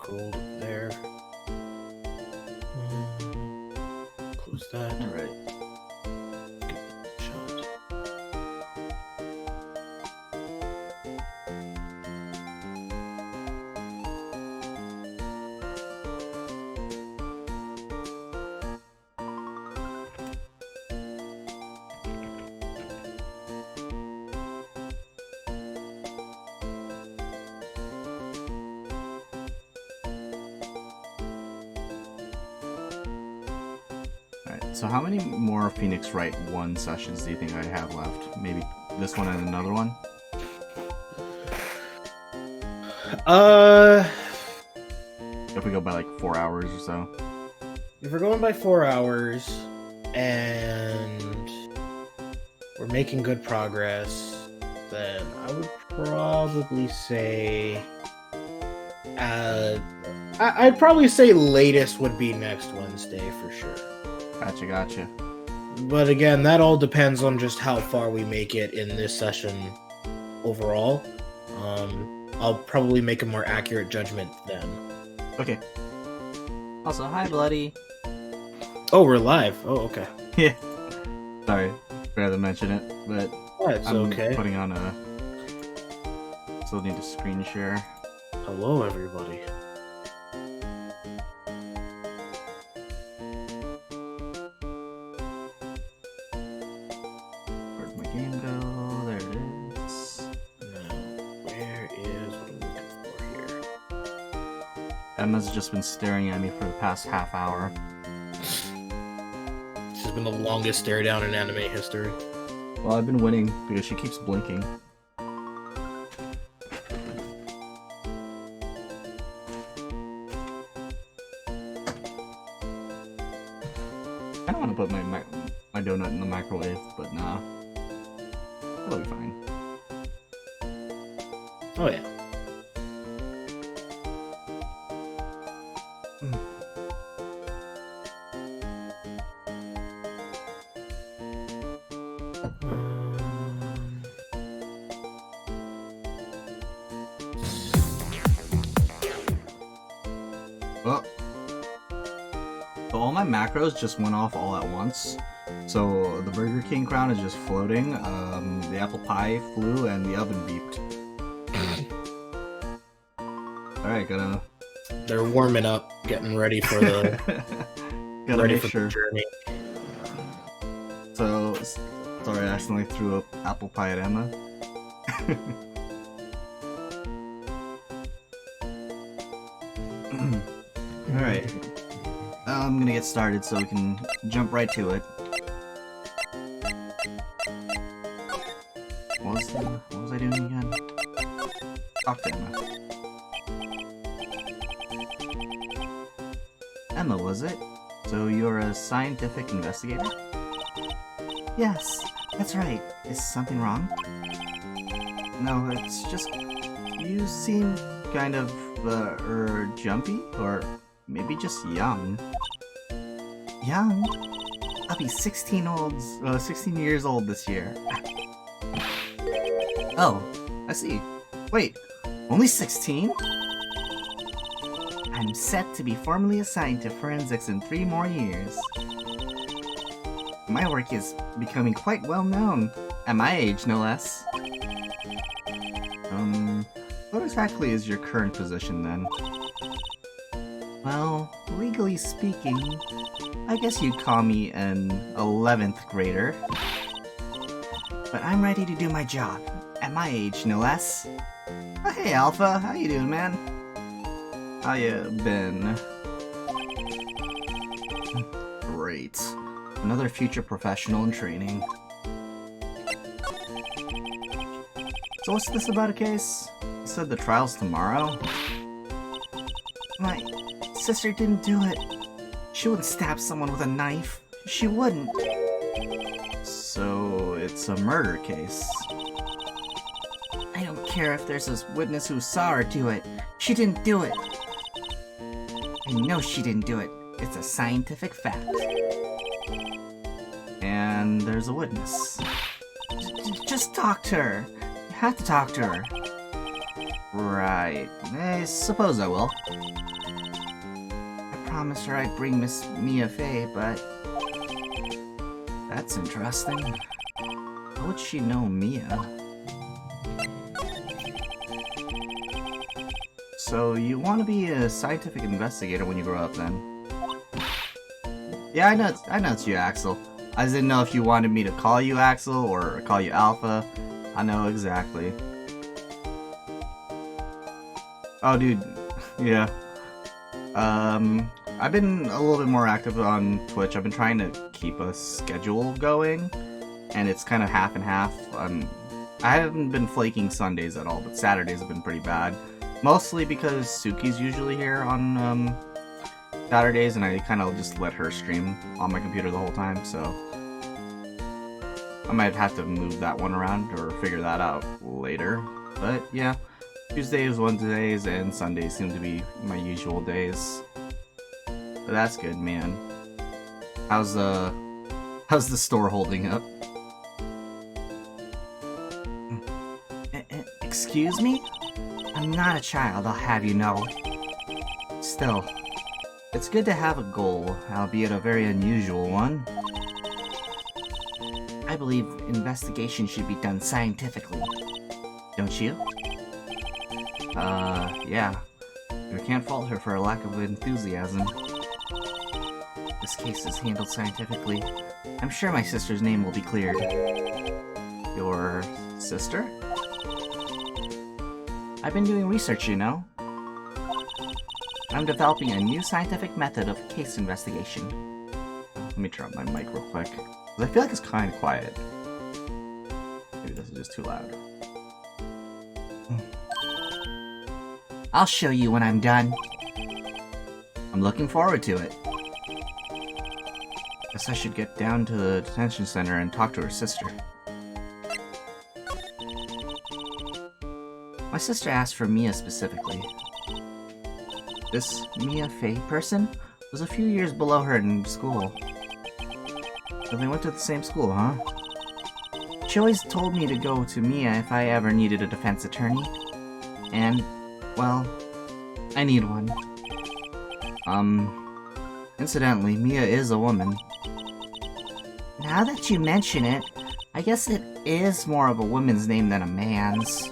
gold there. Close that. All right. Shot. Alright, so how many more Phoenix Wright 1 sessions do you think I have left? Maybe this one and another one? If we go by like 4 hours or so. If we're going by 4 hours and we're making good progress, then I would probably say I'd probably say latest would be next Wednesday for sure. Gotcha. But again, that all depends on just how far we make it in this session overall. I'll probably make a more accurate judgment then. Okay. Also, hi, Bloody. Oh, we're live. Oh, okay. Yeah. Sorry, forgot to mention it, but That's I'm okay. putting on a... Still need to screen share. Hello, everybody. Where'd my game go? There it is. Now, where is what I'm looking for here? Emma's just been staring at me for the past half hour. This has been the longest stare down in anime history. Well, I've been winning because she keeps blinking. I don't want to put my donut in the microwave, but nah. It'll be fine. Oh yeah. Oh. So all my macros just went off all at once. So the Burger King crown is just floating, the apple pie flew, and the oven beeped. Alright, gotta... They're warming up, getting ready for the gotta ready make for sure. the journey. So, sorry, I accidentally threw up apple pie at Emma. Alright. I'm gonna get started so we can jump right to it. What was I doing again? Talk to Emma. Emma, was it? So you're a scientific investigator? Yes, that's right. Is something wrong? No, it's just... You seem kind of, jumpy? Or maybe just young. Young? I'll be 16 years old this year. Oh, I see. Wait, only 16? I'm set to be formally assigned to forensics in 3 more years. My work is becoming quite well known, at my age no less. What exactly is your current position then? Well, legally speaking, I guess you'd call me an 11th grader. But I'm ready to do my job, at my age no less. Oh, hey Alpha, how you doing, man? How you been? Great. Another future professional in training. So what's this about a case? You said the trial's tomorrow? My sister didn't do it. She wouldn't stab someone with a knife. She wouldn't. So it's a murder case. I don't care if there's a witness who saw her do it. She didn't do it. I know she didn't do it. It's a scientific fact. And there's a witness. Just talk to her. You have to talk to her. Right. I suppose I will. promised her I'd bring Miss Mia Fey, but... That's interesting. How would she know Mia? So, you want to be a scientific investigator when you grow up, then? Yeah, I know it's you, Axel. I just didn't know if you wanted me to call you Axel or call you Alpha. I know exactly. Oh, dude. Yeah. I've been a little bit more active on Twitch. I've been trying to keep a schedule going, and it's kind of half and half. I haven't been flaking Sundays at all, but Saturdays have been pretty bad. Mostly because Suki's usually here on Saturdays, and I kind of just let her stream on my computer the whole time, so I might have to move that one around or figure that out later. But yeah, Tuesdays, Wednesdays, and Sundays seem to be my usual days. But that's good, man. How's the store holding up? Excuse me? I'm not a child, I'll have you know. Still, it's good to have a goal, albeit a very unusual one. I believe investigation should be done scientifically. Don't you? Yeah. You can't fault her for a lack of enthusiasm. This case is handled scientifically. I'm sure my sister's name will be cleared. Your sister? I've been doing research, you know. I'm developing a new scientific method of case investigation. Let me turn up my mic real quick. I feel like it's kind of quiet. Maybe this is just too loud. I'll show you when I'm done. I'm looking forward to it. Guess I should get down to the detention center and talk to her sister. My sister asked for Mia specifically. This Mia Fey person was a few years below her in school. So they went to the same school, huh? She always told me to go to Mia if I ever needed a defense attorney. And, well, I need one. Incidentally, Mia is a woman. Now that you mention it, I guess it is more of a woman's name than a man's.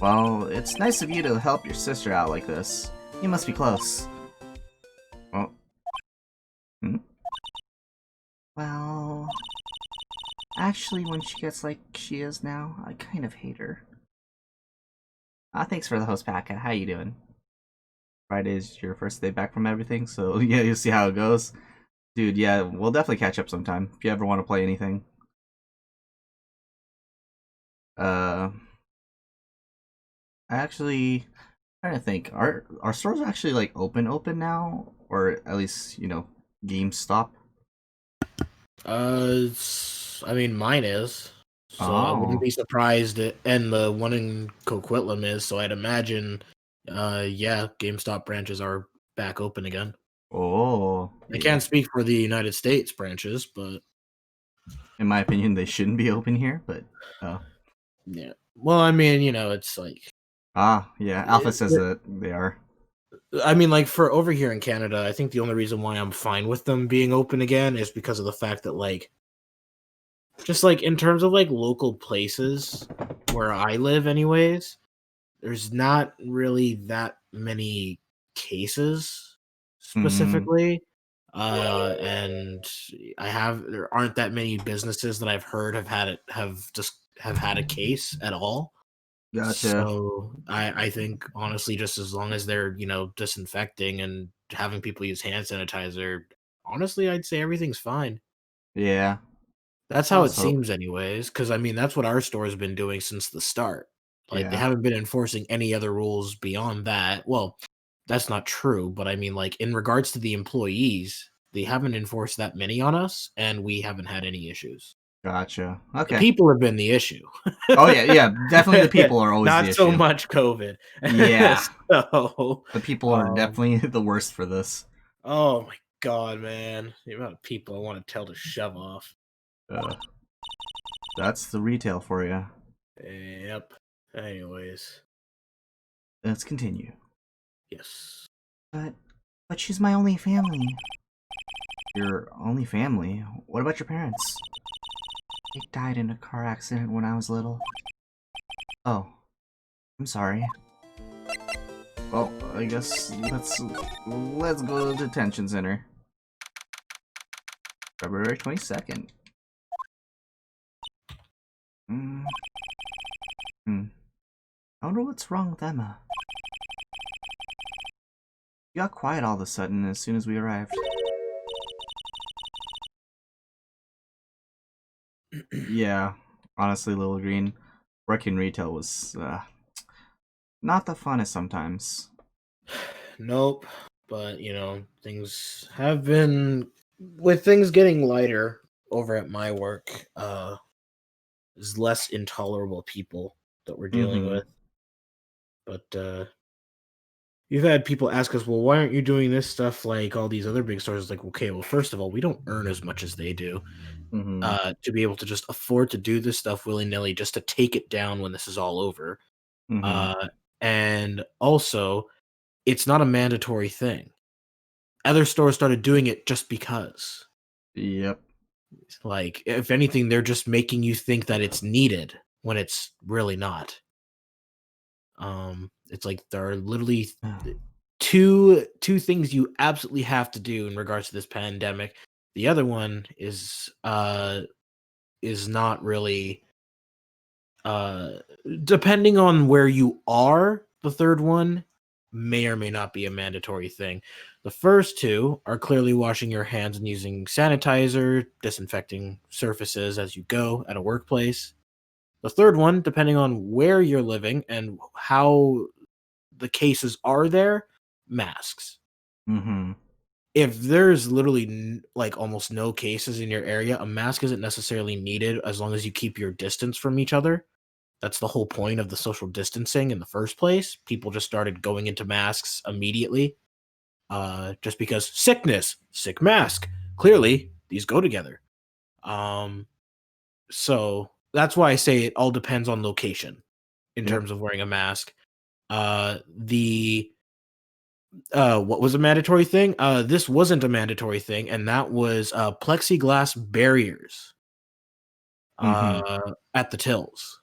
Well, it's nice of you to help your sister out like this. You must be close. Oh. Well... Actually, when she gets like she is now, I kind of hate her. Thanks for the host pack. How you doing? Friday's your first day back from everything, so yeah, you'll see how it goes. Dude, yeah, we'll definitely catch up sometime, if you ever want to play anything. Actually, I'm trying to think, are stores actually like open now? Or at least, you know, GameStop? I mean, mine is. So I wouldn't be surprised, and the one in Coquitlam is, so I'd imagine, yeah, GameStop branches are back open again. Oh. I can't speak for the United States branches, but... In my opinion, they shouldn't be open here, but... Yeah. Well, I mean, you know, it's like... yeah, Alpha says that they are. I mean, like, for over here in Canada, I think the only reason why I'm fine with them being open again is because of the fact that, like, just, like, in terms of, like, local places where I live anyways, there's not really that many cases specifically. And there aren't that many businesses that I've heard have had a case at all. Gotcha. So I think honestly, just as long as they're, you know, disinfecting and having people use hand sanitizer, honestly, I'd say everything's fine. Yeah. That's how it seems anyways, because I mean that's what our store has been doing since the start. Like they haven't been enforcing any other rules beyond that. Well, that's not true, but I mean like in regards to the employees, they haven't enforced that many on us, and we haven't had any issues. Gotcha. The Okay. people have been the issue. Oh yeah, definitely the people are always the Not issue. so much COVID. Yeah. So, the people are definitely the worst for this. Oh my god, man. The amount of people I want to tell to shove off. That's the retail for you. Yep. Anyways. Let's continue. Yes. But But she's my only family. Your only family? What about your parents? They died in a car accident when I was little. Oh, I'm sorry. Well, I guess let's go to the detention center. February 22nd. I wonder what's wrong with Emma. She got quiet all of a sudden as soon as we arrived. Yeah, honestly, Little Green, working retail was not the funnest sometimes. Nope. But, you know, things have been, with things getting lighter over at my work, there's less intolerable people that we're dealing with. But you've had people ask us, well, why aren't you doing this stuff like all these other big stores? It's like, okay, well, first of all, we don't earn as much as they do. To be able to just afford to do this stuff willy-nilly just to take it down when this is all over. And also, it's not a mandatory thing. Other stores started doing it just because. Yep. Like, if anything, they're just making you think that it's needed when it's really not. It's like there are literally two things you absolutely have to do in regards to this pandemic. The other one is not really depending on where you are. The third one may or may not be a mandatory thing. The first two are clearly washing your hands and using sanitizer, disinfecting surfaces as you go at a workplace. The third one, depending on where you're living and how the cases are there, masks. If there's literally like almost no cases in your area, a mask isn't necessarily needed as long as you keep your distance from each other. That's the whole point of the social distancing in the first place. People just started going into masks immediately. Just because sick mask. Clearly, these go together. So that's why I say it all depends on location in terms of wearing a mask. What was a mandatory thing? This wasn't a mandatory thing, and that was plexiglass barriers at the tills.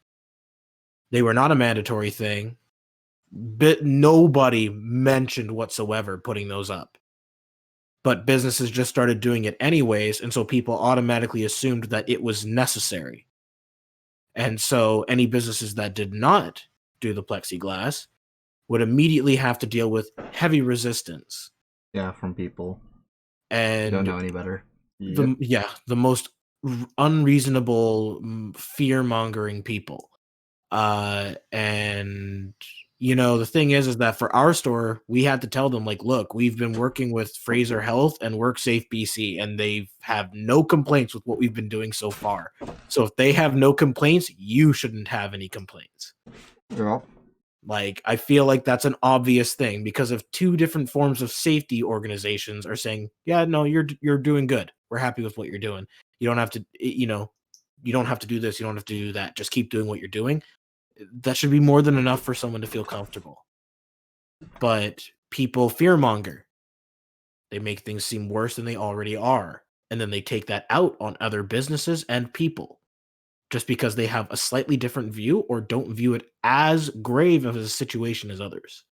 They were not a mandatory thing, but nobody mentioned whatsoever putting those up. But businesses just started doing it anyways, and so people automatically assumed that it was necessary. And so any businesses that did not do the plexiglass would immediately have to deal with heavy resistance. Yeah, from people. And don't know any better. The most unreasonable, fear-mongering people. And you know, the thing is that for our store, we had to tell them, like, look, we've been working with Fraser Health and WorkSafe BC, and they have no complaints with what we've been doing so far. So if they have no complaints, you shouldn't have any complaints. Yeah. Like, I feel like that's an obvious thing because if two different forms of safety organizations are saying, yeah, no, you're doing good. We're happy with what you're doing. You don't have to, you know, you don't have to do this. You don't have to do that. Just keep doing what you're doing. That should be more than enough for someone to feel comfortable. But people fearmonger. They make things seem worse than they already are. And then they take that out on other businesses and people just because they have a slightly different view or don't view it as grave of a situation as others.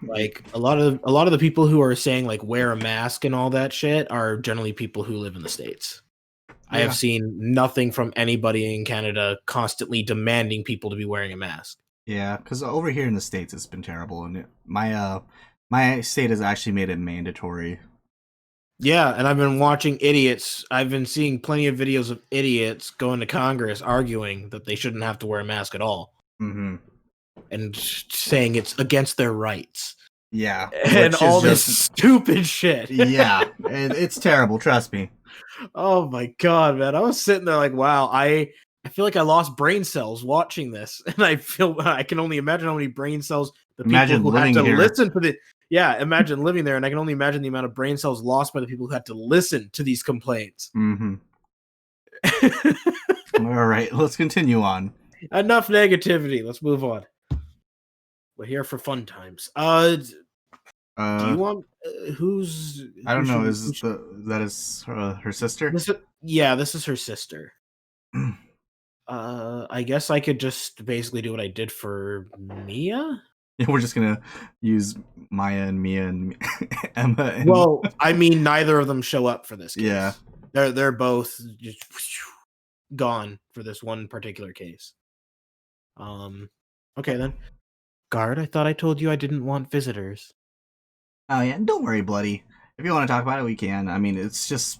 Like a lot of the people who are saying like wear a mask and all that shit are generally people who live in the States. I have seen nothing from anybody in Canada constantly demanding people to be wearing a mask. Yeah, because over here in the States, it's been terrible, and my state has actually made it mandatory. Yeah, and I've been watching idiots. I've been seeing plenty of videos of idiots going to Congress arguing that they shouldn't have to wear a mask at all. And saying it's against their rights. Yeah. And all this stupid shit. Yeah, it's terrible, trust me. Oh my god, man. I was sitting there like, wow, I feel like I lost brain cells watching this. And I can only imagine how many brain cells the people who had to listen to the imagine living there, and I can only imagine the amount of brain cells lost by the people who had to listen to these complaints. All right, let's continue on. Enough negativity. Let's move on. We're here for fun times. Do you Uh, want who's? I Who don't know. should we? That is her sister? Yeah, this is her sister. I guess I could just basically do what I did for Mia. Yeah, we're just gonna use Maya and Mia and Emma and Well, I mean, neither of them show up for this case. Yeah. They're both just gone for this one particular case. Okay then. Guard, I thought I told you I didn't want visitors. Oh yeah, don't worry, Bloody. If you want to talk about it, we can. I mean, it's just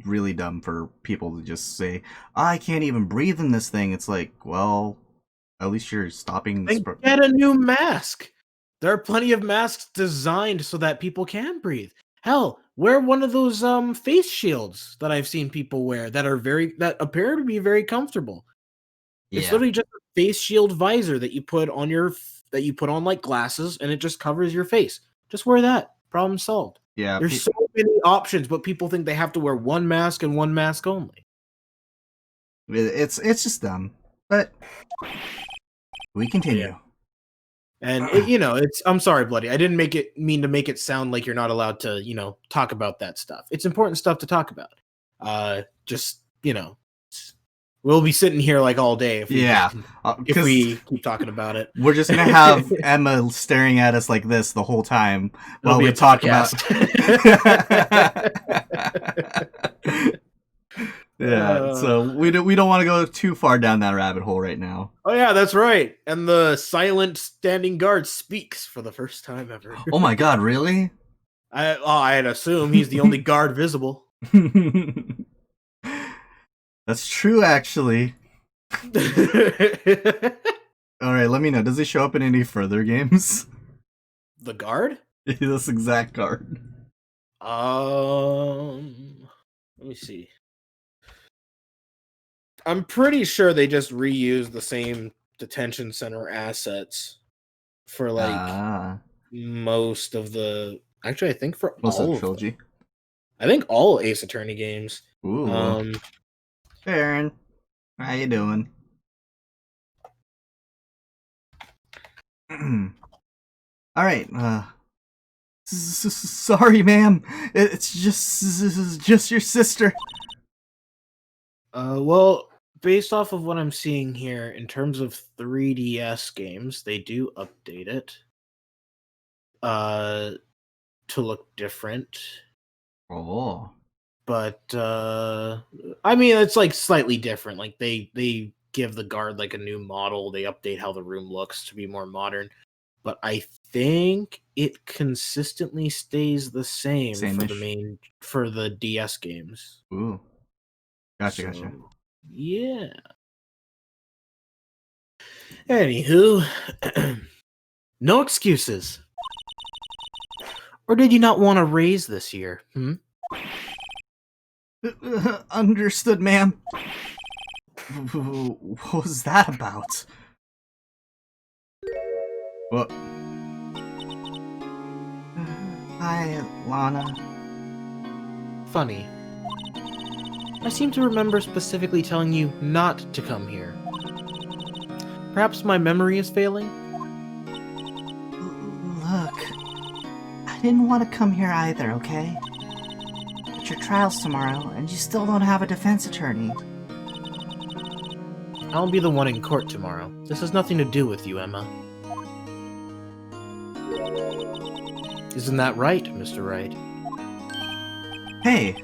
really dumb for people to just say, "I can't even breathe in this thing." It's like, well, at least you're stopping. Then get a new mask. There are plenty of masks designed so that people can breathe. Hell, wear one of those face shields that I've seen people wear that appear to be very comfortable. It's Yeah, literally just a face shield visor that you put on like glasses, and it just covers your face. Just wear that. Problem solved. yeah. There's so many options, but people think they have to wear one mask and one mask only. It's just dumb. But we continue. Yeah. And I'm sorry, Bloody. I didn't mean to make it sound like you're not allowed to, talk about that stuff. It's important stuff to talk about. Just, we'll be sitting here like all day if we keep talking about it. We're just gonna have Emma staring at us like this the whole time while we a talk about. Yeah, so we don't want to go too far down that rabbit hole right now. Oh yeah, that's right. And the silent standing guard speaks for the first time ever. Oh my god, really? I'd assume he's the only guard visible. That's true, actually. Alright, let me know. Does he show up in any further games? The guard? This exact guard. Let me see. I'm pretty sure they just reused the same detention center assets for most of the. Actually, I think for most all of the trilogy. I think all Ace Attorney games. Ooh. Aaron, how you doing? All right. Sorry, ma'am. It's just your sister. Well, based off of what I'm seeing here, in terms of 3DS games, they do update it to look different. Oh. But I mean, it's like slightly different. Like they give the guard like a new model. They update how the room looks to be more modern. But I think it consistently stays the same for the DS games. Ooh. Gotcha. Yeah. Anywho, no excuses. Or did you not want to raise this year? Understood, ma'am. What was that about? What? Hi, Lana. Funny. I seem to remember specifically telling you not to come here. Perhaps my memory is failing? Look, I didn't want to come here either, okay? But your trial's tomorrow, and you still don't have a defense attorney. I'll be the one in court tomorrow. This has nothing to do with you, Emma. Isn't that right, Mr. Wright? Hey!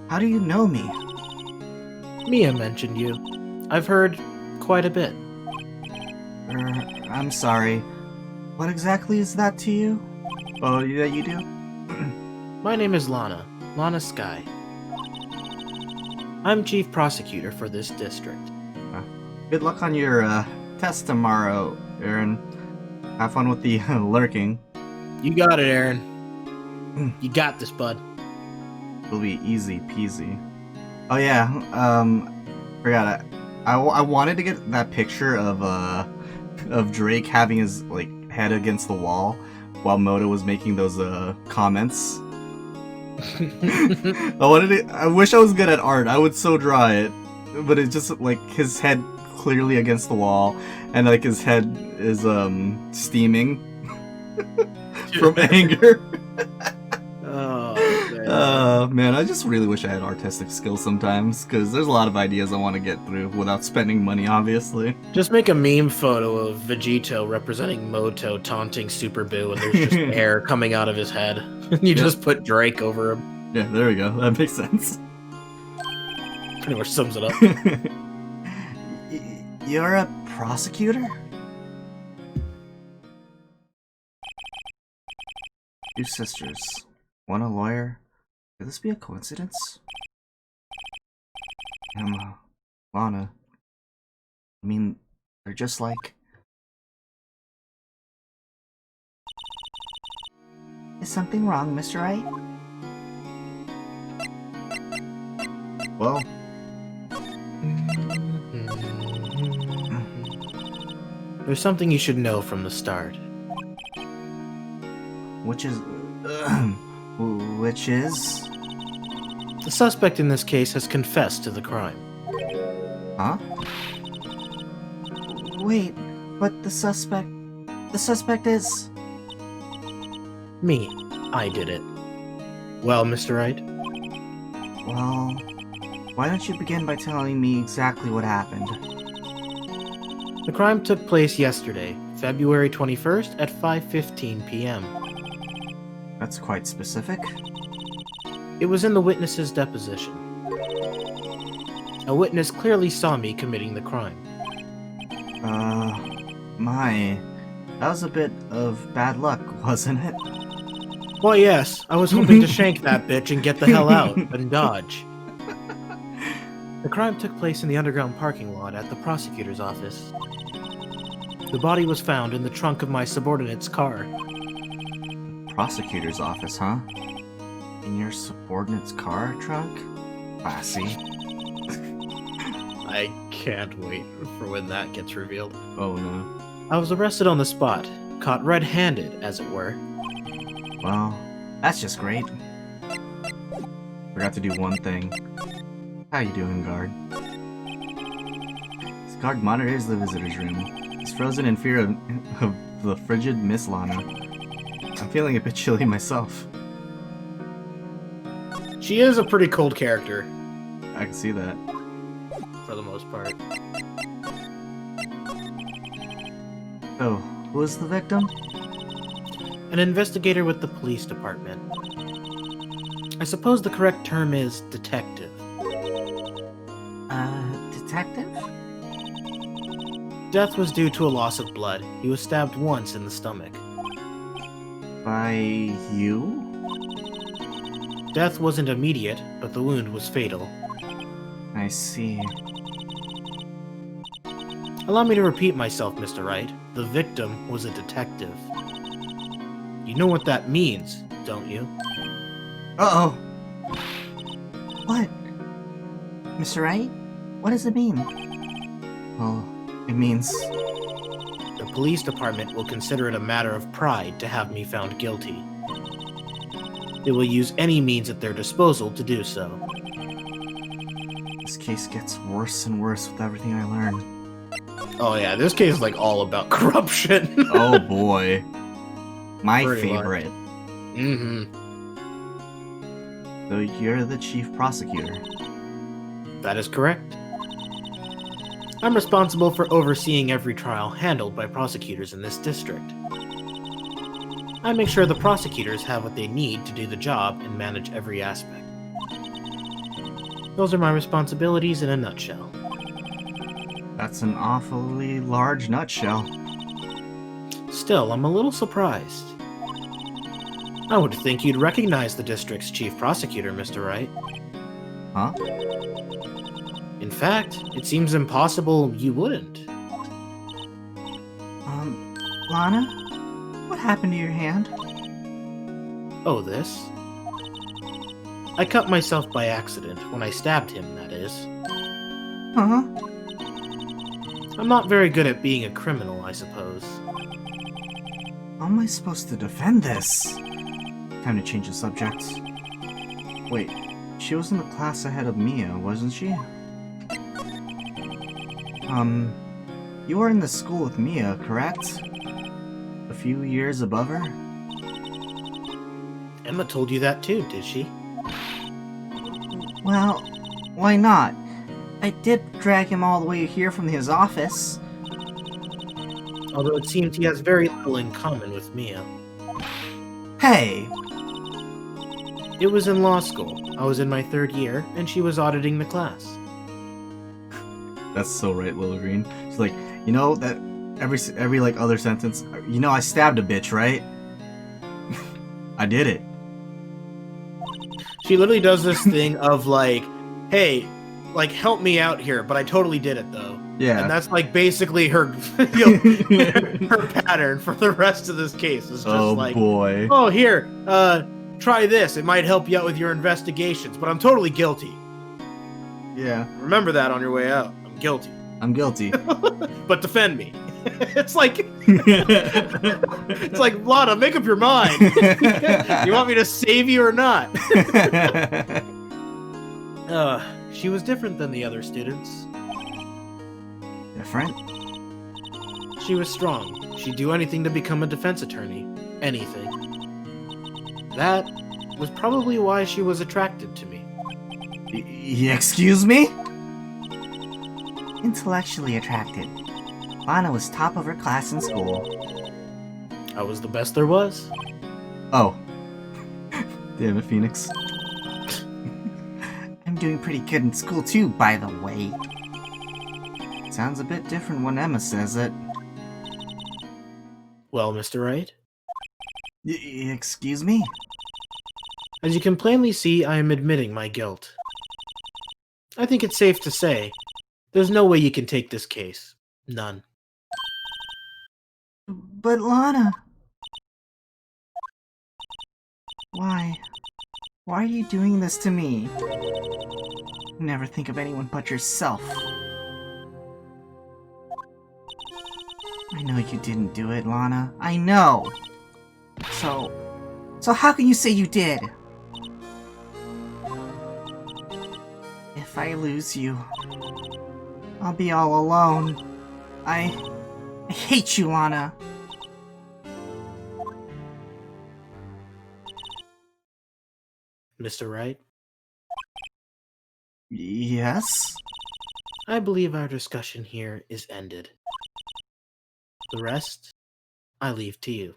How do you know me? Mia mentioned you. I've heard quite a bit. I'm sorry. What exactly is that to you? Oh, that you do? My name is Lana. Lana Sky. I'm chief prosecutor for this district. Good luck on your test tomorrow, Aaron. Have fun with the lurking. You got it, Aaron. You got this, bud. It'll be easy peasy. Oh yeah, forgot I wanted to get that picture of Drake having his head against the wall while Moto was making those comments. I wish I was good at art. I would so draw it, but it's just his head clearly against the wall, and like his head is steaming from anger. Oh, Man, I just really wish I had artistic skills sometimes, because there's a lot of ideas I want to get through without spending money, obviously. just make a meme photo of Vegito representing Moto taunting Super Boo, and there's just air coming out of his head. And you just put Drake over him. Yeah, there we go. That makes sense. Pretty much sums it up. You're a prosecutor? Two sisters. One a lawyer. Could this be a coincidence? Emma, Lana. I mean, they're just like... Is something wrong, Mr. Wright? Well... There's something you should know from the start. Which is... which is... The suspect in this case has confessed to the crime. Huh? Wait, but the suspect... The suspect is... Me. I did it. Well, Mr. Wright? Well... Why don't you begin by telling me exactly what happened? The crime took place yesterday, February 21st at 5:15 p.m. That's quite specific. It was in the witness's deposition. A witness clearly saw me committing the crime. My... That was a bit of bad luck, wasn't it? Well, yes, I was hoping to shank that bitch and get the hell out and dodge. The crime took place in the underground parking lot at the prosecutor's office. The body was found in the trunk of my subordinate's car. Prosecutor's office, huh? In your subordinate's car trunk? Classy. I can't wait for when that gets revealed. Oh no. I was arrested on the spot, caught red-handed, as it were. Well, that's just great. Forgot to do one thing. How you doing, guard? This guard monitors the visitor's room. He's frozen in fear of the frigid Miss Lana. I'm feeling a bit chilly myself. She is a pretty cold character, I can see that. for the most part. So, who was the victim? An investigator with the police department. I suppose the correct term is detective. Detective? Death was due to a loss of blood. He was stabbed once in the stomach. By you? Death wasn't immediate, but the wound was fatal. I see. Allow me to repeat myself, Mr. Wright. The victim was a detective. You know what that means, don't you? Uh-oh! What? Mr. Wright? What does it mean? Well, it means... The police department will consider it a matter of pride to have me found guilty. They will use any means at their disposal to do so. This case gets worse and worse with everything I learn. Oh yeah, this case is like all about corruption. Oh boy. My Pretty favorite. Mm-hmm. So you're the chief prosecutor. That is correct. I'm responsible for overseeing every trial handled by prosecutors in this district. I make sure the prosecutors have what they need to do the job and manage every aspect. Those are my responsibilities in a nutshell. That's an awfully large nutshell. Still, I'm a little surprised. I would think you'd recognize the district's chief prosecutor, Mr. Wright. Huh? In fact, it seems impossible you wouldn't. Lana? What happened to your hand? Oh, this? I cut myself by accident when I stabbed him, that is. Huh? I'm not very good at being a criminal, I suppose. How am I supposed to defend this? Time to change the subject. Wait, she was in the class ahead of Mia, wasn't she? You were in the school with Mia, correct? A few years above her? Emma told you that too, did she? Well, why not? I did drag him all the way here from his office. Although it seems he has very little in common with Mia. Hey! It was in law school. I was in my 3rd year, and she was auditing the class. That's so right, Little Green. She's like, you know that every like other sentence. You know, I stabbed a bitch, right? I did it. She literally does this thing of like, hey, like help me out here, but I totally did it though. Yeah. And that's like basically her her pattern for the rest of this case. Is just like, boy. oh here, try this. It might help you out with your investigations, but I'm totally guilty. Yeah. Remember that on your way out. I'm guilty. I'm guilty. But defend me. It's like it's like Lana, make up your mind. You want me to save you or not? She was different than the other students. Different? She was strong. She'd do anything to become a defense attorney. Anything. That was probably why she was attracted to me. Excuse me? Intellectually attracted. Lana was top of her class in school. I was the best there was. Oh. Damn it, Phoenix. I'm doing pretty good in school too, by the way. Sounds a bit different when Emma says it. Well, Mr. Wright? Excuse me? As you can plainly see, I am admitting my guilt. I think it's safe to say, there's no way you can take this case. None. But Lana... Why? Why are you doing this to me? Never think of anyone but yourself. I know you didn't do it, Lana. I know! So how can you say you did? If I lose you, I'll be all alone. I hate you, Lana. Mr. Wright? Yes? I believe our discussion here is ended. The rest, I leave to you.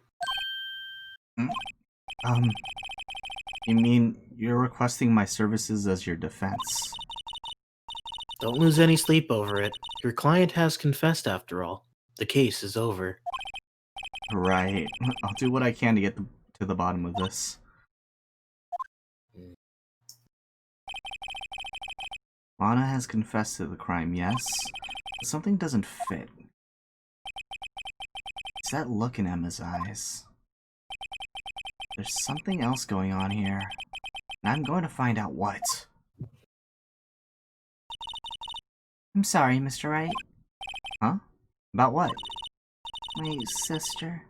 You mean you're requesting my services as your defense? Don't lose any sleep over it. Your client has confessed after all. The case is over. Right. I'll do what I can to get to the bottom of this. Lana has confessed to the crime, yes. But something doesn't fit. It's that look in Emma's eyes. There's something else going on here. And I'm going to find out what. I'm sorry, Mr. Wright. Huh? About what? My sister.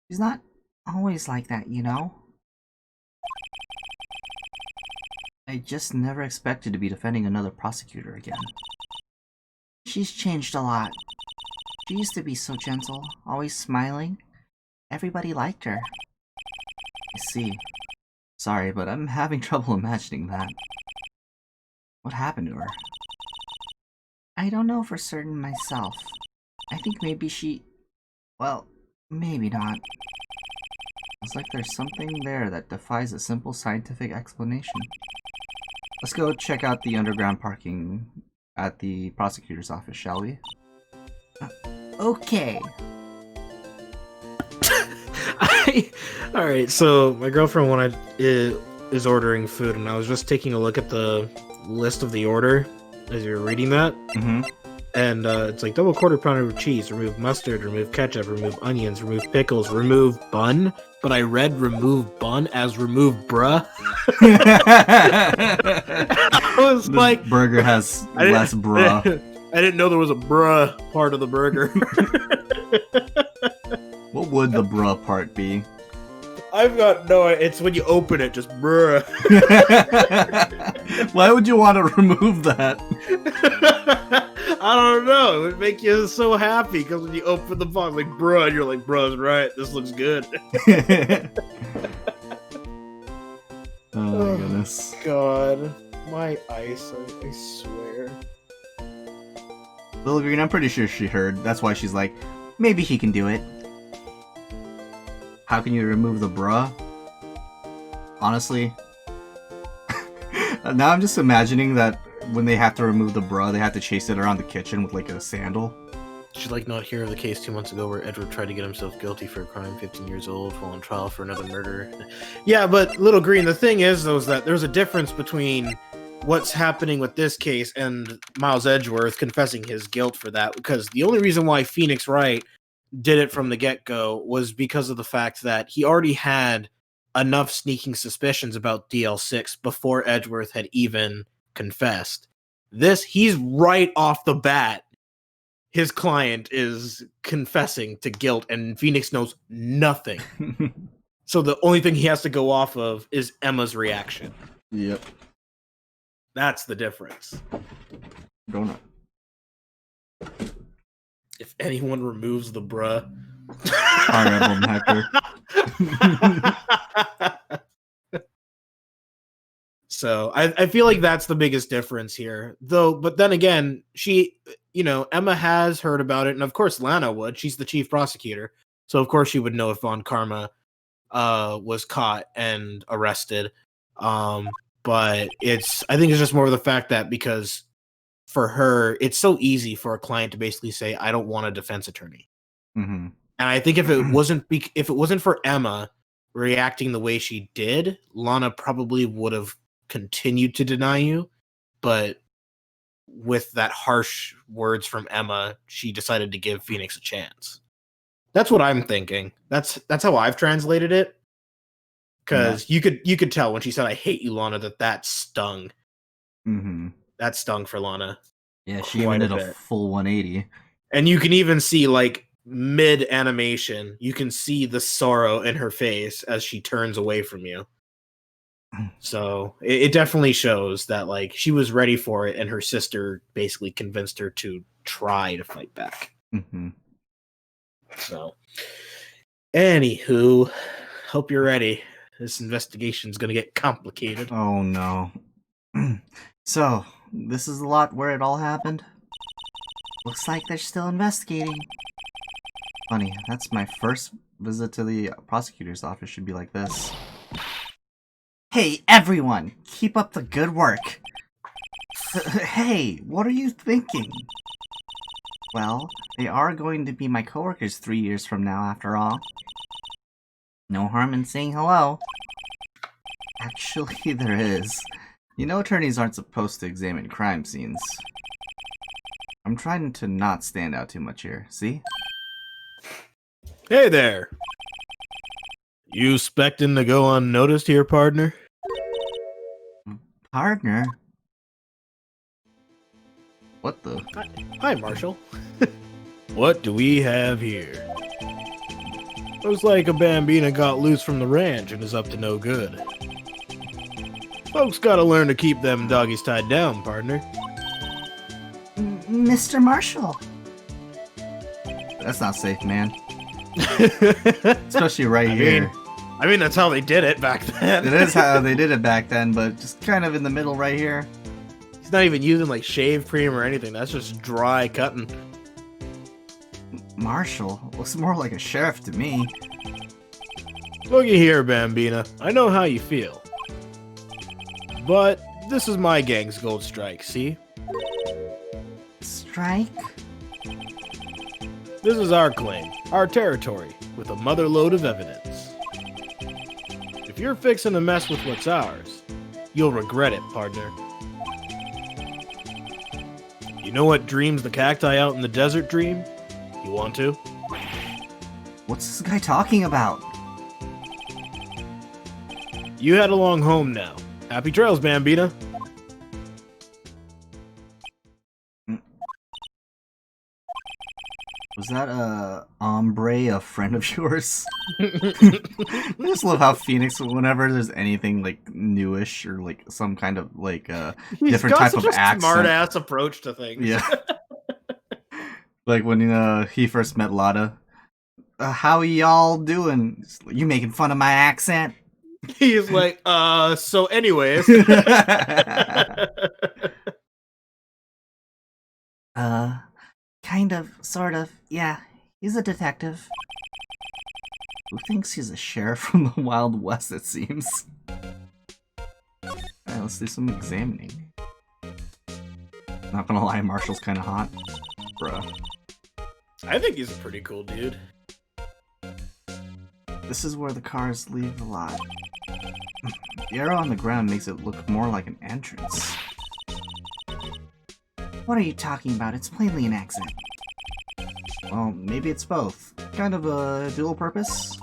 She's not always like that, you know? I just never expected to be defending another prosecutor again. She's changed a lot. She used to be so gentle, always smiling. Everybody liked her. I see. Sorry, but I'm having trouble imagining that. What happened to her? I don't know for certain myself. I think maybe she... well, maybe not. It's like there's something there that defies a simple scientific explanation. Let's go check out the underground parking at the prosecutor's office, shall we? Okay. Alright, so my girlfriend is ordering food, and I was just taking a look at the list of the order as you were reading that. Mm-hmm. And it's like double quarter pounder with cheese, remove mustard, remove ketchup, remove onions, remove pickles, remove bun. But I read remove bun as remove bruh. I was This like, burger has less bruh. I didn't know there was a bruh part of the burger. What would the bruh part be? I've got no. It's when you open it, just bruh. Why would you want to remove that? I don't know. It would make you so happy because when you open the box, like bruh, and you're like, bruh's right. This looks good. Oh my goodness. God, my eyesight. I swear. Little Green, I'm pretty sure she heard. That's why she's like, maybe he can do it. How can you remove the bruh? Honestly. Now I'm just imagining that when they have to remove the bruh, they have to chase it around the kitchen with like a sandal. Did you like not hear of the case 2 months ago where Edward tried to get himself guilty for a crime 15 years old while on trial for another murder? Yeah, but Little Green, the thing is though is that there's a difference between what's happening with this case and Miles Edgeworth confessing his guilt for that, because the only reason why Phoenix Wright did it from the get-go was because of the fact that he already had enough sneaking suspicions about DL6 before Edgeworth had even confessed. He's right off the bat. His client is confessing to guilt and Phoenix knows nothing. So the only thing he has to go off of is Emma's reaction. Yep. That's the difference. Donut. If anyone removes the bruh. Fire Emblem hacker. So I feel like that's the biggest difference here. But then again, Emma has heard about it, and of course Lana would. She's the chief prosecutor. So of course she would know if Von Karma was caught and arrested. But I think it's just more of the fact that because for her, it's so easy for a client to basically say, I don't want a defense attorney. Mm-hmm. And I think if it wasn't for Emma reacting the way she did, Lana probably would have continued to deny you. But with that harsh words from Emma, she decided to give Phoenix a chance. That's what I'm thinking. That's how I've translated it. Because you could tell when she said, I hate you, Lana, that stung. Mm-hmm. That stung for Lana. Yeah, she even did a full 180. And you can even see, like, mid-animation, you can see the sorrow in her face as she turns away from you. So, it definitely shows that, like, she was ready for it, and her sister basically convinced her to try to fight back. Mm-hmm. So, anywho, hope you're ready. This investigation's gonna get complicated. Oh, no. So, this is the lot where it all happened? Looks like they're still investigating. Funny, that's my first visit to the prosecutor's office should be like this. Hey, everyone! Keep up the good work! Hey, what are you thinking? Well, they are going to be my coworkers 3 years from now, after all. No harm in saying hello. Actually, there is. You know attorneys aren't supposed to examine crime scenes. I'm trying to not stand out too much here, see? Hey there! You expecting to go unnoticed here, partner? Partner? What the? Hi, Marshall. What do we have here? Looks like a Bambina got loose from the ranch and is up to no good. Folks gotta learn to keep them doggies tied down, partner. Mr. Marshall. That's not safe, man. Especially right here. I mean, that's how they did it back then. It is how they did it back then, but just kind of in the middle right here. He's not even using, like, shave cream or anything. That's just dry cutting. Marshall looks more like a sheriff to me. Looky here, Bambina. I know how you feel. But this is my gang's gold strike, see? Strike? This is our claim, our territory, with a motherload of evidence. If you're fixing to mess with what's ours, you'll regret it, partner. You know what dreams the cacti out in the desert dream? You want to? What's this guy talking about? You head along home now. Happy trails, Bambina. Was that a Ombre, a friend of yours? I just love how Phoenix, whenever there's anything like newish or like some kind of like He's different got type such of a accent. smart-ass approach to things. Yeah. Like when he first met Lotta. How y'all doing? You making fun of my accent? He's like, so anyways. Kind of, sort of, yeah. He's a detective. Who thinks he's a sheriff from the Wild West, it seems. Alright, let's do some examining. Not gonna lie, Marshall's kinda hot. Bruh. I think he's a pretty cool dude. This is where the cars leave the lot. The arrow on the ground makes it look more like an entrance. What are you talking about? It's plainly an exit. Well, maybe it's both. Kind of a dual purpose?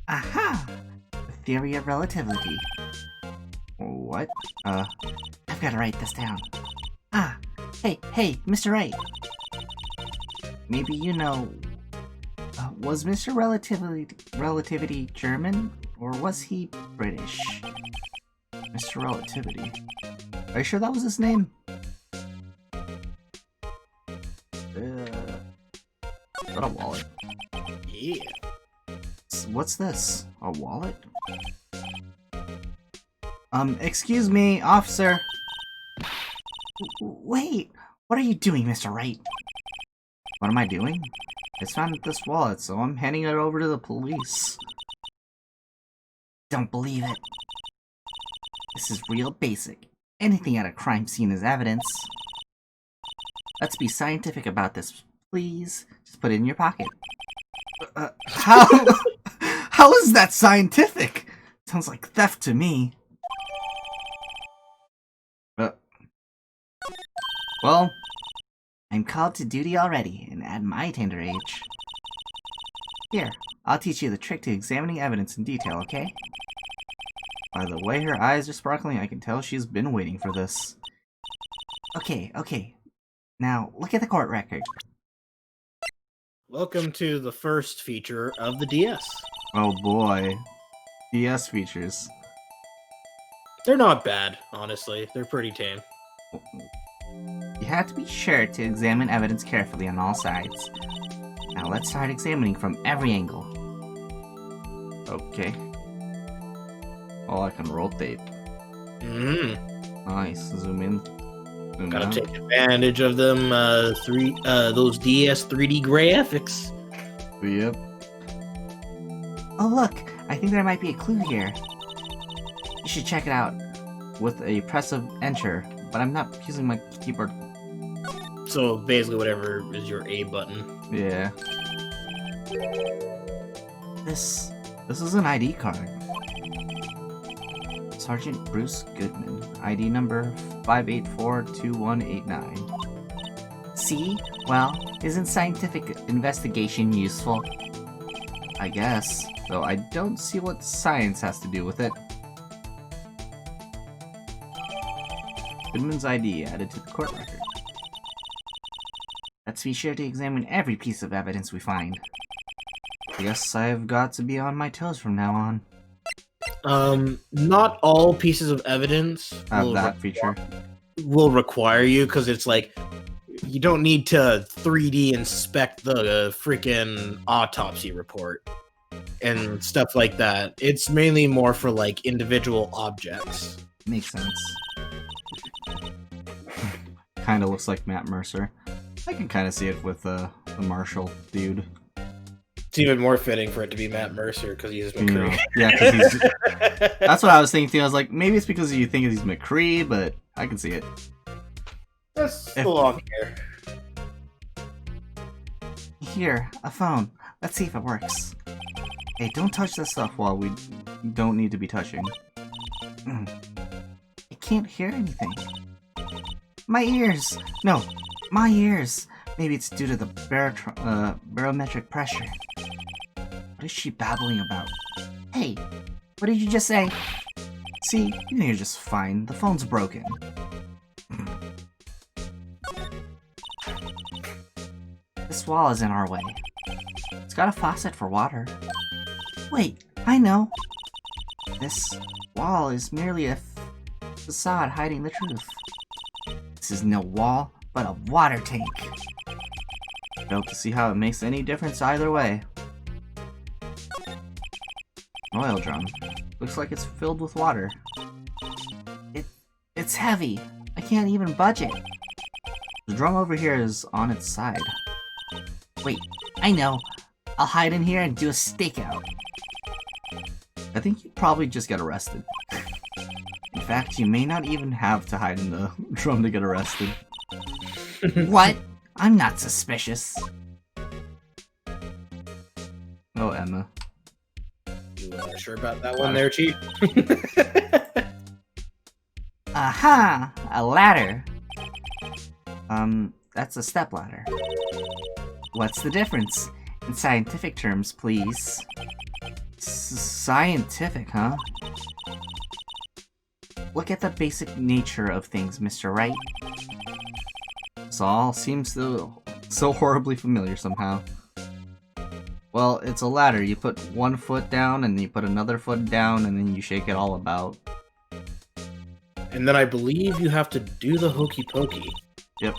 Aha! The theory of relativity. What? I've gotta write this down. Ah! Hey, Mr. Wright! Maybe you know... was Mr. Relativity German? Or was he British? Mr. Relativity. Are you sure that was his name? Is that a wallet? Yeah. What's this? A wallet? Excuse me, officer. Wait, what are you doing, Mr. Wright? What am I doing? I found this wallet, so I'm handing it over to the police. Don't believe it. This is real basic. Anything at a crime scene is evidence. Let's be scientific about this, please. Just put it in your pocket. How? How is that scientific? Sounds like theft to me. Well, I'm called to duty already, and at my tender age. Here, I'll teach you the trick to examining evidence in detail, okay? By the way her eyes are sparkling, I can tell she's been waiting for this. Okay. Now, look at the court record. Welcome to the first feature of the DS. Oh boy. DS features. They're not bad, honestly. They're pretty tame. You have to be sure to examine evidence carefully on all sides. Now let's start examining from every angle. Okay. Oh, I can rotate. Nice. Zoom in. Zoom Gotta out. take advantage of them those DS 3D graphics. Yep. Oh look, I think there might be a clue here. You should check it out with a press of enter, but I'm not using my keyboard. So basically whatever is your A button. Yeah. This is an ID card. Sergeant Bruce Goodman, ID number 5842189. See? Well, isn't scientific investigation useful? I guess, though I don't see what science has to do with it. Goodman's ID added to the court record. Let's be sure to examine every piece of evidence we find. Guess I've got to be on my toes from now on. Not all pieces of evidence Have that feature. will require you, because it's like you don't need to 3D inspect the freaking autopsy report and stuff like that. It's mainly more for like individual objects. Makes sense. Kinda looks like Matt Mercer. I can kinda see it with the Marshall dude. It's even more fitting for it to be Matt Mercer because he's You know, McCree. yeah, because he's... That's what I was thinking. I was like, maybe it's because you think he's McCree, but I can see it. That's the long hair. Here, a phone. Let's see if it works. Hey, don't touch this stuff while we don't need to be touching. I can't hear anything. My ears! No, my ears! Maybe it's due to the barometric pressure. What is she babbling about? Hey, what did you just say? See, you can hear just fine. The phone's broken. This This wall is in our way. It's got a faucet for water. Wait, I know. This wall is merely a facade hiding the truth. This is no wall, but a water tank. Fail to see how it makes any difference either way. Oil drum. Looks like it's filled with water. It's heavy. I can't even budge it. The drum over here is on its side. Wait, I know. I'll hide in here and do a stakeout. I think you'd probably just get arrested. In fact, you may not even have to hide in the drum to get arrested. What? I'm not suspicious. Oh, Emma. You sure about that one there, Chief? Aha! A ladder. That's a stepladder. What's the difference? In scientific terms, please. Scientific, huh? Look at the basic nature of things, Mr. Wright. This all seems so horribly familiar somehow. Well, it's a ladder. You put one foot down, and you put another foot down, and then you shake it all about. And then I believe you have to do the hokey pokey. Yep.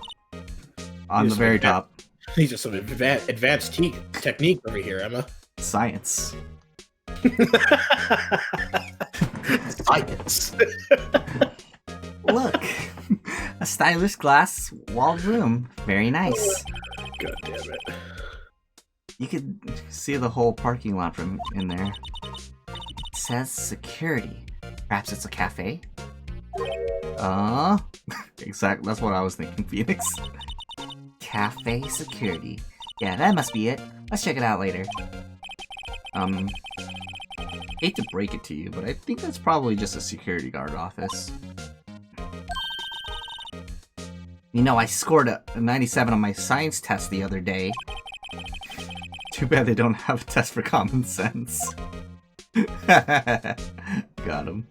On the very top. These are some advanced technique over here, Emma. Science. Science. Look, a stylish glass walled room. Very nice. God damn it. You could see the whole parking lot from in there. It says security. Perhaps it's a cafe? Exactly. That's what I was thinking, Phoenix. Cafe security. Yeah, that must be it. Let's check it out later. Hate to break it to you, but I think that's probably just a security guard office. You know, I scored a 97 on my science test the other day. Too bad they don't have a test for common sense. Got him.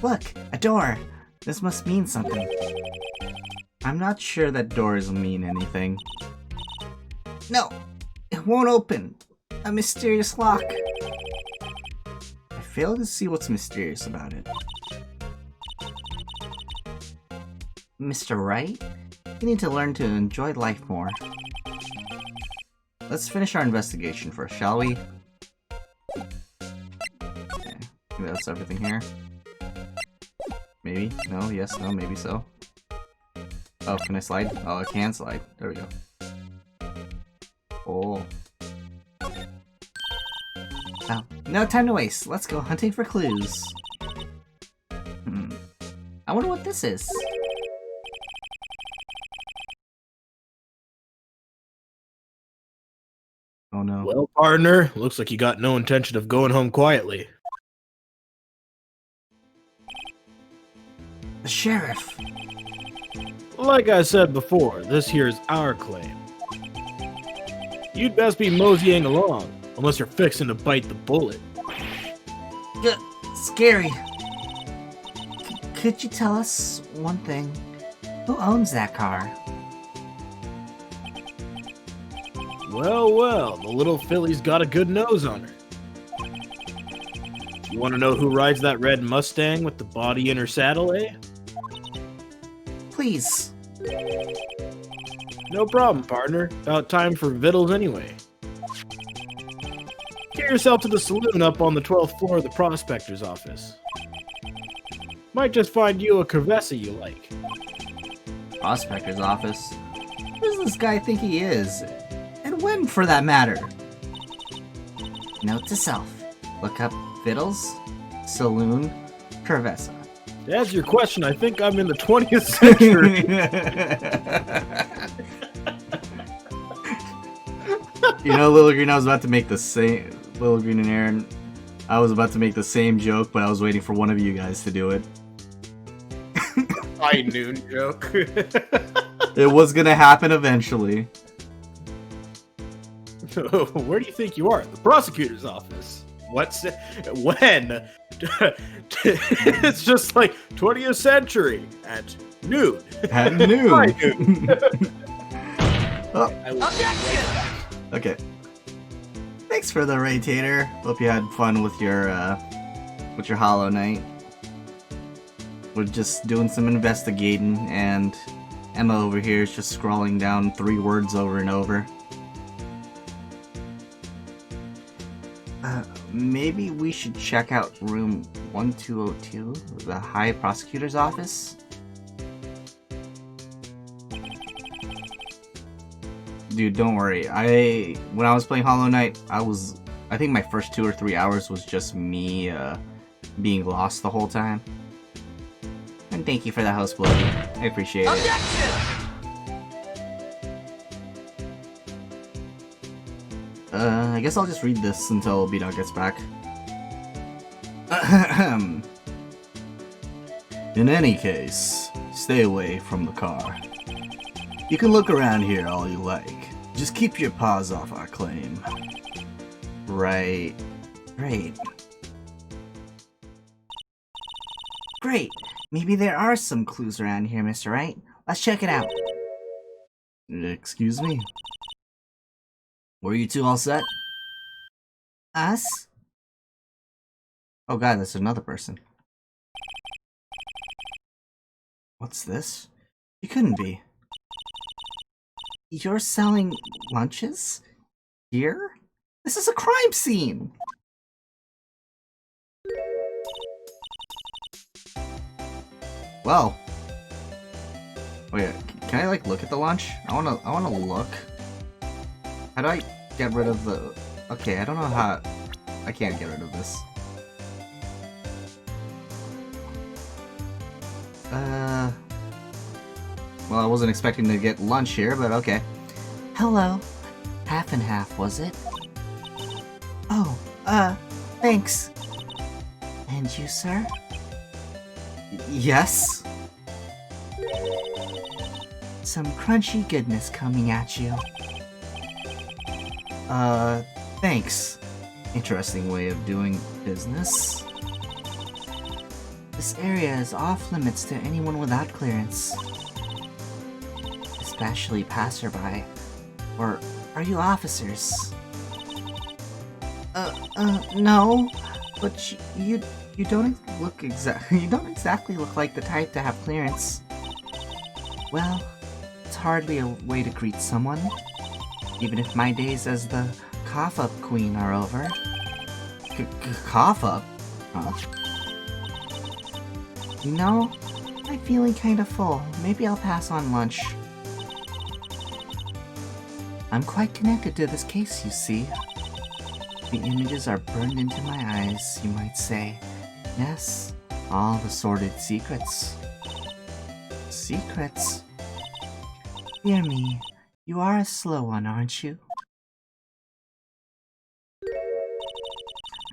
Look, a door. This must mean something. I'm not sure that doors mean anything. No, it won't open. A mysterious lock. I fail to see what's mysterious about it. Mr. Wright, you need to learn to enjoy life more. Let's finish our investigation first, shall we? Okay, maybe that's everything here. Maybe? No? Yes? No? Maybe so? Oh, can I slide? Oh, I can slide. There we go. Oh. Oh, no time to waste. Let's go hunting for clues. I wonder what this is. Oh no. Well, partner, looks like you got no intention of going home quietly. The sheriff. Like I said before, this here is our claim. You'd best be moseying along, unless you're fixing to bite the bullet. Scary. Could you tell us one thing? Who owns that car? Well, the little filly's got a good nose on her. You want to know who rides that red Mustang with the body in her saddle, eh? Please. No problem, partner. About time for vittles anyway. Get yourself to the saloon up on the 12th floor of the prospector's office. Might just find you a cerveza you like. Prospector's office? Who does this guy think he is? And when, for that matter? Note to self. Look up Vittles, Saloon, Cerveza. To answer your question, I think I'm in the 20th century. You know, Little Green, I was about to make the same... Little Green and Aaron, I was about to make the same joke, but I was waiting for one of you guys to do it. High noon joke. It was gonna happen eventually. Where do you think you are? The prosecutor's office. What's when? It's just like 20th century at noon. At noon. High noon. Oh, I will- okay. Thanks for the Raytator. Hope you had fun with your Hollow Knight. We're just doing some investigating, and Emma over here is just scrolling down 3 words over and over. Maybe we should check out room 1202, the High Prosecutor's office? Dude, don't worry. When I was playing Hollow Knight, I think my first 2 or 3 hours was just me, being lost the whole time. And thank you for the host, Bloody. I appreciate it. I guess I'll just read this until B-Dog gets back. In any case, stay away from the car. You can look around here all you like. Just keep your paws off our claim. Right. Great. Great! Maybe there are some clues around here, Mr. Wright. Let's check it out. Excuse me? Were you two all set? Us? Oh god, that's another person. What's this? You couldn't be. You're selling lunches? Here? This is a crime scene! Well. Wait, can I like look at the lunch? I wanna look. How do I get rid of the... Okay, I don't know how... I can't get rid of this. Well, I wasn't expecting to get lunch here, but okay. Hello. Half and half, was it? Oh, thanks. And you, sir? Yes? Some crunchy goodness coming at you. Thanks. Interesting way of doing business. This area is off limits to anyone without clearance. Especially passerby. Or are you officers? No. But you don't look you don't exactly look like the type to have clearance. Well, it's hardly a way to greet someone. Even if my days as the cough-up queen are over. Cough-up? Huh? You know, I'm feeling kinda full. Maybe I'll pass on lunch. I'm quite connected to this case, you see. The images are burned into my eyes, you might say. Yes, all the sordid secrets. Secrets? Dear me, you are a slow one, aren't you?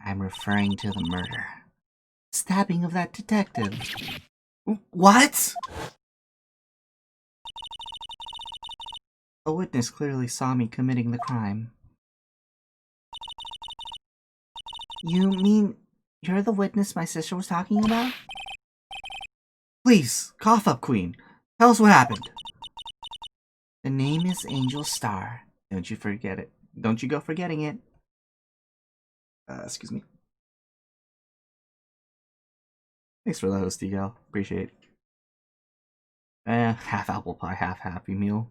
I'm referring to the murder. Stabbing of that detective. What? A witness clearly saw me committing the crime. You mean you're the witness my sister was talking about? Please, cough up, Queen. Tell us what happened. The name is Angel Star. Don't you forget it. Don't you go forgetting it. Excuse me. Thanks for the host, Egal. Appreciate it. Half apple pie, half Happy Meal.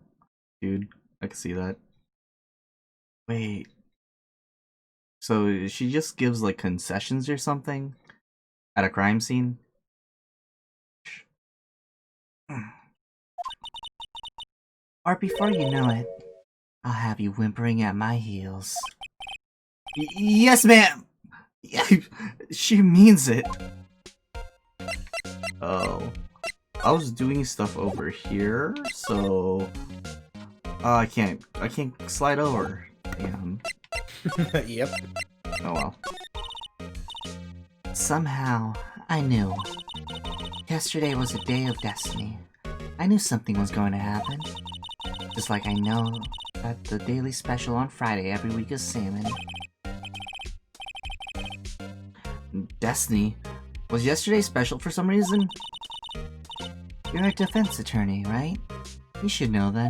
Dude, I can see that. Wait. So she just gives like concessions or something at a crime scene? Or before you know it, I'll have you whimpering at my heels. Yes, ma'am! She means it. Oh. I was doing stuff over here, so... I can't slide over. Damn. Yep. Oh well. Somehow, I knew. Yesterday was a day of destiny. I knew something was going to happen. Just like I know that the daily special on Friday every week is salmon. Destiny, was yesterday special for some reason? You're a defense attorney, right? You should know then.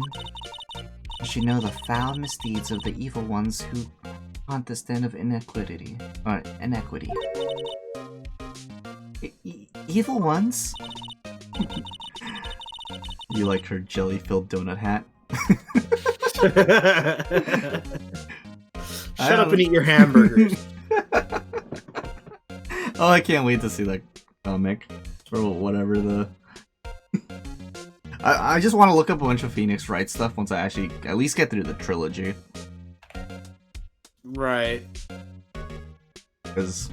You should know the foul misdeeds of the evil ones who haunt this den of inequity. Evil ones? You like her jelly-filled donut hat? Shut up and eat your hamburgers. Oh, I can't wait to see that comic. Or whatever the... I just want to look up a bunch of Phoenix Wright stuff once I actually at least get through the trilogy. Right. Because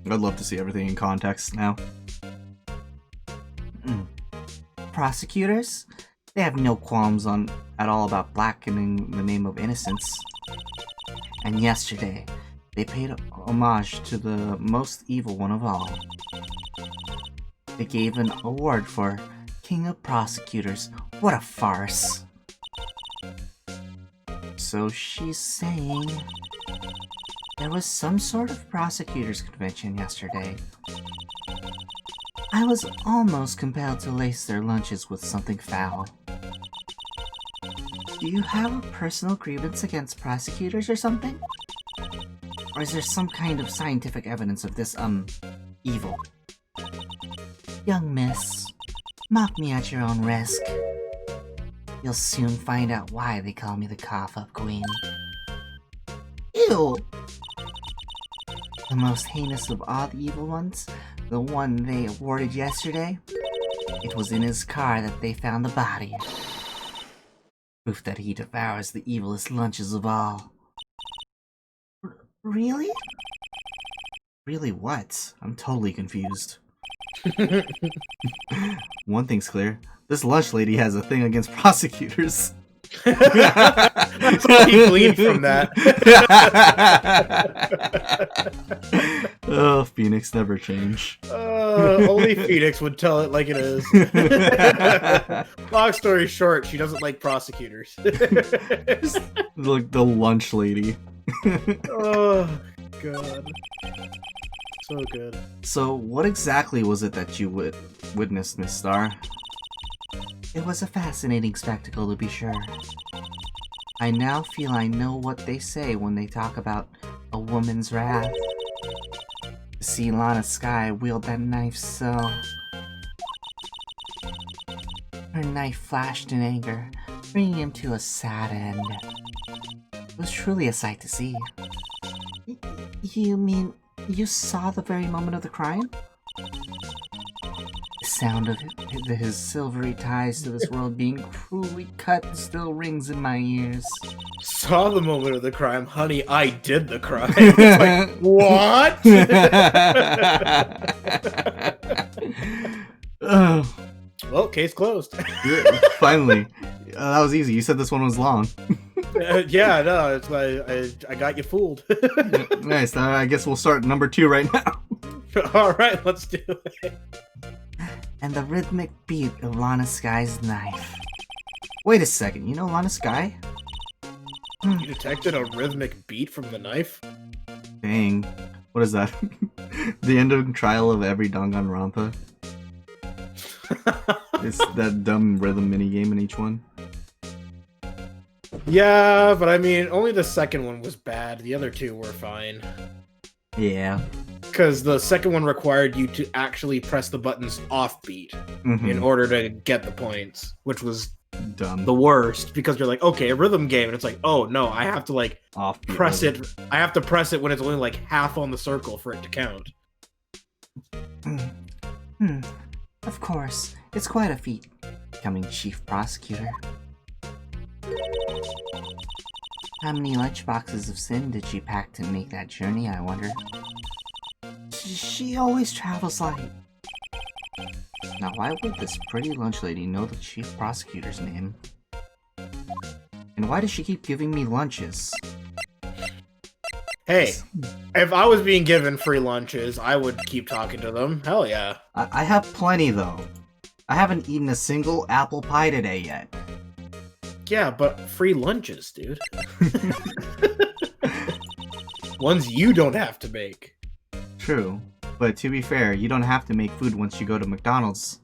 I'd love to see everything in context now. Prosecutors? They have no qualms at all about blackening the name of innocence. And yesterday, they paid homage to the most evil one of all. They gave an award for King of Prosecutors. What a farce. So she's saying there was some sort of prosecutors convention yesterday. I was almost compelled to lace their lunches with something foul. Do you have a personal grievance against prosecutors or something? Or is there some kind of scientific evidence of this, evil? Young miss, mock me at your own risk. You'll soon find out why they call me the cough-up queen. Ew! The most heinous of all the evil ones, the one they awarded yesterday, it was in his car that they found the body. Proof that he devours the evilest lunches of all. Really? Really what? I'm totally confused. One thing's clear. This lunch lady has a thing against prosecutors. So he gleaned from that. Oh, Phoenix never change. Only Phoenix would tell it like it is. Long story short, she doesn't like prosecutors. Like the lunch lady. Oh, God. So good. So, what exactly was it that you witnessed, Miss Star? It was a fascinating spectacle, to be sure. I now feel I know what they say when they talk about a woman's wrath. To see Lana Skye wield that knife so... Her knife flashed in anger, bringing him to a sad end. It was truly a sight to see. You mean you saw the very moment of the crime? The sound of his silvery ties to this world being cruelly cut still rings in my ears. Saw the moment of the crime, honey. I did the crime. It's like, what? Well, case closed. Finally, that was easy. You said this one was long. Yeah, no, it's I got you fooled. Nice. I guess we'll start number 2 right now. All right, let's do it. And the rhythmic beat of Lana Skye's knife. Wait a second, you know Lana Skye? You detected a rhythmic beat from the knife? Dang. What is that? The end of trial of every Danganronpa? It's that dumb rhythm minigame in each one. Yeah, but I mean, only the second one was bad. The other two were fine. Yeah. Because the second one required you to actually press the buttons offbeat in order to get the points, which was dumb. The worst, because you're like, okay, a rhythm game, and it's like, oh no, I have to like press it. I have to press it when it's only like half on the circle for it to count. Of course, it's quite a feat, becoming chief prosecutor. How many lunchboxes of sin did she pack to make that journey, I wonder? She always travels light. Now, why would this pretty lunch lady know the chief prosecutor's name? And why does she keep giving me lunches? Hey, if I was being given free lunches, I would keep talking to them. Hell yeah. I have plenty, though. I haven't eaten a single apple pie today yet. Yeah, but free lunches, dude. Ones you don't have to make. True. But to be fair, you don't have to make food once you go to McDonald's.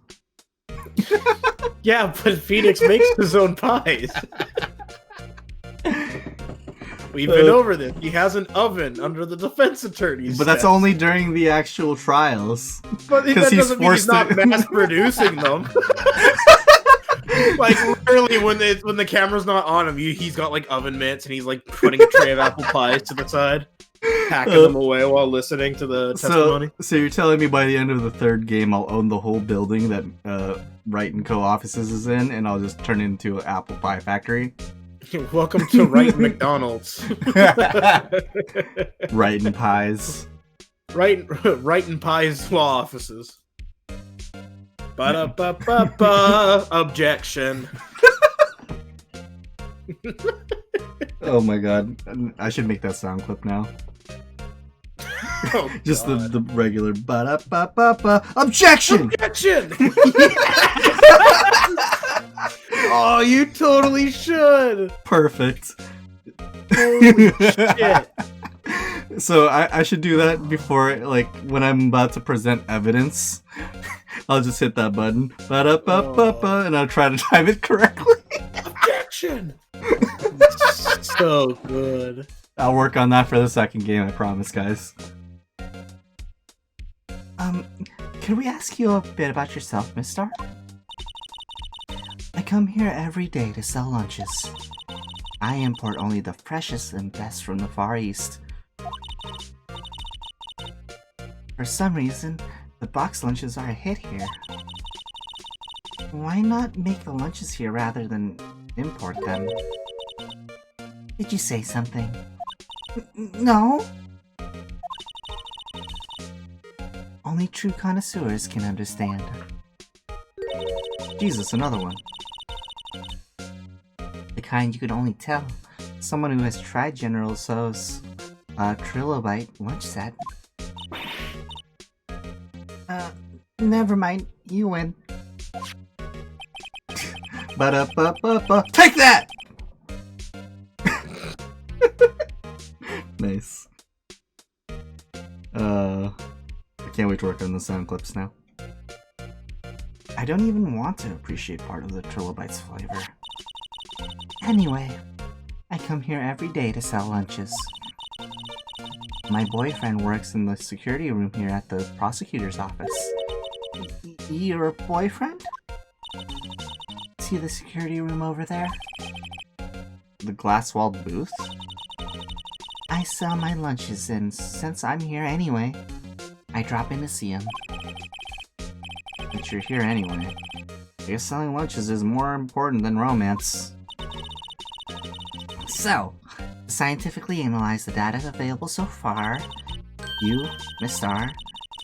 Yeah, but Phoenix makes his own pies. We've been over this. He has an oven under the defense attorney's But that's desk. only during the actual trials. But that doesn't mean he's not mass producing them. Like literally, when the camera's not on him, he's got like oven mitts and he's like putting a tray of apple pies to the side, packing them away while listening to the testimony. So you're telling me by the end of the third game, I'll own the whole building that Wright and Co. offices is in, and I'll just turn it into an apple pie factory? Welcome to Wright McDonald's. Wright and Pies. Wright and Pie's law offices. Ba-da-ba-ba-ba. Objection. Oh my god. I should make that sound clip now. Oh, Just God. the regular ba-da-ba-ba-ba. Objection! Objection! Oh, you totally should. Perfect. Holy shit. So I should do that before, like, when I'm about to present evidence. I'll just hit that button, ba-da-ba-ba-ba, and I'll try to time it correctly. Objection! So good. I'll work on that for the second game, I promise, guys. Can we ask you a bit about yourself, Miss Star? I come here every day to sell lunches. I import only the freshest and best from the Far East. For some reason, the box lunches are a hit here. Why not make the lunches here rather than import them? Did you say something? No? Only true connoisseurs can understand. Jesus, another one. The kind you could only tell someone who has tried General Tso's trilobite lunch set. Never mind. You win. Ba-da-ba-ba-ba. Take that! Nice. I can't wait to work on the sound clips now. I don't even want to appreciate part of the trilobite's flavor. Anyway, I come here every day to sell lunches. My boyfriend works in the security room here at the prosecutor's office. Your boyfriend? See the security room over there? The glass-walled booth? I sell my lunches, and since I'm here anyway, I drop in to see him. But you're here anyway. I guess selling lunches is more important than romance. So, to scientifically analyze the data available so far, you, Miss Star,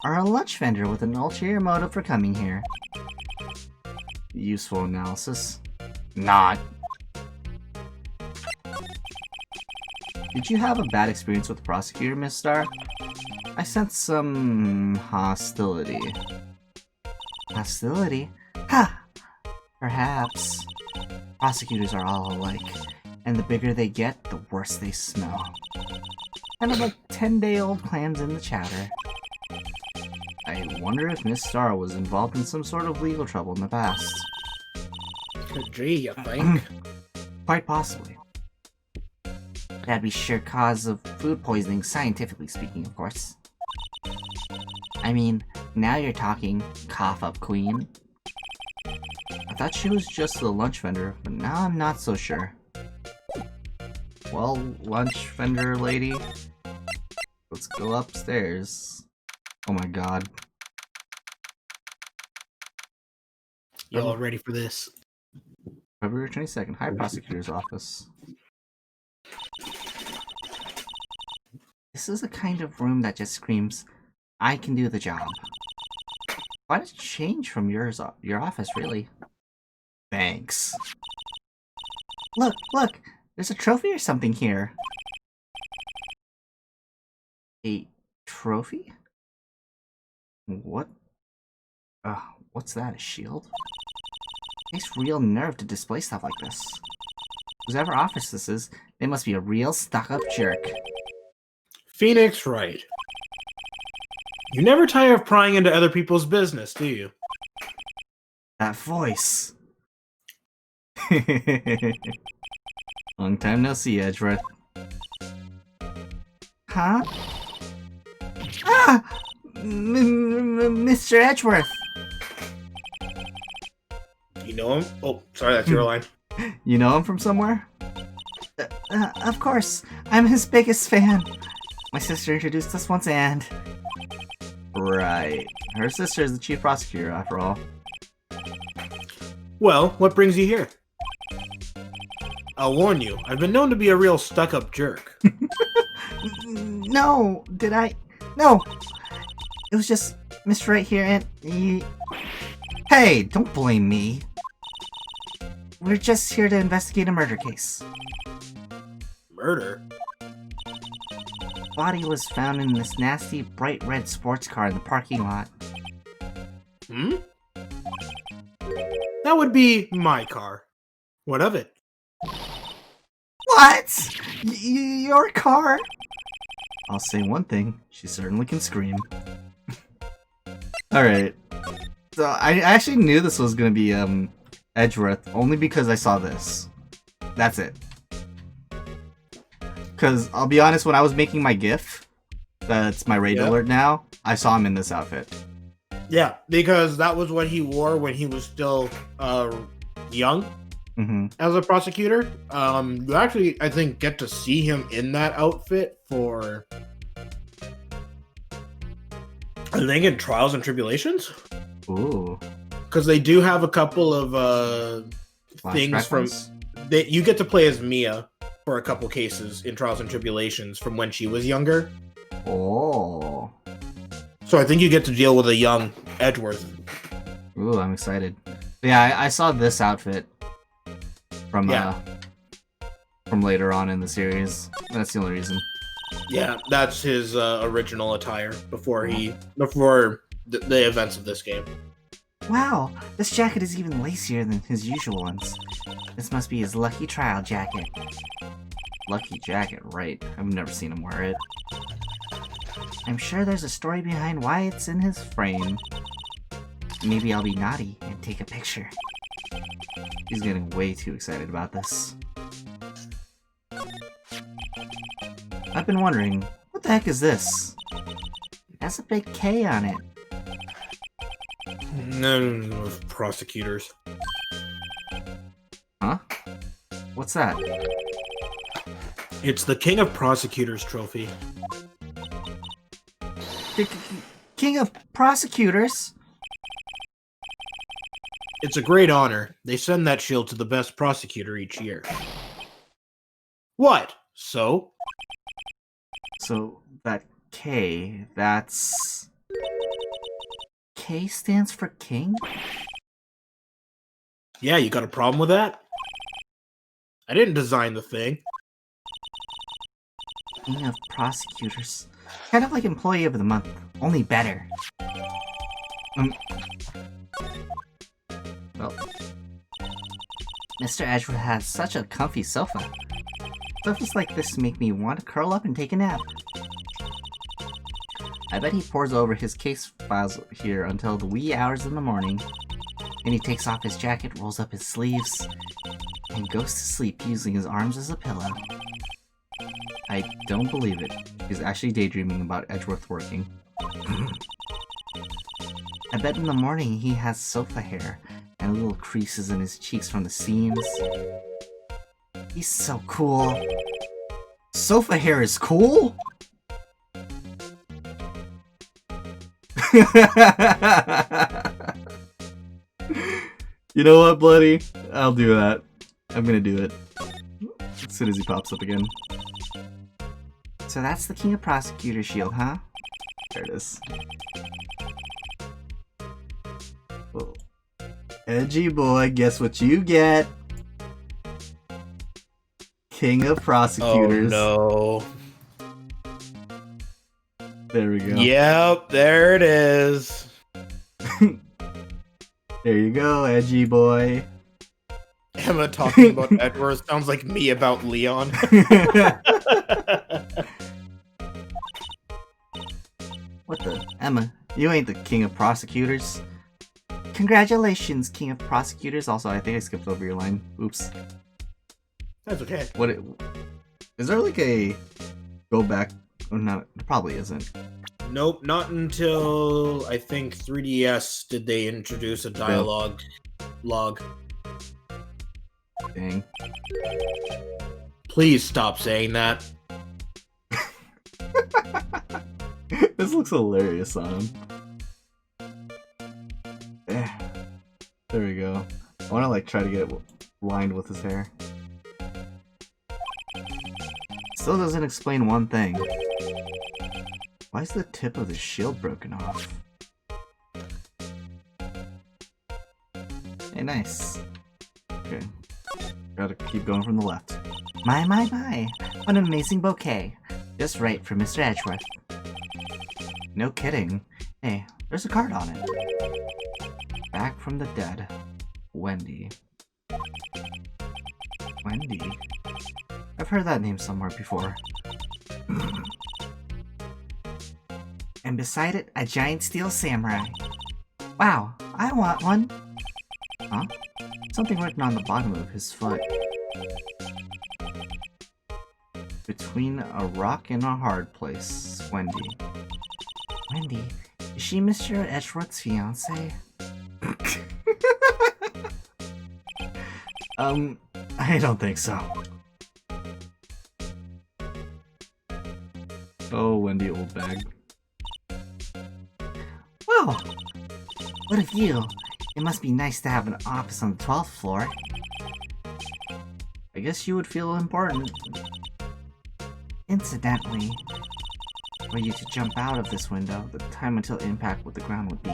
are a lunch vendor with an ulterior motive for coming here. Useful analysis. Not. Did you have a bad experience with the prosecutor, Miss Star? I sense some hostility. Hostility? Ha! Perhaps. Prosecutors are all alike, and the bigger they get, the worse they smell. Kind of like 10-day-old clams in the chowder. I wonder if Miss Star was involved in some sort of legal trouble in the past. Gee, you think? Quite possibly. That'd be sheer cause of food poisoning, scientifically speaking, of course. I mean, now you're talking, cough-up queen. I thought she was just a lunch vendor, but now I'm not so sure. Well, lunch vendor lady, let's go upstairs. Oh my god. Y'all ready for this? February 22nd, High Prosecutor's Office. This is the kind of room that just screams, I can do the job. Why does it change from your office, really? Thanks. Look, there's a trophy or something here. A trophy? What's that, a shield? It takes real nerve to display stuff like this. Whoever office this is, they must be a real stuck-up jerk. Phoenix Wright. You never tire of prying into other people's business, do you? That voice. Long time no see, Edgeworth. Huh? Ah! Mr. Edgeworth! You know him? Oh, sorry, that's your line. You know him from somewhere? Of course. I'm his biggest fan. My sister introduced us once and... Right. Her sister is the chief prosecutor, after all. Well, what brings you here? I'll warn you, I've been known to be a real stuck-up jerk. No, did I? No! It was just Mr. Right here and he... Hey, don't blame me. We're just here to investigate a murder case. Murder? Body was found in this nasty, bright red sports car in the parking lot. Hmm? That would be my car. What of it? What? Your car? I'll say one thing, she certainly can scream. Alright. So, I actually knew this was gonna be, Edgeworth, only because I saw this. That's it. Because, I'll be honest, when I was making my GIF, that's my raid alert now, I saw him in this outfit. Yeah, because that was what he wore when he was still, young. As a prosecutor. You actually, I think, get to see him in that outfit for... I think in Trials and Tribulations? Ooh. Because they do have a couple of things from... you get to play as Mia for a couple cases in Trials and Tribulations from when she was younger. Oh. So I think you get to deal with a young Edgeworth. Ooh, I'm excited. Yeah, I saw this outfit from later on in the series. That's the only reason. Yeah, that's his original attire before the events of this game. Wow, this jacket is even lacier than his usual ones. This must be his lucky trial jacket. Lucky jacket, right. I've never seen him wear it. I'm sure there's a story behind why it's in his frame. Maybe I'll be naughty and take a picture. He's getting way too excited about this. I've been wondering, what the heck is this? It has a big K on it. No, prosecutors. Huh? What's that? It's the King of Prosecutors trophy. King of Prosecutors? It's a great honor. They send that shield to the best prosecutor each year. What? So? So, that K, that's... K stands for king? Yeah, you got a problem with that? I didn't design the thing. King of Prosecutors. Kind of like Employee of the Month, only better. Well, Mr. Edgeworth has such a comfy sofa. Sofas like this make me want to curl up and take a nap. I bet he pores over his case files here until the wee hours in the morning. Then he takes off his jacket, rolls up his sleeves, and goes to sleep using his arms as a pillow. I don't believe it. He's actually daydreaming about Edgeworth working. I bet in the morning he has sofa hair and little creases in his cheeks from the seams. He's so cool. Sofa hair is cool? You know what, Bloody? I'll do that. I'm gonna do it. As soon as he pops up again. So that's the King of Prosecutor shield, huh? There it is. Oh. Edgy boy, guess what you get? King of Prosecutors. Oh no. There we go. Yep, there it is. There you go, edgy boy. Emma talking about Edward sounds like me about Leon. What the? Emma, you ain't the king of prosecutors. Congratulations, king of prosecutors. Also, I think I skipped over your line. Oops. That's okay. Is there like a go back? Oh, no, there probably isn't. Nope, not until I think 3DS did they introduce a dialogue log. Dang. Please stop saying that. This looks hilarious on him. There we go. I want to like try to get it lined with his hair. Still doesn't explain one thing. Why is the tip of the shield broken off? Hey, nice. Okay. Gotta keep going from the left. My, what an amazing bouquet. Just right for Mr. Edgeworth. No kidding. Hey, there's a card on it. Back from the dead. Wendy. Wendy? I've heard that name somewhere before. And beside it, a giant steel samurai. Wow, I want one. Huh? Something written on the bottom of his foot. Between a rock and a hard place, Wendy. Wendy, is she Mr. Edgeworth's fiance? I don't think so. Oh, Wendy, old bag. Well, what of you? It must be nice to have an office on the 12th floor. I guess you would feel important. Incidentally, were you to jump out of this window, the time until impact with the ground would be...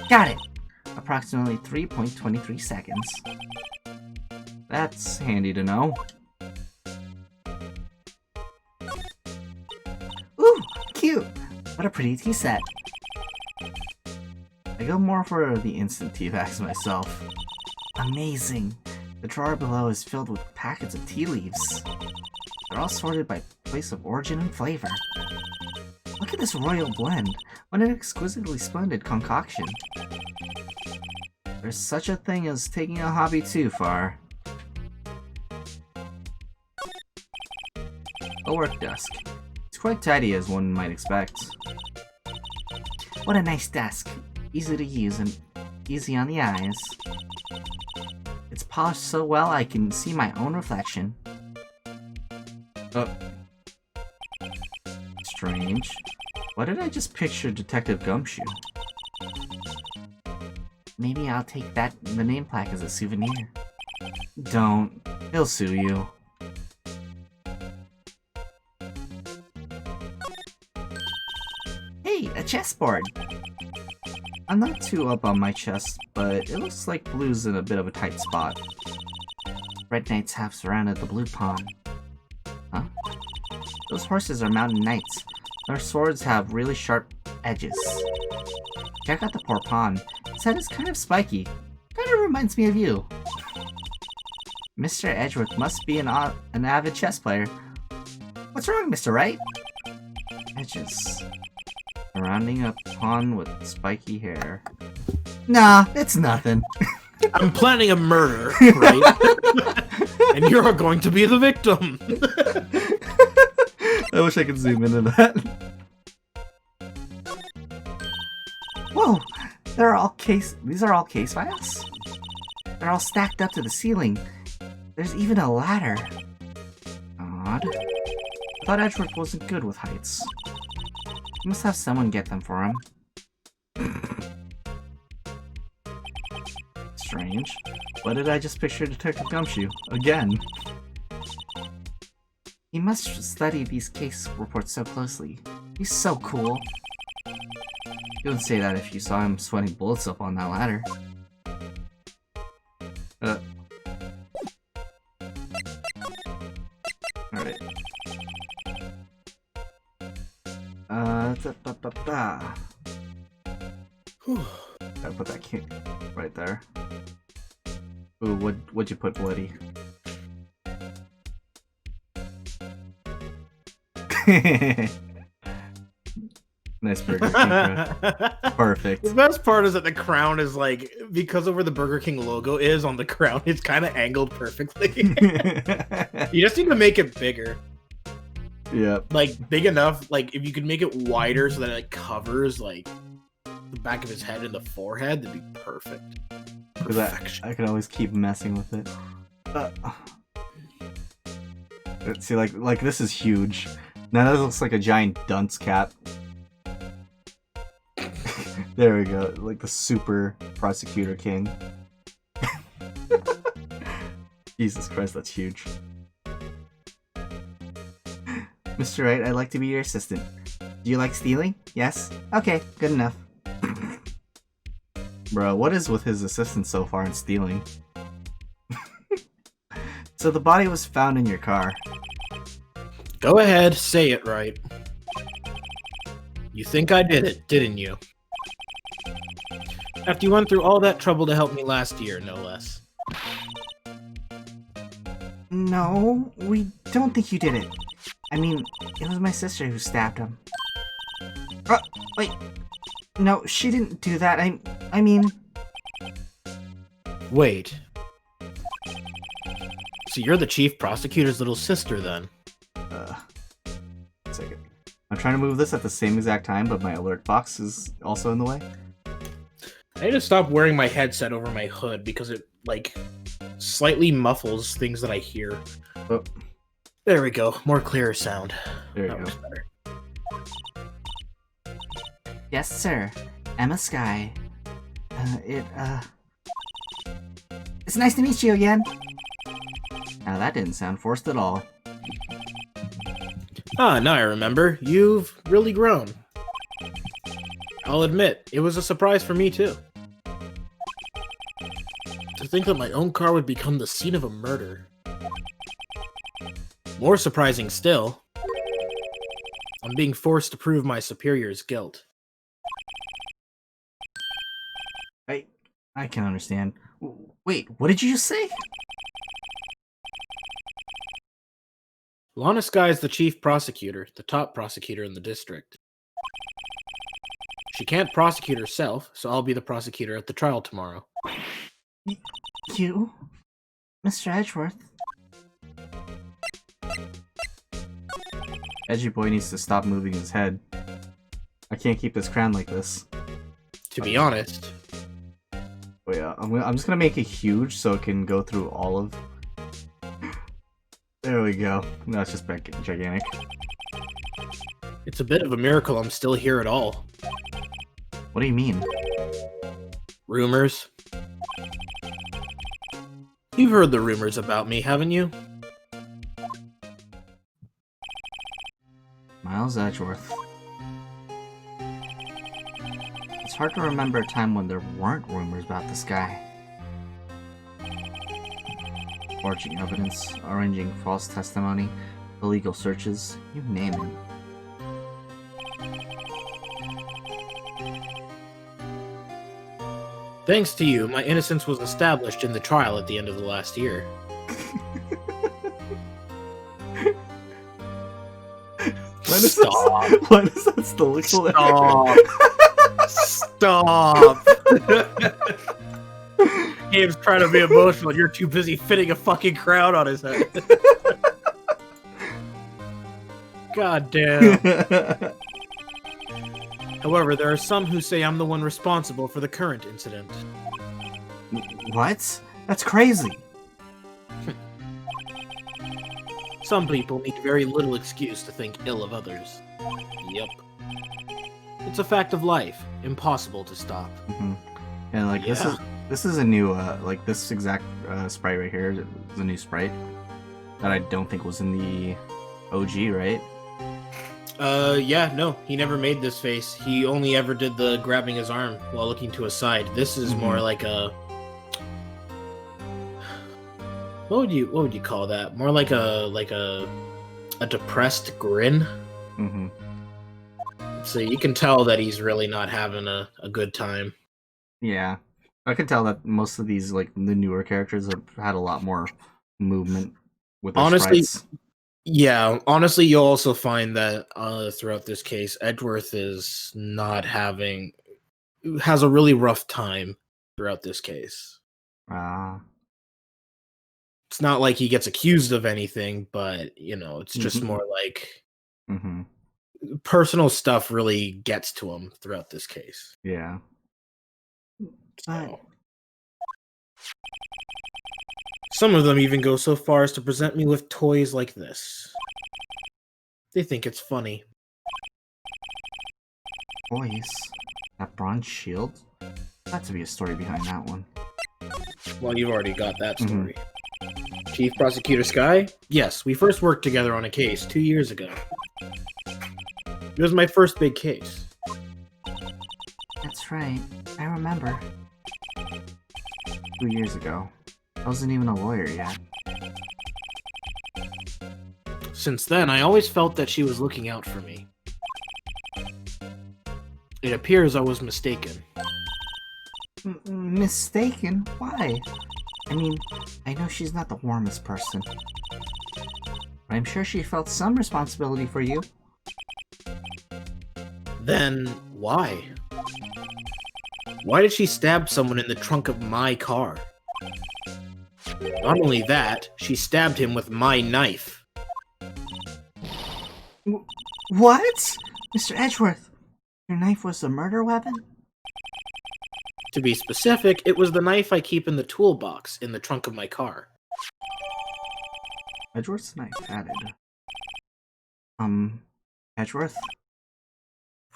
Got it! Approximately 3.23 seconds. That's handy to know. Ooh, cute! What a pretty tea set. I go more for the instant tea bags myself. Amazing! The drawer below is filled with packets of tea leaves. They're all sorted by place of origin and flavor. Look at this royal blend. What an exquisitely splendid concoction. There's such a thing as taking a hobby too far. A work desk. It's quite tidy as one might expect. What a nice desk. Easy to use and easy on the eyes. It's polished so well I can see my own reflection. Strange. Why did I just picture Detective Gumshoe? Maybe I'll take the name plaque as a souvenir. Don't. He'll sue you. Hey, a chessboard! I'm not too up on my chess, but it looks like blue's in a bit of a tight spot. Red knights have surrounded the blue pawn. Huh? Those horses are mountain knights. Their swords have really sharp edges. Check out the poor pawn. His head is kind of spiky. Kind of reminds me of you. Mr. Edgeworth must be an avid chess player. What's wrong, Mr. Wright? Edges. Surrounding a pawn with spiky hair. Nah, it's nothing. I'm planning a murder, right? And you're going to be the victim. I wish I could zoom into that. Whoa! These are all case files? They're all stacked up to the ceiling. There's even a ladder. Odd. I thought Edgeworth wasn't good with heights. You must have someone get them for him. Strange. Why did I just picture Detective Gumshoe? Again. He must study these case reports so closely. He's so cool. You wouldn't say that if you saw him sweating bullets up on that ladder. Alright. Gotta put that key right there. Ooh, what'd you put, Bloody? Nice Burger King crown. Perfect. The best part is that the crown is like, because of where the Burger King logo is on the crown, it's kind of angled perfectly. You just need to make it bigger. Yep. Like, big enough, like, if you could make it wider so that it like, covers, like, the back of his head and the forehead, that'd be perfect. Because I can always keep messing with it. See, like this is huge. Now that looks like a giant dunce cap. There we go, like the super prosecutor king. Jesus Christ, that's huge. Mr. Wright, I'd like to be your assistant. Do you like stealing? Yes? Okay, good enough. Bro, what is with his assistant so far in stealing? So the body was found in your car. Go ahead, say it right. You think I did it, didn't you? After you went through all that trouble to help me last year, no less. No, we don't think you did it. I mean, it was my sister who stabbed him. Wait. No, she didn't do that. I mean... Wait. So you're the chief prosecutor's little sister, then? One second. I'm trying to move this at the same exact time, but my alert box is also in the way. I need to stop wearing my headset over my hood because it, like, slightly muffles things that I hear. Oh. There we go. More clearer sound. There That you was go. better. Yes, sir. Emma Sky. It's nice to meet you again. Now that didn't sound forced at all. Ah, now I remember. You've really grown. I'll admit, it was a surprise for me, too. To think that my own car would become the scene of a murder. More surprising still, I'm being forced to prove my superior's guilt. I can understand. Wait, what did you just say? Lana Sky is the chief prosecutor, the top prosecutor in the district. She can't prosecute herself, so I'll be the prosecutor at the trial tomorrow. You? Mr. Edgeworth? Edgy boy needs to stop moving his head. I can't keep this crown like this. To be honest, Oh yeah, I'm just gonna make it huge so it can go through all of... There we go. No, it's just gigantic. it's a bit of a miracle I'm still here at all. What do you mean? Rumors. You've heard the rumors about me, haven't you? Miles Edgeworth. It's hard to remember a time when there weren't rumors about this guy. Forging evidence, arranging false testimony, illegal searches, you name it. Thanks to you, my innocence was established in the trial at the end of the last year. Stop. Why does that still look Stop! Gabe's trying to be emotional. You're too busy fitting a fucking crown on his head. God damn. However, there are some who say I'm the one responsible for the current incident. What? That's crazy. Some people need very little excuse to think ill of others. Yep. It's a fact of life. Impossible to stop. Mm-hmm. And like Yeah. this is a new like this exact sprite right here is a new sprite that I don't think was in the OG, right? Yeah, no, he never made this face. He only ever did the grabbing his arm while looking to his side. This is more like a... What would you call that? More like a depressed grin. Mm-hmm. So you can tell that he's really not having a good time. Yeah. I can tell that most of these, like, the newer characters have had a lot more movement with their Honestly, sprites. Yeah, honestly, you'll also find that throughout this case, Edgeworth is not having has a really rough time throughout this case. Ah. It's not like he gets accused of anything, but it's just Mhm. more like Mm-hmm. personal stuff really gets to him throughout this case. Yeah. But So some of them even go so far as to present me with toys like this. They think it's funny. boys, that bronze shield? Got to be a story behind that one. Well, you've already got that Mhm. story. Chief Prosecutor Sky? Yes, we first worked together on a case 2 years ago. It was my first big case. That's right. I remember. 2 years ago. I wasn't even a lawyer yet. Since then, I always felt that she was looking out for me. It appears I was mistaken. Mistaken? Why? I mean, I know she's not the warmest person. But I'm sure she felt some responsibility for you. Then, why? Why did she stab someone in the trunk of my car? Not only that, she stabbed him with my knife. What? Mr. Edgeworth, your knife was a murder weapon? To be specific, it was the knife I keep in the toolbox in the trunk of my car. Edgeworth's knife added. Edgeworth,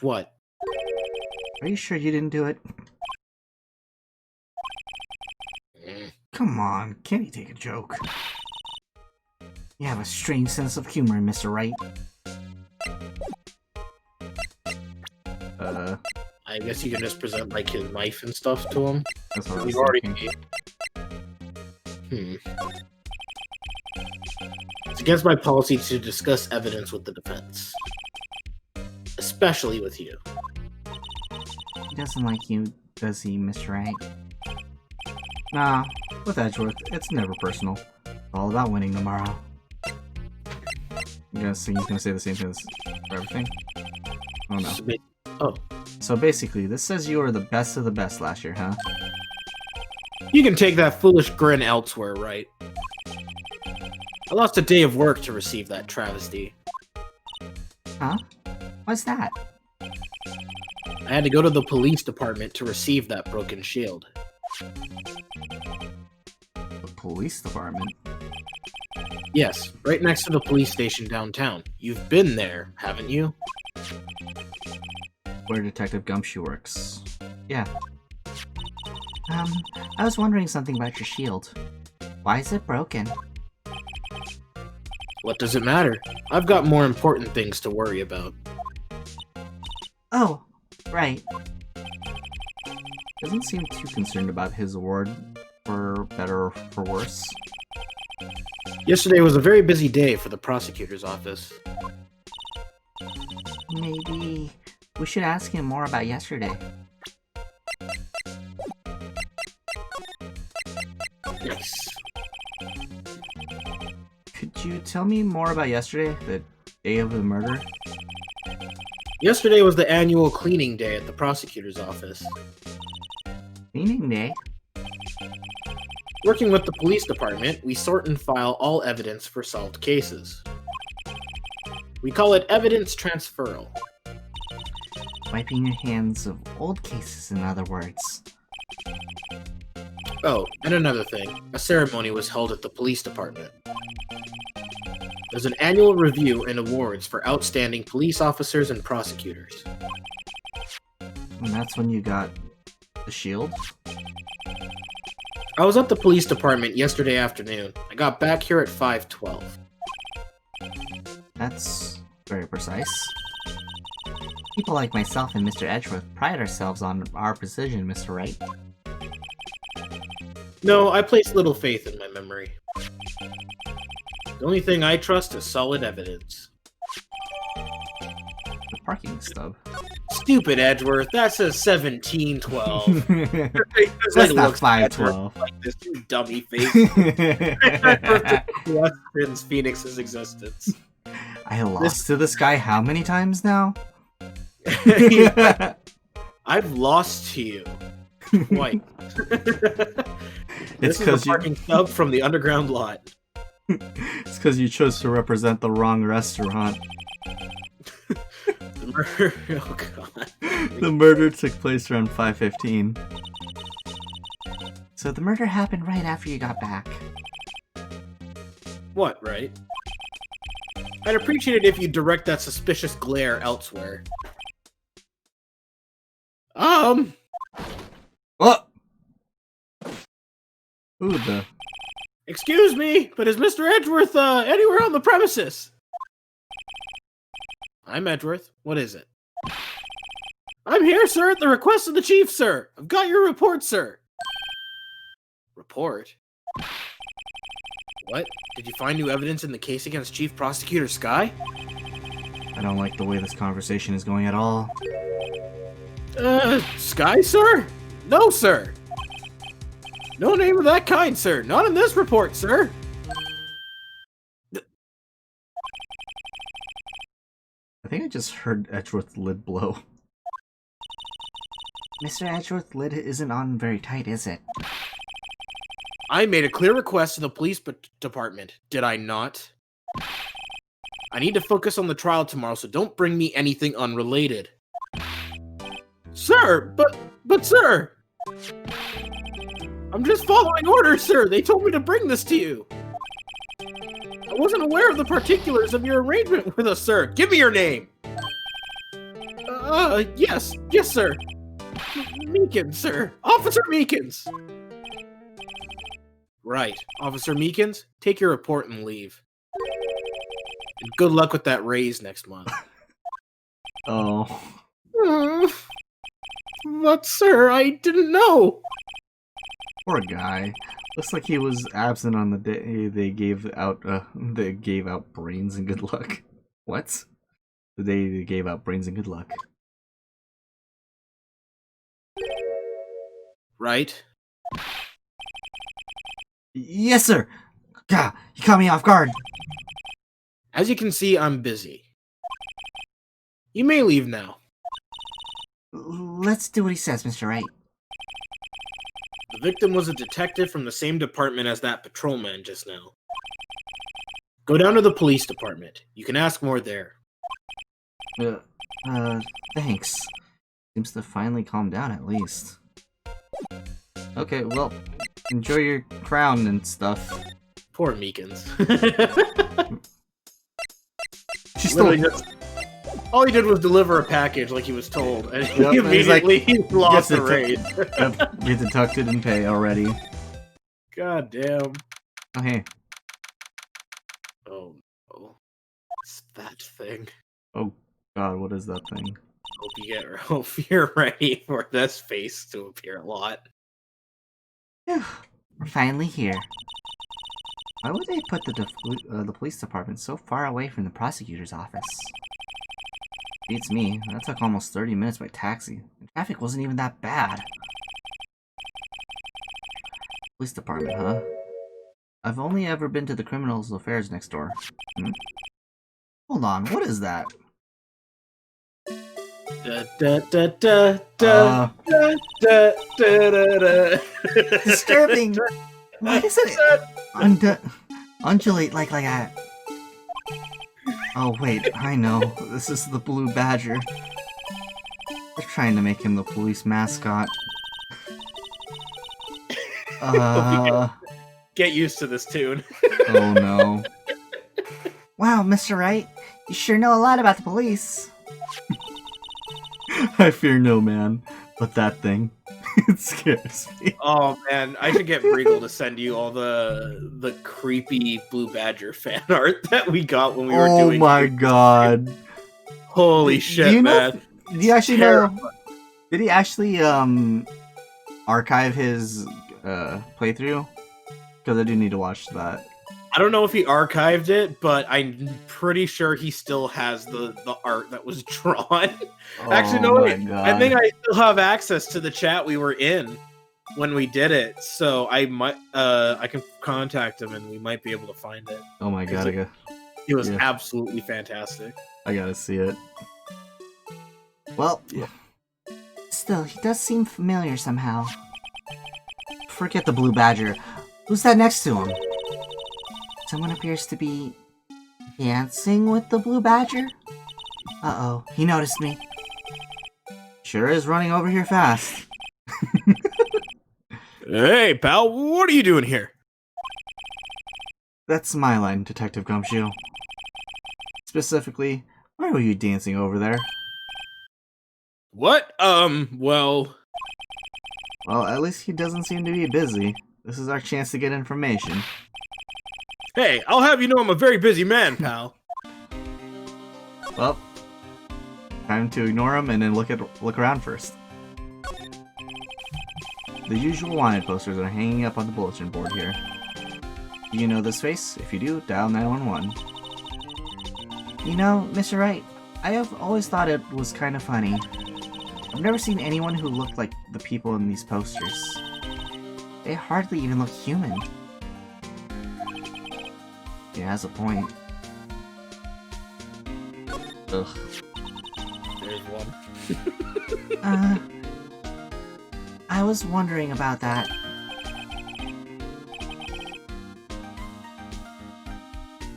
What? are you sure you didn't do it? Mm. Come on, can't you take a joke? You have a strange sense of humor, Mr. Wright. I guess you can just present like his knife and stuff to him. That's what I was We've already. thinking. It's against my policy to discuss evidence with the defense, especially with you. He doesn't like you, does he, Mr. Wright? Nah, with Edgeworth, it's never personal. It's all about winning tomorrow. I'm guessing he's gonna say the same thing for everything? Oh no. Oh, So basically, this says you were the best of the best last year, huh? you can take that foolish grin elsewhere, right? I lost a day of work to receive that travesty. Huh? What's that? I had to go to the police department to receive that broken shield. The police department? Yes, right next to the police station downtown. You've been there, haven't you? Where Detective Gumshoe works. Yeah. I was wondering something about your shield. Why is it broken? What does it matter? I've got more important things to worry about. Oh, right. Doesn't seem too concerned about his award, for better or for worse. Yesterday was a very busy day for the prosecutor's office. Maybe we should ask him more about yesterday. Yes. Could you tell me more about yesterday, the day of the murder? Yesterday was the annual cleaning day at the prosecutor's office. Cleaning day? Working with the police department, we sort and file all evidence for solved cases. We call it evidence transferal. Wiping your hands of old cases, in other words. Oh, and another thing, a ceremony was held at the police department. There's an annual review and awards for outstanding police officers and prosecutors. And that's when you got the shield? I was at the police department yesterday afternoon. I got back here at 5:12. That's very precise. People like myself and Mr. Edgeworth pride ourselves on our precision, Mr. Wright. No, I place little faith in my memory. The only thing I trust is solid evidence. The parking stub. Stupid Edgeworth. That says 1712. That's not 512. Like this, you dummy face. Edgeworth questions Phoenix's existence. I lost to this guy how many times now? I've lost to you. Twice. It's This is because a parking stub from the underground lot. It's because you chose to represent the wrong restaurant. The murder. Oh god. The murder took place around 5:15. So the murder happened right after you got back. What, right? I'd appreciate it if you direct that suspicious glare elsewhere. What? Who the? Excuse me, but is Mr. Edgeworth, anywhere on the premises? I'm Edgeworth. What is it? I'm here, sir, at the request of the chief, sir. I've got your report, sir. Report? What? Did you find new evidence in the case against Chief Prosecutor Sky? I don't like the way this conversation is going at all. Sky, sir? No, sir. No name of that kind, sir. Not in this report, sir. I think I just heard Edgeworth's lid blow. Mr. Edgeworth's lid isn't on very tight, is it? I made a clear request to the police department, did I not? I need to focus on the trial tomorrow, so don't bring me anything unrelated. Sir, but sir! I'm just following orders, sir! They told me to bring this to you! I wasn't aware of the particulars of your arrangement with us, sir! Give me your name! Yes, sir! Meekins, sir! Officer Meekins! Right. Officer Meekins, take your report and leave. And good luck with that raise next month. Oh. But sir, I didn't know. Poor guy. Looks like he was absent on the day they gave out brains and good luck. What? The day they gave out brains and good luck. Right? Yes, sir. God, you caught me off guard. As you can see, I'm busy. You may leave now. Let's do what he says, Mr. Wright. The victim was a detective from the same department as that patrolman just now. Go down to the police department. You can ask more there. Thanks. Seems to finally calm down at least. Okay, well, enjoy your crown and stuff. Poor Meekins. She's still... All he did was deliver a package like he was told, and he Yep, immediately lost the raid. Get deducted in pay already. God damn. Oh, hey. Oh, no. It's that thing. Oh, God, what is that thing? Hope you're ready for this face to appear a lot. We're finally here. Why would they put the police department so far away from the prosecutor's office? Beats me. That took almost 30 minutes by taxi. The traffic wasn't even that bad. Police department, huh? I've only ever been to the criminals affairs next door. Hold on, what is that? Disturbing! Why does it undulate like that? Oh wait, I know. This is the Blue Badger. They're trying to make him the police mascot. Get used to this tune. Oh no. Wow, Mr. Wright, you sure know a lot about the police. I fear no man, but that thing. It scares me. Oh man, I should get Regal to send you all the creepy Blue Badger fan art that we got when we were doing. Oh my god! Holy shit, man! Do you actually know? Did he actually archive his playthrough? Because I do need to watch that. don't know if he archived it, but I'm pretty sure he still has the art that was drawn. Actually, no, wait. I think I still have access to the chat we were in when we did it, so I might I can contact him and we might be able to find it. Oh my god, it was absolutely fantastic. I gotta see it. Well, still, he does seem familiar somehow. Forget the blue badger. Who's that next to him? Someone appears to be dancing with the blue badger? Uh-oh, he noticed me. Sure is running over here fast. Hey, pal, what are you doing here? That's my line, Detective Gumshoe. Specifically, why were you dancing over there? What? Well... Well, at least he doesn't seem to be busy. This is our chance to get information. Hey, I'll have you know I'm a very busy man, pal. Well, time to ignore him and then look around first. The usual wanted posters are hanging up on the bulletin board here. Do you know this face? If you do, dial 911. You know, Mr. Wright, I have always thought it was kind of funny. I've never seen anyone who looked like the people in these posters. They hardly even look human. He has a point. Ugh. There's one. I was wondering about that.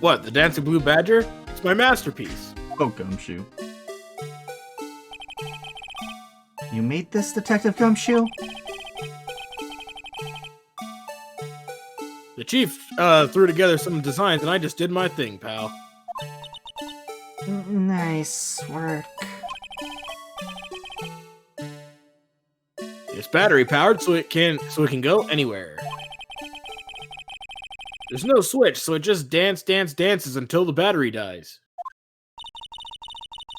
What, the Dancing Blue Badger? It's my masterpiece. Oh, Gumshoe. You made this, Detective Gumshoe? The chief threw together some designs and I just did my thing, pal. Nice work. It's battery powered so it can go anywhere. There's no switch, so it just dances until the battery dies.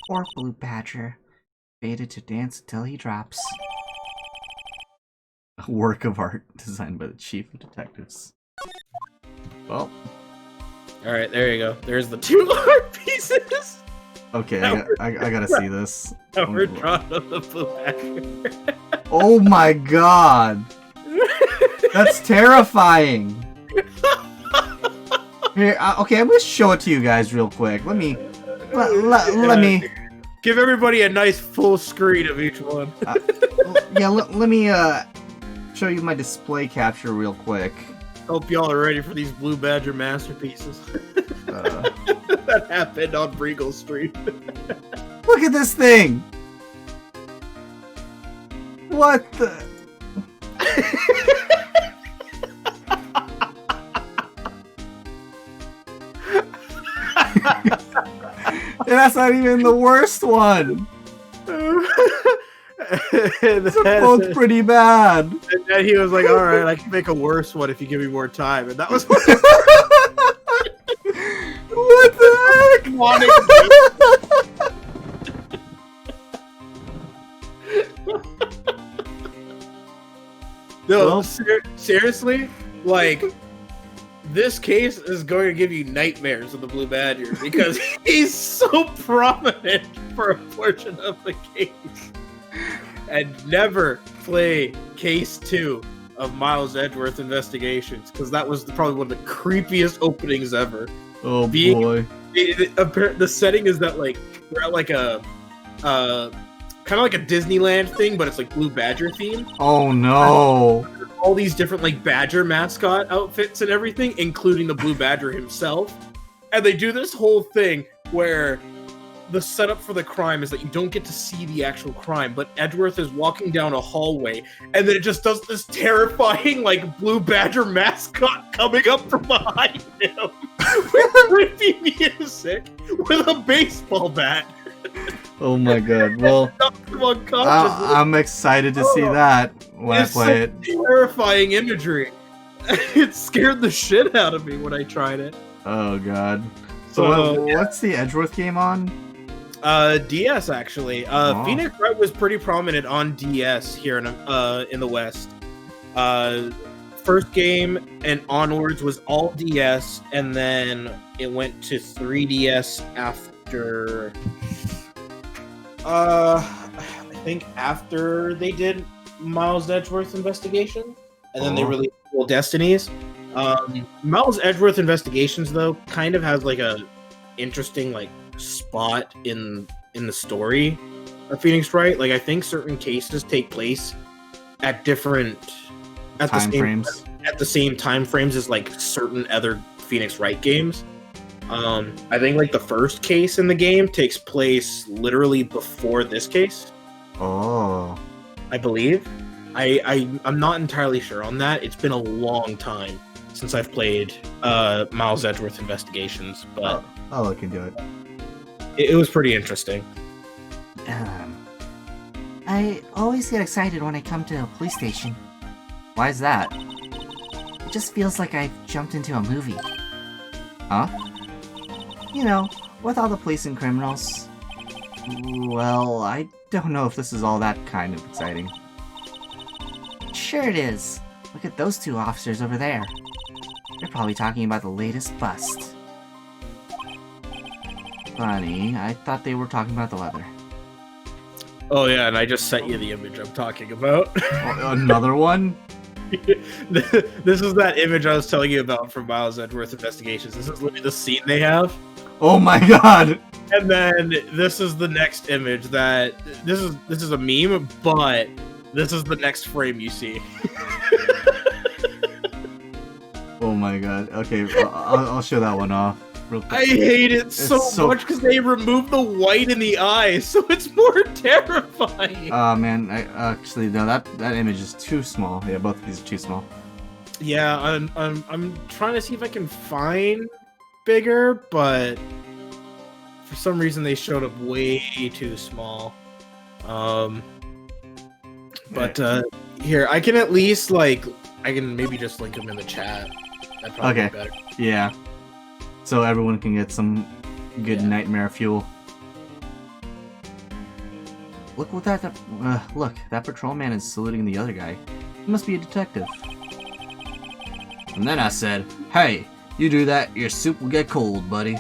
Poor Blue Badger. Fated to dance until he drops. A work of art designed by the chief of detectives. Well. Alright, there you go. There's the two art pieces! Okay, I gotta see this. Now we're drawn of the Blue Badger. Oh my god! That's terrifying! Here, okay, I'm gonna show it to you guys real quick. Let me... Give everybody a nice full screen of each one. Let me show you my display capture real quick. Hope y'all are ready for these Blue Badger masterpieces. That happened on Regal Street. Look at this thing! What the... That's not even the worst one! They're both pretty bad. And then he was like, alright, I can make a worse one if you give me more time. And that was what what the heck? No, Well, seriously, like, this case is going to give you nightmares of the Blue Badger because he's so prominent for a portion of the case. And never play Case 2 of Miles Edgeworth Investigations because that was probably one of the creepiest openings ever. Oh boy. The setting is that, like, we're at like a kind of like a Disneyland thing, but it's like Blue Badger theme. Oh no. All these different like Badger mascot outfits and everything, including the Blue Badger himself. And they do this whole thing where the setup for the crime is that you don't get to see the actual crime, but Edgeworth is walking down a hallway, and then it just does this terrifying, like, Blue Badger mascot coming up from behind him with creepy music with a baseball bat. Oh my god, well, I'm excited to see that when I play it. Terrifying imagery. It scared the shit out of me when I tried it. Oh god. So what's the Edgeworth game on? DS actually. Phoenix Wright was pretty prominent on DS here in the West. first game and onwards was all DS, and then it went to 3DS after. I think after they did Miles Edgeworth Investigation, and then they released Dual Destinies. Miles Edgeworth Investigations, though, kind of has like a interesting like spot in the story of Phoenix Wright. Like, I think certain cases take place at different at the same time frames as like certain other Phoenix Wright games. I think like the first case in the game takes place literally before this case. Oh, I believe. I'm not entirely sure on that. It's been a long time since I've played Miles Edgeworth Investigations, but I'll look into it. It was pretty interesting. I always get excited when I come to a police station. Why is that? It just feels like I've jumped into a movie. Huh? You know, with all the police and criminals. Well, I don't know if this is all that kind of exciting. Sure it is. Look at those two officers over there. They're probably talking about the latest bust. Funny, I thought they were talking about the weather. Oh yeah, and I just sent you the image I'm talking about. Another one? This is that image I was telling you about from Miles Edgeworth Investigations. This is literally the scene they have. Oh my god! And then this is the next image that this is a meme, but this is the next frame you see. Oh my god. Okay, I'll show that one off. Real quick. I hate it so much because they remove the white in the eyes, so it's more terrifying. Oh man, actually no, that image is too small. Yeah, both of these are too small. Yeah, I'm trying to see if I can find bigger, but for some reason they showed up way too small. But here I can at least I can maybe just link them in the chat. That'd probably be better. Yeah. So everyone can get some good nightmare fuel. Look what look, that patrolman is saluting the other guy. He must be a detective. And then I said, "Hey, you do that, your soup will get cold, buddy."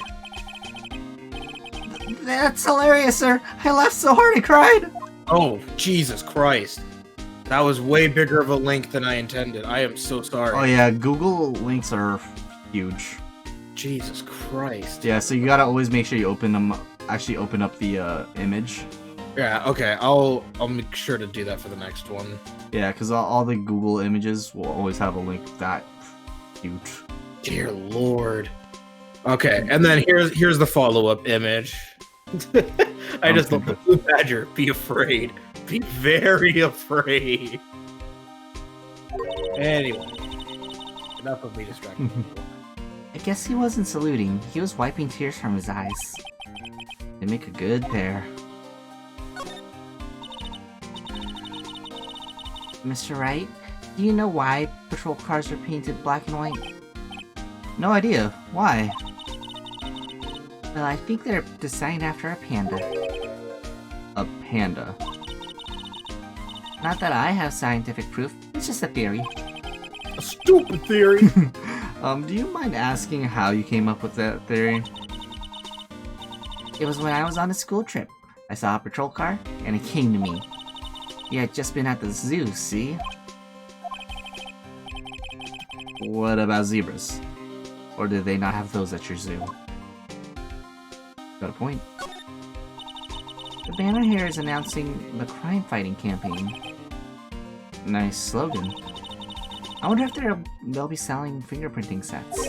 That's hilarious, sir. I laughed so hard I cried. Oh, Jesus Christ. That was way bigger of a link than I intended. I am so sorry. Oh yeah, Google links are huge. Jesus Christ. Yeah, so you gotta always make sure you open up the image. Yeah, okay. I'll make sure to do that for the next one. Yeah, because all the Google images will always have a link that huge. Dear Lord. Okay, and then here's the follow-up image. I just love the Blue Badger. Be afraid. Be very afraid. Anyway, enough of me distracting people. I guess he wasn't saluting. He was wiping tears from his eyes. They make a good pair. Mr. Wright, do you know why patrol cars are painted black and white? No idea. Why? Well, I think they're designed after a panda. A panda? Not that I have scientific proof, it's just a theory. A stupid theory! Do you mind asking how you came up with that theory? It was when I was on a school trip. I saw a patrol car, and it came to me. He had just been at the zoo, see? What about zebras? Or did they not have those at your zoo? Got a point. The banner here is announcing the crime-fighting campaign. Nice slogan. I wonder if they'll be selling fingerprinting sets.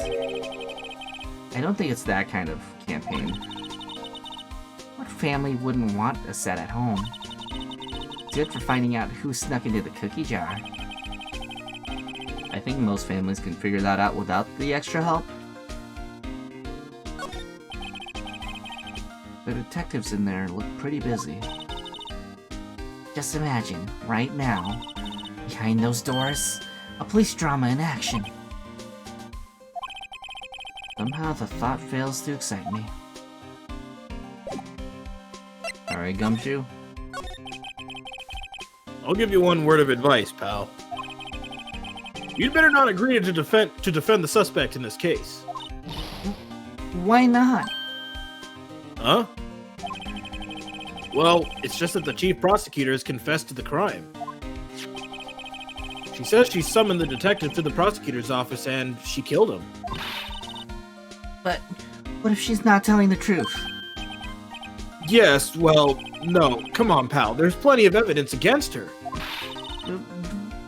I don't think it's that kind of campaign. What family wouldn't want a set at home? It's good for finding out who snuck into the cookie jar. I think most families can figure that out without the extra help. The detectives in there look pretty busy. Just imagine, right now, behind those doors, a police drama in action. Somehow the thought fails to excite me. Alright, Gumshoe? I'll give you one word of advice, pal. You'd better not agree to defend the suspect in this case. Why not? Huh? Well, it's just that the chief prosecutor has confessed to the crime. She says she summoned the detective to the prosecutor's office and she killed him. But what if she's not telling the truth? Yes, well, no. Come on, pal. There's plenty of evidence against her.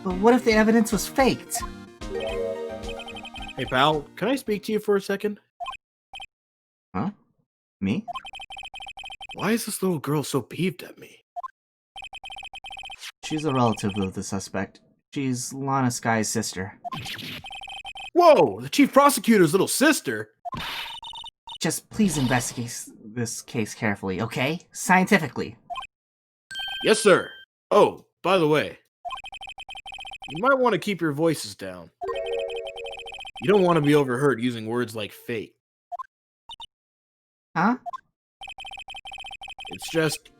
But what if the evidence was faked? Hey, pal, can I speak to you for a second? Huh? Me? Why is this little girl so peeved at me? She's a relative of the suspect. She's Lana Sky's sister. Whoa! The chief prosecutor's little sister? Just please investigate this case carefully, okay? Scientifically. Yes, sir. Oh, by the way, you might want to keep your voices down. You don't want to be overheard using words like fate. Huh?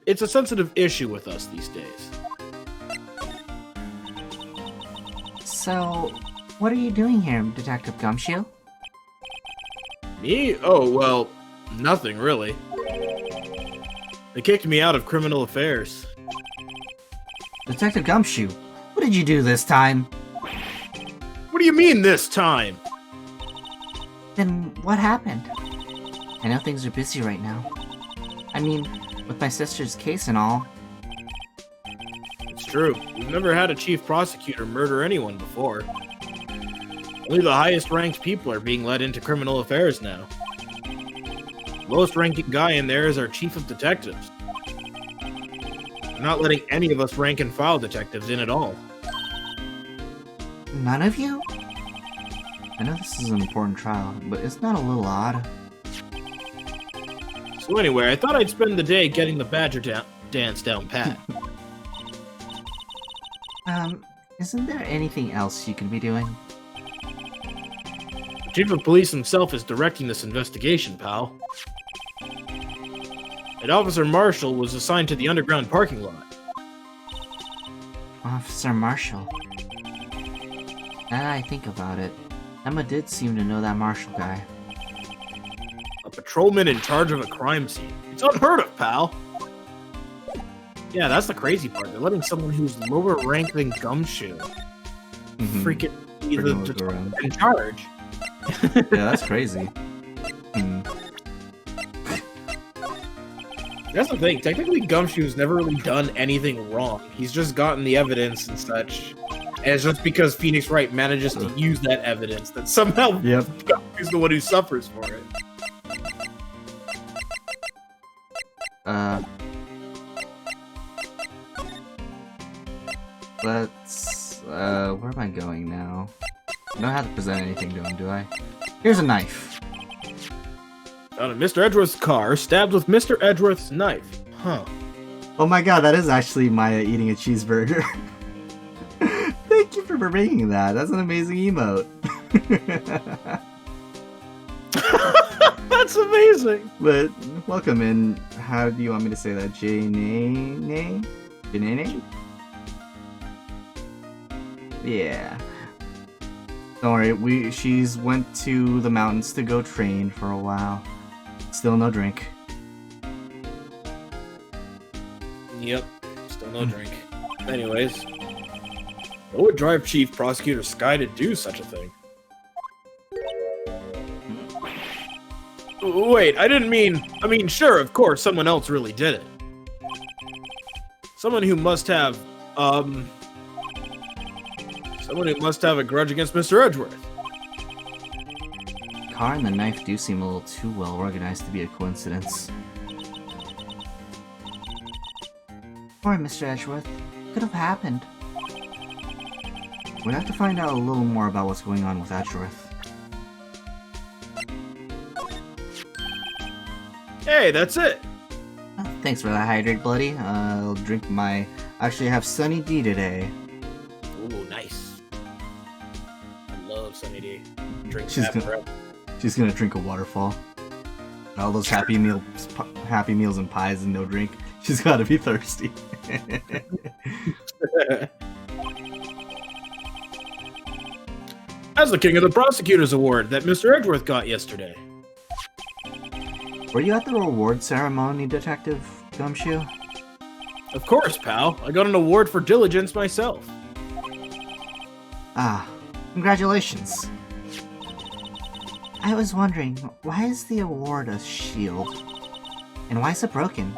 It's a sensitive issue with us these days. So, what are you doing here, Detective Gumshoe? Me? Oh, well, nothing really. They kicked me out of criminal affairs. Detective Gumshoe, what did you do this time? What do you mean this time? Then what happened? I know things are busy right now. I mean, with my sister's case and all. It's true. We've never had a chief prosecutor murder anyone before. Only the highest ranked people are being let into criminal affairs now. The lowest ranking guy in there is our chief of detectives. They're not letting any of us rank and file detectives in at all. None of you? I know this is an important trial, but isn't that a little odd? So anyway, I thought I'd spend the day getting the badger dance down pat. Isn't there anything else you could be doing? The chief of police himself is directing this investigation, pal. And Officer Marshall was assigned to the underground parking lot. Officer Marshall. Now that I think about it, Emma did seem to know that Marshall guy. A patrolman in charge of a crime scene. It's unheard of, pal! Yeah, that's the crazy part. They're letting someone who's lower ranked than Gumshoe freaking be the detective in charge. Yeah, that's crazy. That's the thing. Technically, Gumshoe's never really done anything wrong. He's just gotten the evidence and such. And it's just because Phoenix Wright manages to use that evidence that somehow Gumshoe's the one who suffers for it. Where am I going now? I don't have to present anything to him, do I? Here's a knife. Found in Mr. Edgeworth's car, stabbed with Mr. Edgeworth's knife. Huh. Oh my god, that is actually Maya eating a cheeseburger. Thank you for making that. That's an amazing emote. That's amazing! But, welcome in. How do you want me to say that? Jane? Yeah. Don't worry, she's went to the mountains to go train for a while. Still no drink. Yep, still no drink. Anyways, what would drive Chief Prosecutor Sky to do such a thing? Wait, I mean, sure, of course, someone else really did it. Someone who must have a grudge against Mr. Edgeworth. The car and the knife do seem a little too well organized to be a coincidence. Poor Mr. Edgeworth. Could have happened. We'd have to find out a little more about what's going on with Edgeworth. Hey, that's it! Oh, thanks for that hydrate, buddy. I'll drink my... Actually, I have Sunny D today. Ooh, nice. I love Sunny D. Drink She's gonna drink a waterfall. All those happy meals and pies and no drink. She's gotta be thirsty. As the King of the Prosecutors Award that Mr. Edgeworth got yesterday. Were you at the reward ceremony, Detective Gumshoe? Of course, pal. I got an award for diligence myself. Ah, congratulations. I was wondering, why is the award a shield? And why is it broken?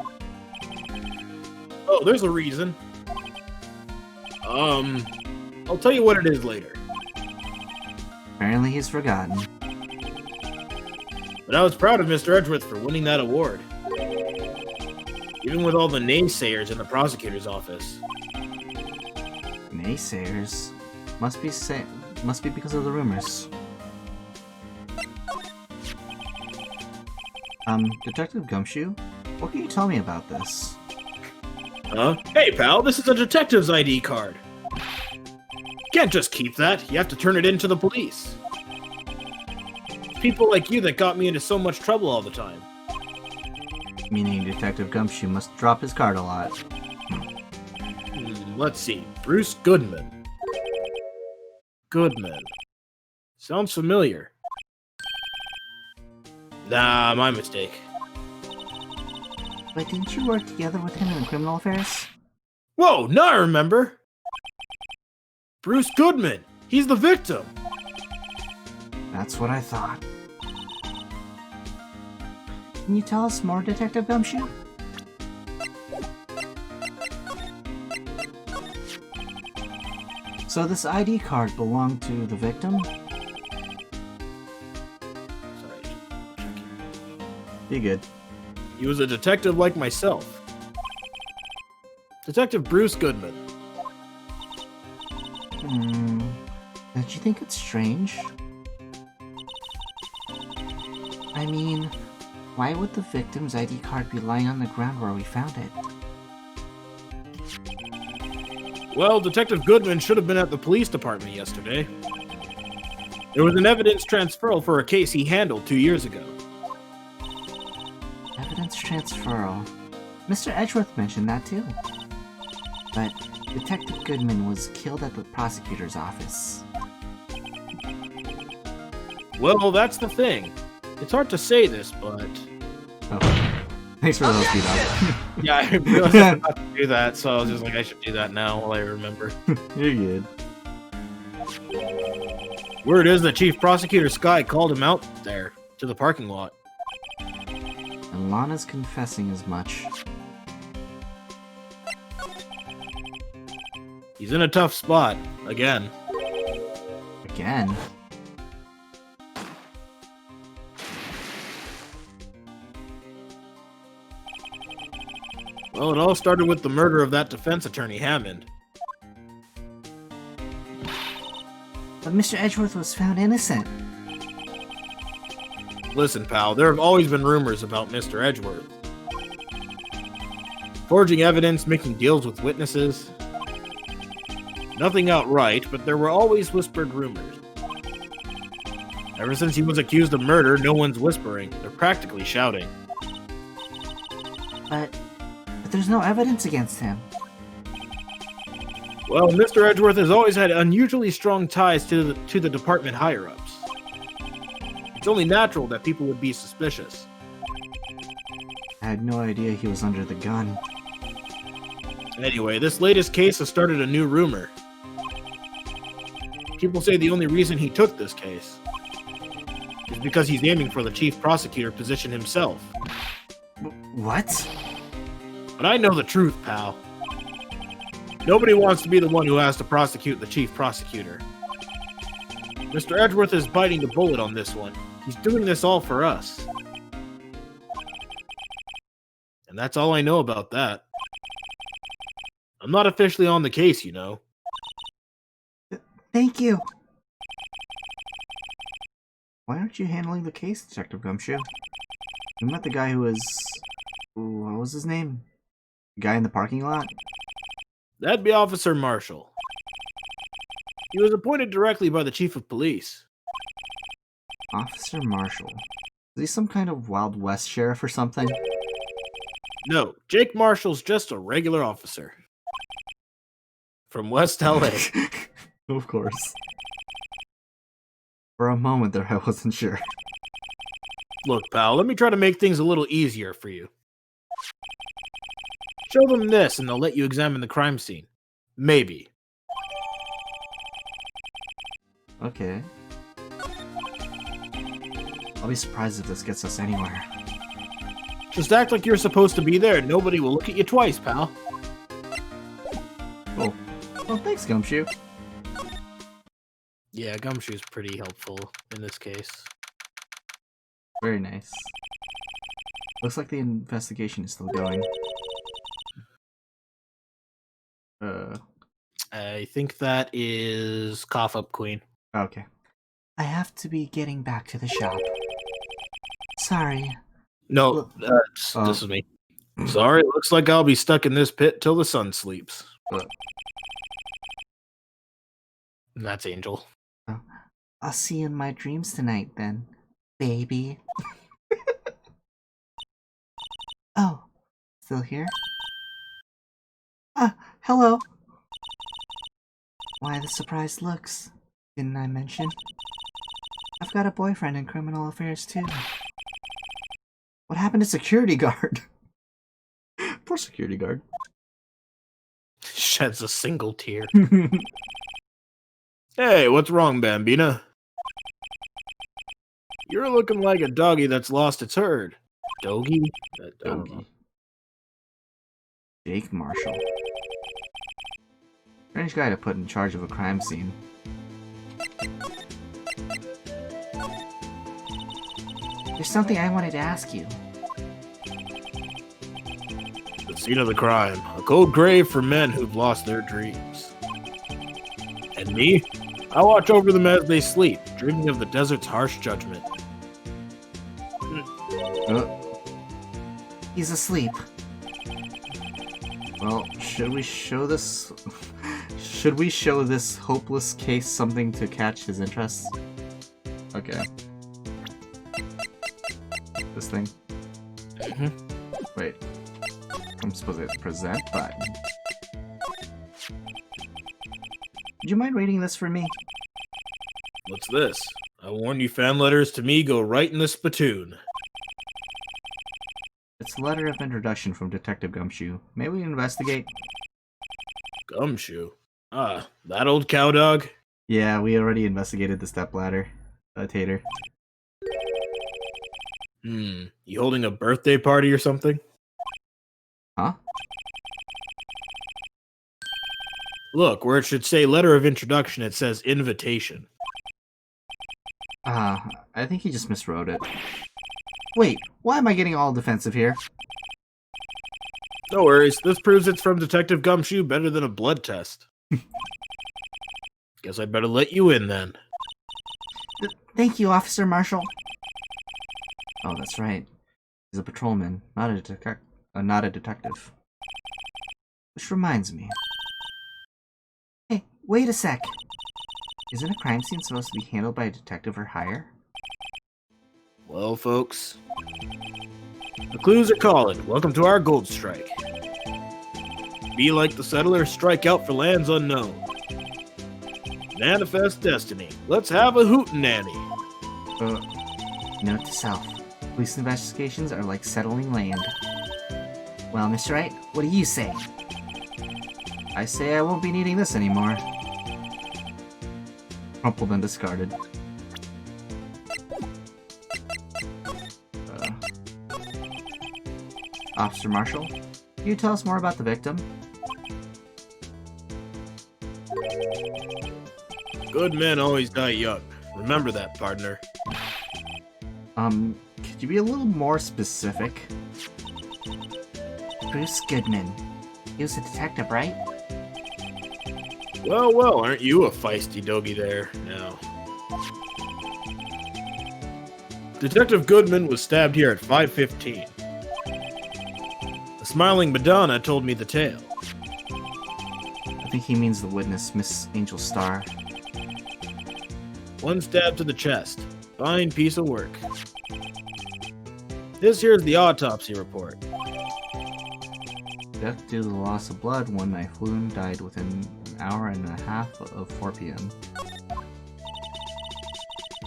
Oh, there's a reason. I'll tell you what it is later. Apparently he's forgotten. But I was proud of Mr. Edgeworth for winning that award. Even with all the naysayers in the prosecutor's office. Naysayers? Must be because of the rumors. Detective Gumshoe? What can you tell me about this? Huh? Hey, pal, this is a detective's ID card. Can't just keep that. You have to turn it in to the police. It's people like you that got me into so much trouble all the time. Meaning Detective Gumshoe must drop his card a lot. Let's see. Bruce Goodman. Goodman. Sounds familiar. Nah, my mistake. But didn't you work together with him in criminal affairs? Whoa, now I remember! Bruce Goodman! He's the victim! That's what I thought. Can you tell us more, Detective Gumshoe? So this ID card belonged to the victim? Sorry. Be good. He was a detective like myself. Detective Bruce Goodman. Don't you think it's strange? I mean, why would the victim's ID card be lying on the ground where we found it? Well, Detective Goodman should have been at the police department yesterday. There was an evidence transferal for a case he handled 2 years ago. Evidence transferal. Mr. Edgeworth mentioned that too. But Detective Goodman was killed at the prosecutor's office. Well, that's the thing. It's hard to say this, but... Oh. Thanks for the speed up. Yeah, I realized I forgot to do that, so I was just like, I should do that now while I remember. You're good. Word is that Chief Prosecutor Sky called him out there, to the parking lot. And Lana's confessing as much. He's in a tough spot, again. Again? Well, it all started with the murder of that defense attorney, Hammond. But Mr. Edgeworth was found innocent. Listen, pal, there have always been rumors about Mr. Edgeworth. Forging evidence, making deals with witnesses. Nothing outright, but there were always whispered rumors. Ever since he was accused of murder, no one's whispering. They're practically shouting. But there's no evidence against him. Well, Mr. Edgeworth has always had unusually strong ties to the department higher-ups. It's only natural that people would be suspicious. I had no idea he was under the gun. Anyway, this latest case has started a new rumor. People say the only reason he took this case is because he's aiming for the chief prosecutor position himself. What? But I know the truth, pal. Nobody wants to be the one who has to prosecute the chief prosecutor. Mr. Edgeworth is biting the bullet on this one. He's doing this all for us. And that's all I know about that. I'm not officially on the case, you know. Thank you. Why aren't you handling the case, Detective Gumshoe? You met the guy who was... What was his name? The guy in the parking lot? That'd be Officer Marshall. He was appointed directly by the chief of police. Officer Marshall. Is he some kind of Wild West sheriff or something? No, Jake Marshall's just a regular officer. From West LA. Of course. For a moment there, I wasn't sure. Look, pal, let me try to make things a little easier for you. Show them this, and they'll let you examine the crime scene. Maybe. Okay. I'll be surprised if this gets us anywhere. Just act like you're supposed to be there, and nobody will look at you twice, pal. Cool. Well, thanks, Gumshoe. Yeah, Gumshoe's pretty helpful in this case. Very nice. Looks like the investigation is still going. I think that is Cough Up Queen. Okay. I have to be getting back to the shop. Sorry. No, this is me. Sorry, looks like I'll be stuck in this pit till the sun sleeps. And that's Angel. I'll see you in my dreams tonight then, baby. Oh, still here? Hello. Why the surprised looks? Didn't I mention? I've got a boyfriend in criminal affairs too. What happened to security guard? Poor security guard. Sheds a single tear. Hey, what's wrong, Bambina? You're looking like a doggy that's lost its herd. Doggy? I don't know. Jake Marshall. Strange guy to put in charge of a crime scene. There's something I wanted to ask you. The scene of the crime. A cold grave for men who've lost their dreams. And me? I watch over them as they sleep, dreaming of the desert's harsh judgment. He's asleep. Well, should we show this... should we show this hopeless case something to catch his interest? Okay. This thing? Wait. I'm supposed to hit present button. Would you mind reading this for me? What's this? I warn you, fan letters to me go right in the spittoon. It's a letter of introduction from Detective Gumshoe. May we investigate? Gumshoe? Ah, that old cowdog? Yeah, we already investigated the stepladder. Tater. You holding a birthday party or something? Huh? Look, where it should say letter of introduction, it says invitation. I think he just miswrote it. Wait, why am I getting all defensive here? No worries, this proves it's from Detective Gumshoe better than a blood test. Guess I better let you in then. Thank you, Officer Marshall. Oh, that's right. He's a patrolman, not a detective. Which reminds me. Hey, wait a sec. Isn't a crime scene supposed to be handled by a detective or higher? Well, folks, the clues are calling. Welcome to our gold strike. Be like the settlers, strike out for lands unknown. Manifest destiny. Let's have a hootenanny. Note to self. Police investigations are like settling land. Well, Mr. Wright, what do you say? I say I won't be needing this anymore. Crumpled and discarded. Officer Marshall, can you tell us more about the victim? Good men always die young. Remember that, partner. Could you be a little more specific? Bruce Goodman. He was a detective, right? Well, aren't you a feisty doggy there, now? Detective Goodman was stabbed here at 5:15. The smiling Madonna told me the tale. I think he means the witness, Miss Angel Star. One stab to the chest. Fine piece of work. This here's the autopsy report. Death due to the loss of blood, one knife wound, died within an hour and a half of 4 p.m.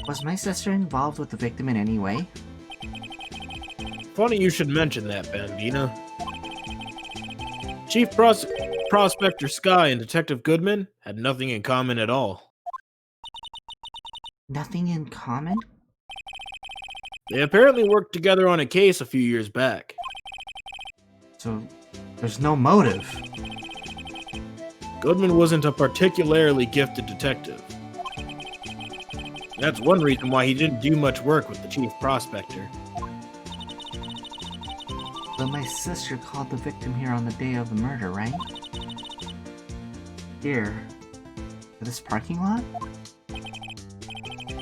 Was my sister involved with the victim in any way? Funny you should mention that, Bambina. Chief Prospector Sky and Detective Goodman had nothing in common at all. Nothing in common? They apparently worked together on a case a few years back. So, there's no motive. Goodman wasn't a particularly gifted detective. That's one reason why he didn't do much work with the Chief Prospector. But my sister called the victim here on the day of the murder, right? Here. For this parking lot?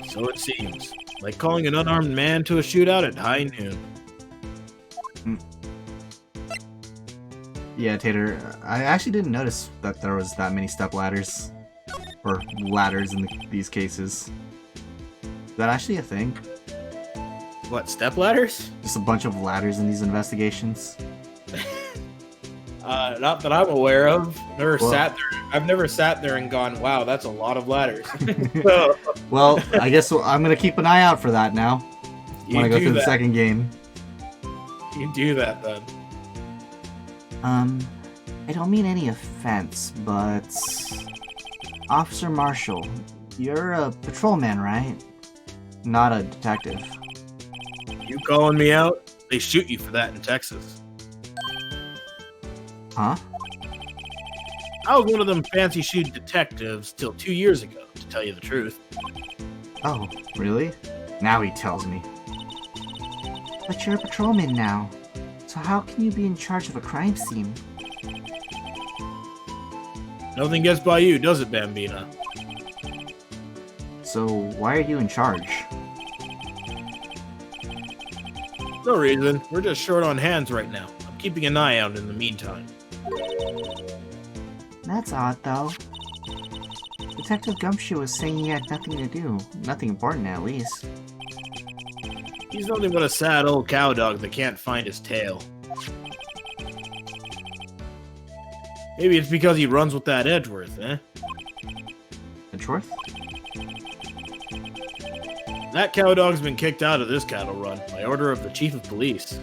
So it seems. Like calling an unarmed man to a shootout at high noon. Yeah, Tater, I actually didn't notice that there was that many step ladders. Or ladders in these cases. Is that actually a thing? What, step ladders? Just a bunch of ladders in these investigations? Not that I'm aware of. Well- I've never sat there and gone, wow, that's a lot of ladders. So, Well, I guess I'm gonna keep an eye out for that now. When I go do through the that. second game. You do that then. I don't mean any offense, but... Officer Marshall, you're a patrolman, right? Not a detective. You calling me out? They shoot you for that in Texas. Huh? I was one of them fancy shoot detectives till 2 years ago, to tell you the truth. Oh, really? Now he tells me. But you're a patrolman now. So how can you be in charge of a crime scene? Nothing gets by you, does it, Bambina? So, why are you in charge? No reason. We're just short on hands right now. I'm keeping an eye out in the meantime. That's odd, though. Detective Gumshoe was saying he had nothing to do. Nothing important, at least. He's nothing but a sad old cowdog that can't find his tail. Maybe it's because he runs with that Edgeworth, eh? Edgeworth? That cowdog's been kicked out of this cattle run by order of the chief of police.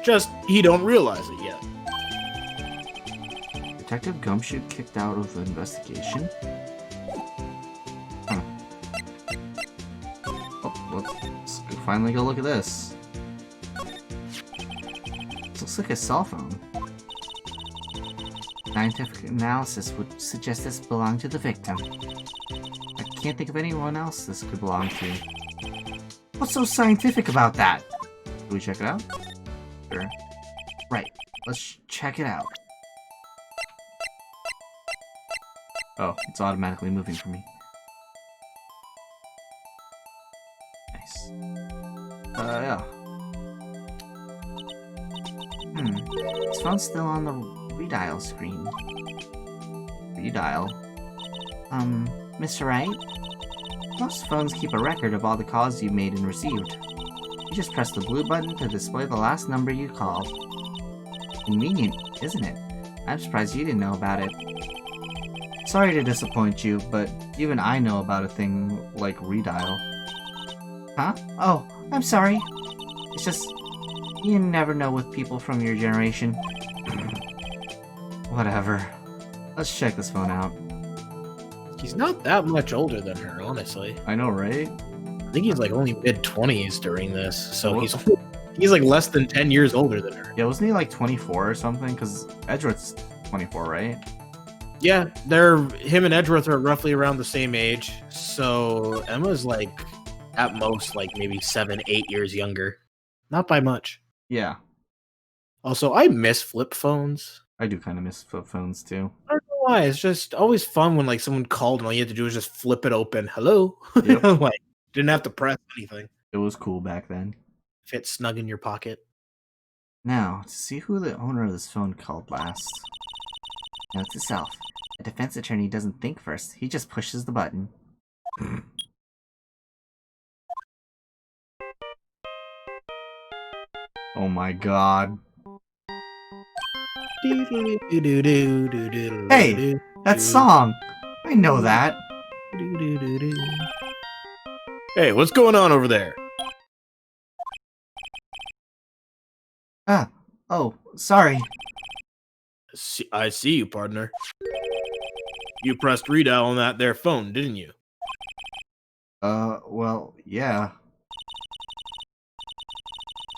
Just, he don't realize it yet. Detective Gumshoe kicked out of the investigation? Huh. Oh, let's finally go look at this. This looks like a cell phone. Scientific analysis would suggest this belonged to the victim. I can't think of anyone else this could belong to. What's so scientific about that? Can we check it out? Sure. Right, let's check it out. Oh, it's automatically moving for me. Nice. Yeah. This phone's still on the redial screen. Redial. Mr. Wright? Most phones keep a record of all the calls you made and received. You just press the blue button to display the last number you called. Convenient, isn't it? I'm surprised you didn't know about it. Sorry to disappoint you, but even I know about a thing like redial. Huh? Oh, I'm sorry. It's just, you never know with people from your generation. Whatever. Let's check this phone out. He's not that much older than her, honestly. I know, right? I think he's like only mid-20s during this, so Oh. he's like less than 10 years older than her. Yeah, wasn't he like 24 or something? Because Edgeworth's 24, right? Yeah, him and Edgeworth are roughly around the same age, so Emma's like at most like maybe 7-8 years younger. Not by much. Yeah, Also, I miss flip phones. I do kind of miss flip phones too. I don't know why. It's just always fun when like someone called and all you had to do was just flip it open. Hello? Yep. Like, didn't have to press anything. It was cool back then. Fit snug in your pocket. Now, to see who the owner of this phone called last. Note to self. A defense attorney doesn't think first, he just pushes the button. Oh my god. Hey, that song! I know that. Hey, what's going on over there? Oh, sorry. I see you, partner. You pressed redial on that there phone, didn't you? Well, yeah.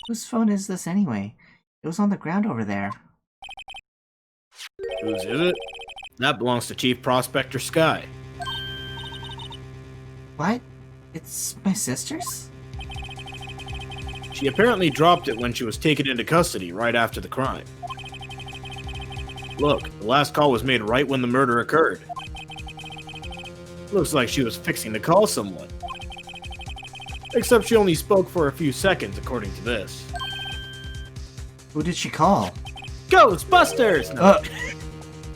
Whose phone is this anyway? It was on the ground over there. Whose is it? That belongs to Chief Prospector Sky. What? It's my sister's? She apparently dropped it when she was taken into custody right after the crime. Look, the last call was made right when the murder occurred. Looks like she was fixing to call someone. Except she only spoke for a few seconds, according to this. Who did she call? Ghostbusters! No,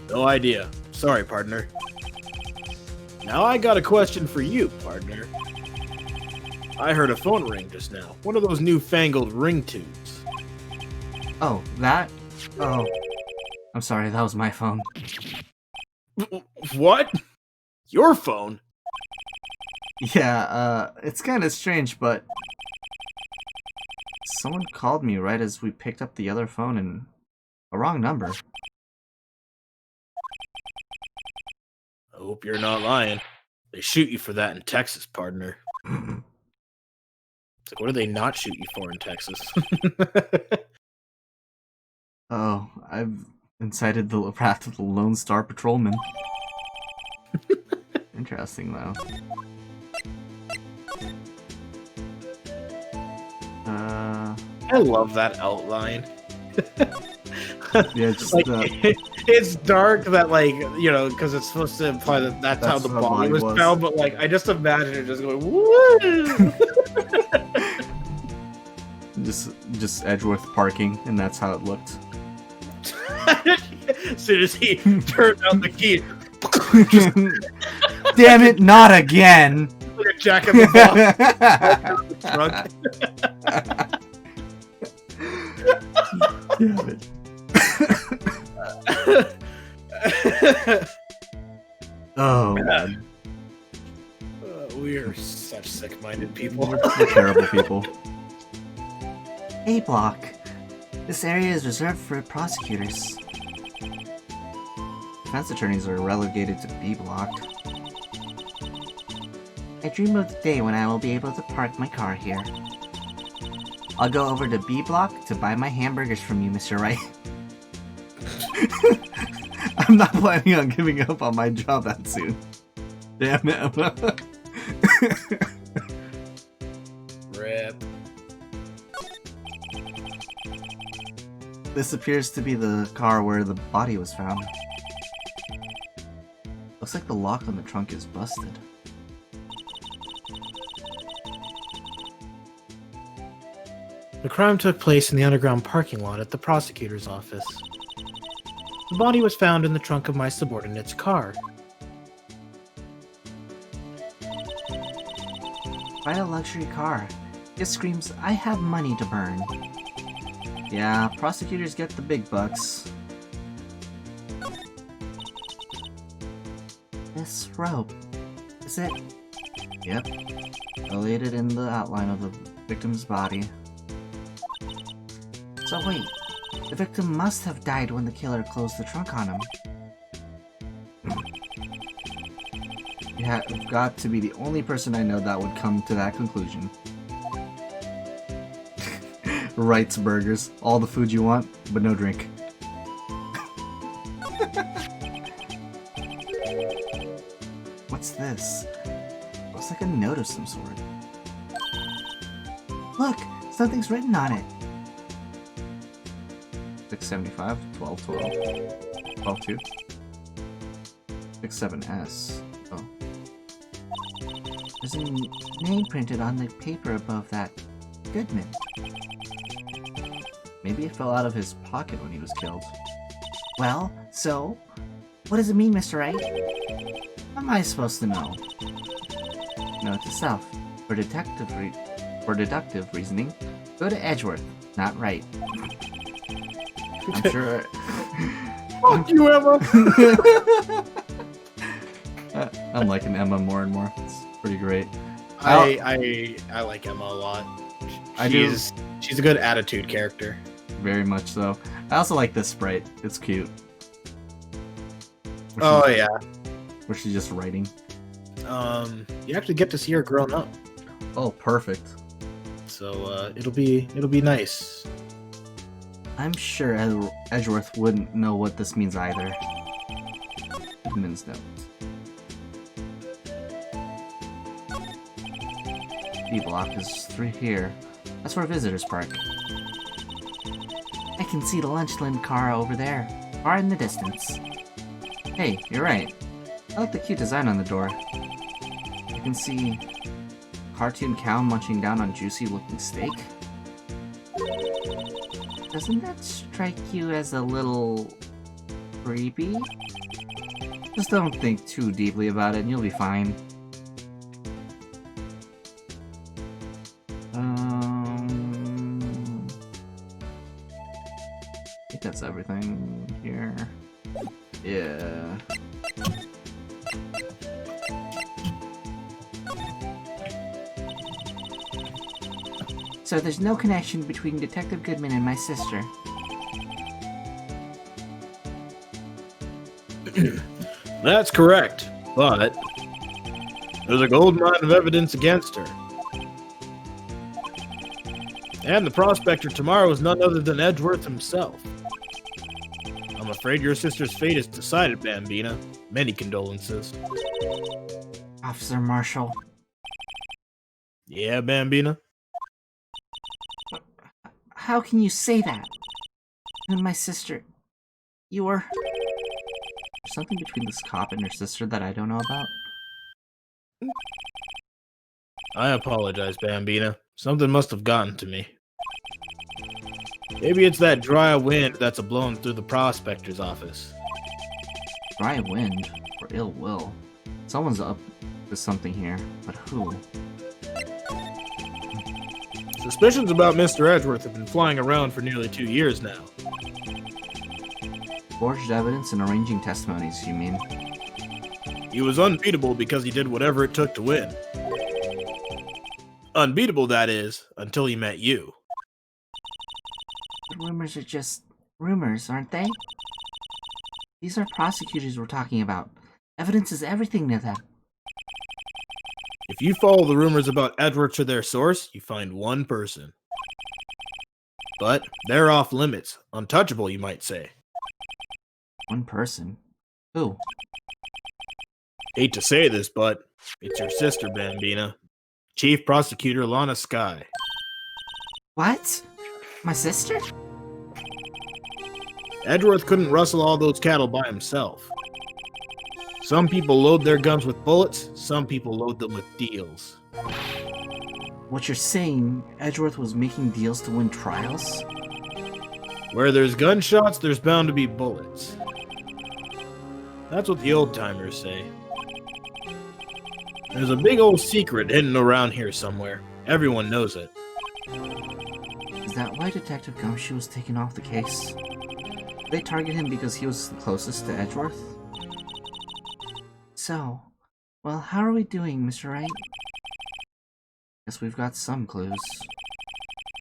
no idea. Sorry, partner. Now I got a question for you, partner. I heard a phone ring just now. One of those newfangled ring tunes. Oh, that? Oh. I'm sorry, that was my phone. What? Your phone? Yeah, it's kind of strange, but someone called me right as we picked up the other phone and a wrong number. I hope you're not lying. They shoot you for that in Texas, partner. It's like, what do they not shoot you for in Texas? Oh, I've incited the wrath of the Lone Star Patrolman. Interesting, though. I love that outline. Yeah, just like, it's dark that, like, you know, because it's supposed to imply that that's how the body was found, but, like, I just imagine it just going, woo! just Edgeworth parking, and that's how it looked. As soon as he turned out the key, damn it, not again! like a jack in the box. Trunk. Damn it. Oh, man. We are such sick-minded people. We're terrible people. A block. This area is reserved for prosecutors. Defense attorneys are relegated to B block. I dream of the day when I will be able to park my car here. I'll go over to B block to buy my hamburgers from you, Mr. Wright. I'm not planning on giving up on my job that soon. Damn it. Rip. This appears to be the car where the body was found. Looks like the lock on the trunk is busted. The crime took place in the underground parking lot at the prosecutor's office. The body was found in the trunk of my subordinate's car. Buy a luxury car. It screams, I have money to burn. Yeah, prosecutors get the big bucks. This rope. Is it? Yep. Elated in the outline of the victim's body. So wait, the victim must have died when the killer closed the trunk on him. You have got to be the only person I know that would come to that conclusion. Wright's Burgers. All the food you want, but no drink. What's this? Looks like a note of some sort. Look, something's written on it. 675, 1212, 122, 67S. Oh. There's a name printed on the paper above that. Goodman. Maybe it fell out of his pocket when he was killed. Well, so? What does it mean, Mr. Wright? How am I supposed to know? Note to self. For deductive reasoning, go to Edgeworth, not Wright. I'm sure. Fuck you, Emma! I'm liking Emma more and more. It's pretty great. I like Emma a lot. I do. She's a good attitude character. Very much so. I also like this sprite. It's cute. Oh yeah. Where she's just writing. You actually get to see her grown up. Oh, perfect. So it'll be nice. I'm sure Edgeworth wouldn't know what this means either. Edmund's note. B block is through here. That's for a visitor's park. I can see the Lunchland car over there, far in the distance. Hey, you're right. I like the cute design on the door. I can see a cartoon cow munching down on juicy-looking steak. Doesn't that strike you as a little creepy? Just don't think too deeply about it and you'll be fine. I think that's everything here. Yeah. So there's no connection between Detective Goodman and my sister. That's correct, but there's a gold mine of evidence against her. And the prospector tomorrow is none other than Edgeworth himself. I'm afraid your sister's fate is decided, Bambina. Many condolences. Officer Marshall. Yeah, Bambina? How can you say that? And my sister... You were... There's something between this cop and her sister that I don't know about. I apologize, Bambina. Something must have gotten to me. Maybe it's that dry wind that's a-blowing through the prospector's office. Dry wind or ill will. Someone's up to something here, but who? Suspicions about Mr. Edgeworth have been flying around for nearly 2 years now. Forged evidence and arranging testimonies, you mean? He was unbeatable because he did whatever it took to win. Unbeatable, that is, until he met you. The rumors are just rumors, aren't they? These are prosecutors we're talking about. Evidence is everything to them. If you follow the rumors about Edward to their source, you find one person. But they're off limits. Untouchable, you might say. One person? Who? Hate to say this, but it's your sister, Bambina. Chief Prosecutor Lana Skye. What? My sister? Edgeworth couldn't rustle all those cattle by himself. Some people load their guns with bullets, some people load them with deals. What you're saying, Edgeworth was making deals to win trials? Where there's gunshots, there's bound to be bullets. That's what the old-timers say. There's a big old secret hidden around here somewhere. Everyone knows it. Is that why Detective Gumshoe was taken off the case? Did they target him because he was the closest to Edgeworth? So, well, how are we doing, Mr. Wright? Guess we've got some clues.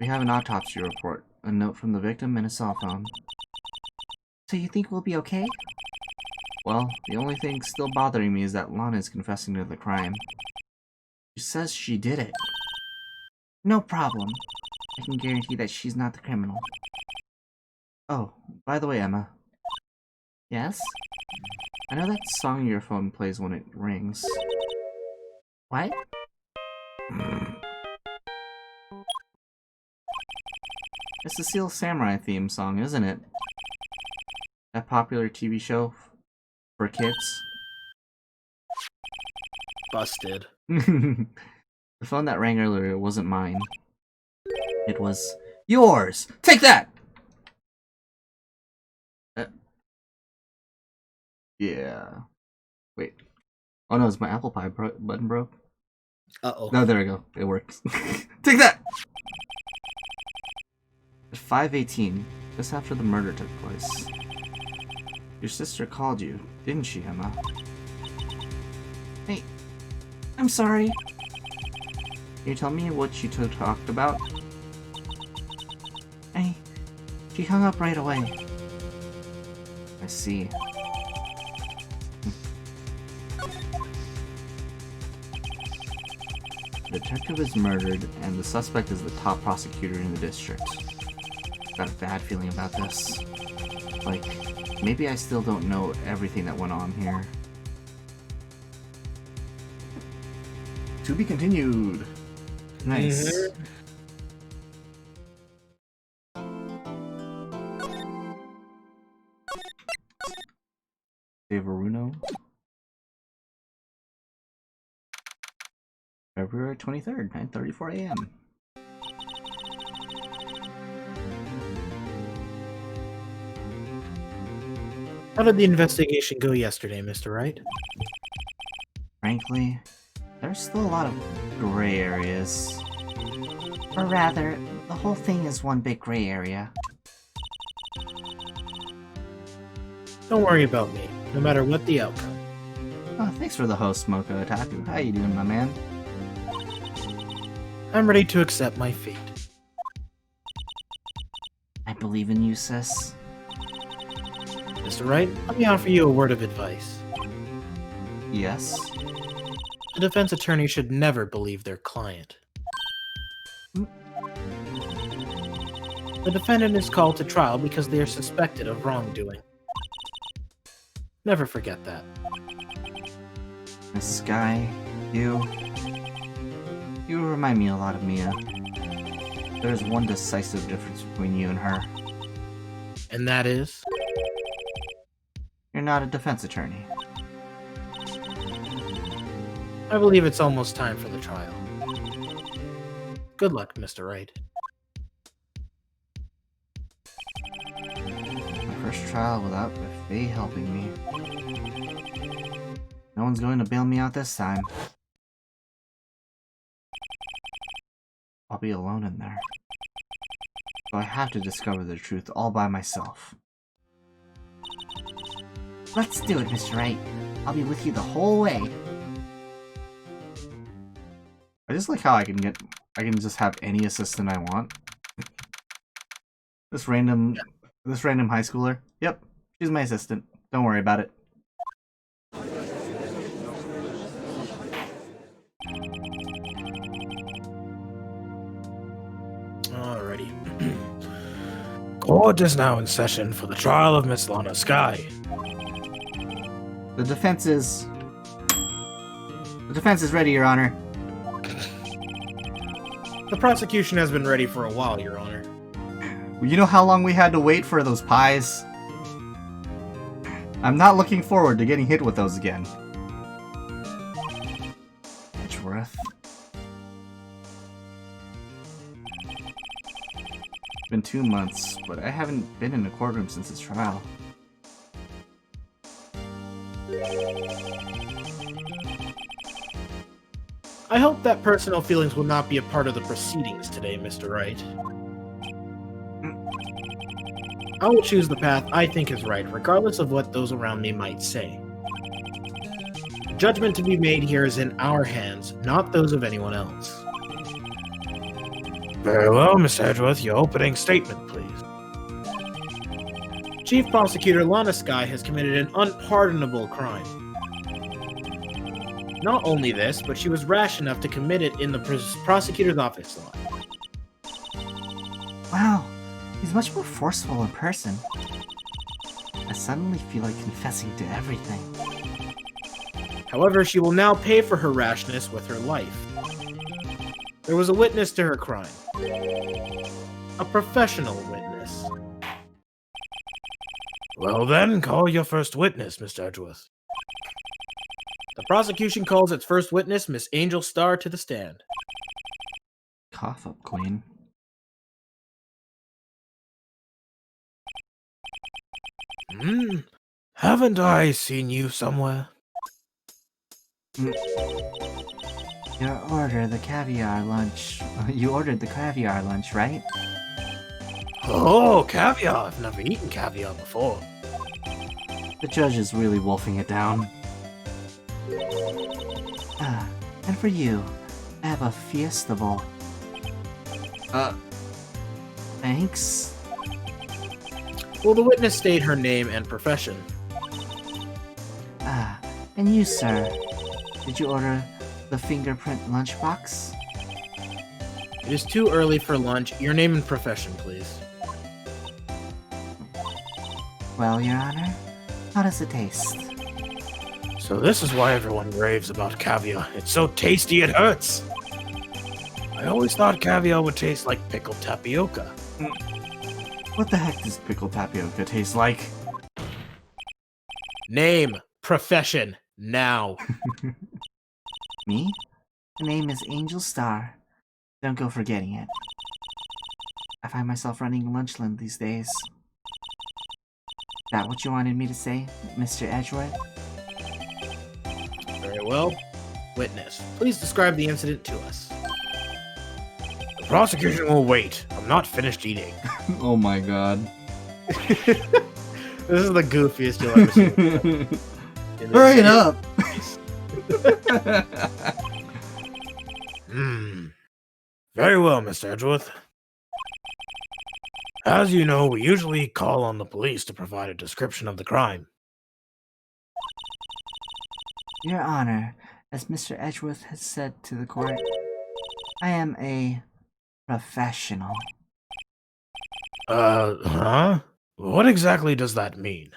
We have an autopsy report, a note from the victim, and a cell phone. So you think we'll be okay? Well, the only thing still bothering me is that Lana is confessing to the crime. She says she did it. No problem. I can guarantee that she's not the criminal. Oh, by the way, Emma. Yes? I know that song your phone plays when it rings. What? It's the Seal Samurai theme song, isn't it? That popular TV show for kids. Busted. The phone that rang earlier wasn't mine. It was yours! Take that! Yeah. Wait. Oh no, it's my apple pie button broke. Uh-oh. No, there we go. It works. Take that! At 5:18, just after the murder took place. Your sister called you, didn't she, Emma? I'm sorry. Can you tell me what she talked about? She hung up right away. I see. The detective is murdered, and the suspect is the top prosecutor in the district. Got a bad feeling about this. Like, maybe I still don't know everything that went on here. To be continued. Nice. Varuno. February 23rd, 9:34 a.m. How did the investigation go yesterday, Mr. Wright? Frankly, there's still a lot of gray areas. Or rather, the whole thing is one big gray area. Don't worry about me, no matter what the outcome. Oh, thanks for the host, Mocha Otaku. How you doing, my man? I'm ready to accept my fate. I believe in you, sis. Mr. Wright, let me offer you a word of advice. Yes? A defense attorney should never believe their client. The defendant is called to trial because they are suspected of wrongdoing. Never forget that. Miss Sky, you remind me a lot of Mia. There's one decisive difference between you and her. And that is? You're not a defense attorney. I believe it's almost time for the trial. Good luck, Mr. Wright. My first trial without Faye helping me. No one's going to bail me out this time. I'll be alone in there. So I have to discover the truth all by myself. Let's do it, Mr. Wright. I'll be with you the whole way. I just like how I can just have any assistant I want. This random high schooler. Yep, she's my assistant. Don't worry about it. Alrighty. Court is now in session for the trial of Miss Lana Sky. The defense is ready, Your Honor. The prosecution has been ready for a while, Your Honor. You know how long we had to wait for those pies? I'm not looking forward to getting hit with those again. Edgeworth. It's been 2 months, but I haven't been in a courtroom since his trial. I hope that personal feelings will not be a part of the proceedings today, Mr. Wright. I will choose the path I think is right, regardless of what those around me might say. The judgment to be made here is in our hands, not those of anyone else. Very well, Mr. Edgeworth, your opening statement, please. Chief Prosecutor Lana Sky has committed an unpardonable crime. Not only this, but she was rash enough to commit it in the prosecutor's office lot. Wow, he's much more forceful in person. I suddenly feel like confessing to everything. However, she will now pay for her rashness with her life. There was a witness to her crime. A professional witness. Well then, call your first witness, Mr. Edgeworth. The prosecution calls its first witness, Miss Angel Star, to the stand. Cough up, Queen. Haven't I seen you somewhere? You ordered the caviar lunch, right? Oh, caviar! I've never eaten caviar before. The judge is really wolfing it down. And for you, I have a Fiesta Bowl. Thanks. Will the witness state her name and profession? Ah, and you, sir. Did you order the fingerprint lunchbox? It is too early for lunch. Your name and profession, please. Well, Your Honor, how does it taste? So this is why everyone raves about caviar. It's so tasty it hurts. I always thought caviar would taste like pickled tapioca. What the heck does pickled tapioca taste like? Name, profession, now. Me? The name is Angel Star. Don't go forgetting it. I find myself running Lunchland these days. That what you wanted me to say, Mr. Edgeworth? Very well. Witness, please describe the incident to us. The prosecution will wait. I'm not finished eating. Oh my god. This is the goofiest you'll ever see. Hurry it up! Very well, Mr. Edgeworth. As you know, we usually call on the police to provide a description of the crime. Your Honor, as Mr. Edgeworth has said to the court, I am a professional. Huh? What exactly does that mean?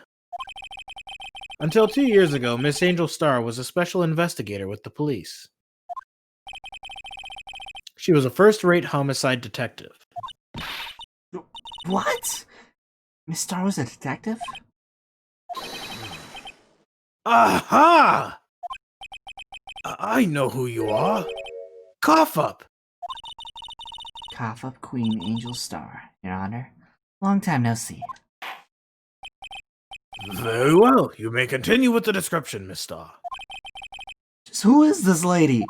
Until 2 years ago, Miss Angel Star was a special investigator with the police. She was a first-rate homicide detective. What? Miss Star was a detective? Aha! I know who you are. Cough up. Cough up Queen Angel Star, Your Honor. Long time no see. Very well. You may continue with the description, Miss Star. Just who is this lady?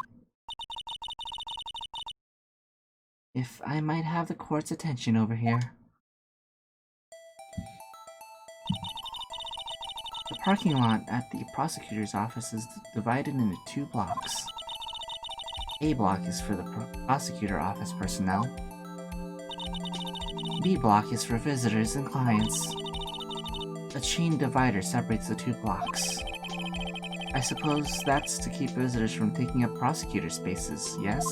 If I might have the court's attention over here. The parking lot at the prosecutor's office is divided into 2 blocks. A block is for the prosecutor office personnel. B block is for visitors and clients. A chain divider separates the 2 blocks. I suppose that's to keep visitors from taking up prosecutor spaces, yes?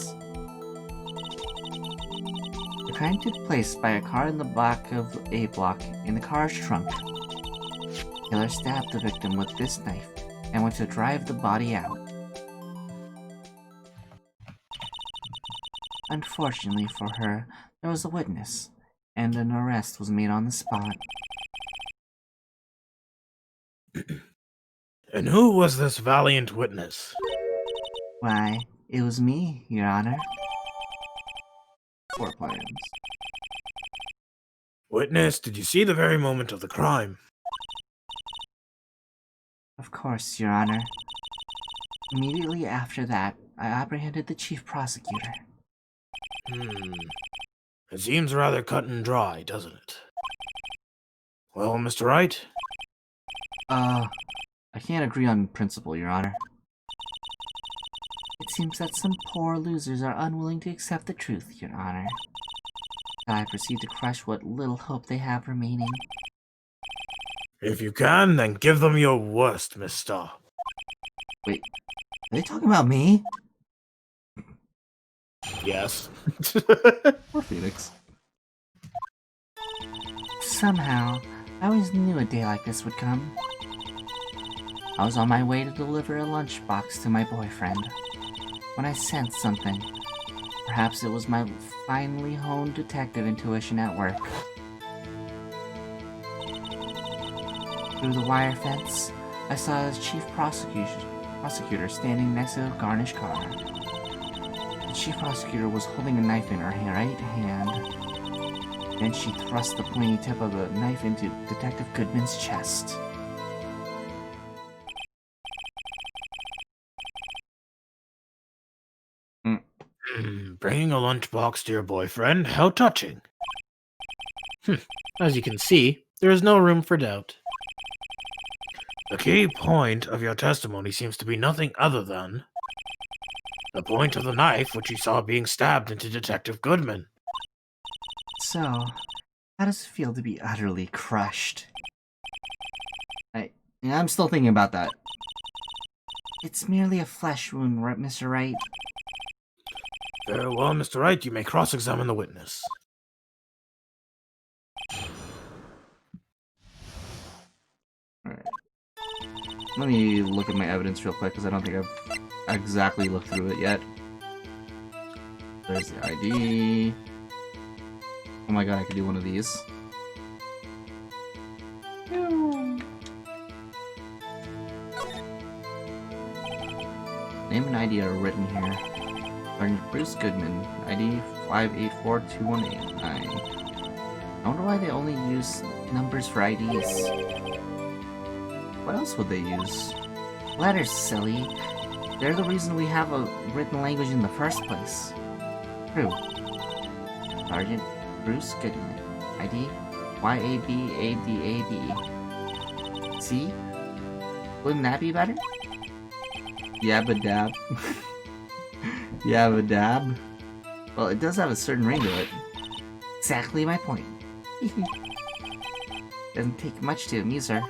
The crime took place by a car in the back of A block in the car's trunk. Killer stabbed the victim with this knife and went to drive the body out. Unfortunately for her, there was a witness, and an arrest was made on the spot. And who was this valiant witness? Why, it was me, Your Honor. 4 plans. Witness, did you see the very moment of the crime? Of course, Your Honor. Immediately after that, I apprehended the chief prosecutor. It seems rather cut and dry, doesn't it? Well, Mr. Wright? I can't agree on principle, Your Honor. It seems that some poor losers are unwilling to accept the truth, Your Honor. I proceed to crush what little hope they have remaining. If you can, then give them your worst, Miss Star. Wait, are they talking about me? Yes. Or Phoenix? Somehow, I always knew a day like this would come. I was on my way to deliver a lunchbox to my boyfriend when I sensed something. Perhaps it was my finely honed detective intuition at work. Through the wire fence, I saw the chief prosecutor standing next to a garnished car. The chief prosecutor was holding a knife in her right hand. Then she thrust the pointy tip of the knife into Detective Goodman's chest. Bringing a lunchbox to your boyfriend? How touching. As you can see, there is no room for doubt. The key point of your testimony seems to be nothing other than The point of the knife, which he saw being stabbed into Detective Goodman. So, how does it feel to be utterly crushed? I'm still thinking about that. It's merely a flesh wound, right, Mr. Wright? Very well, Mr. Wright, you may cross-examine the witness. Alright. Let me look at my evidence real quick, because I don't think I've exactly looked through it yet. There's the ID. Oh my god, I could do one of these. Name and ID are written here. Sergeant Bruce Goodman, ID 5842189. I wonder why they only use numbers for IDs. What else would they use? Letters, silly. They're the reason we have a written language in the first place. True. Sergeant Bruce Goodman, ID YABADAB. See? Wouldn't that be better? Yabba dab. Yabba dab. Well, it does have a certain ring to it. Exactly my point. Doesn't take much to amuse her.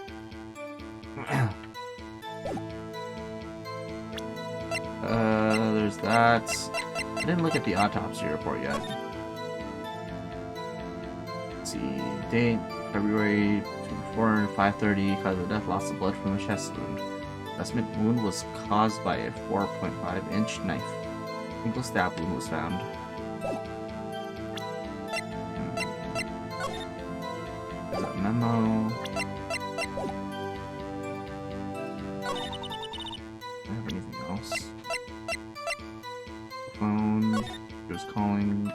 There's that. I didn't look at the autopsy report yet. Let's see. Date, February 24, 5:30. Cause of death, loss of blood from a chest wound. Assessment wound was caused by a 4.5-inch knife. Single stab wound was found. There's a memo. Do I have anything else? Phone. Who's calling?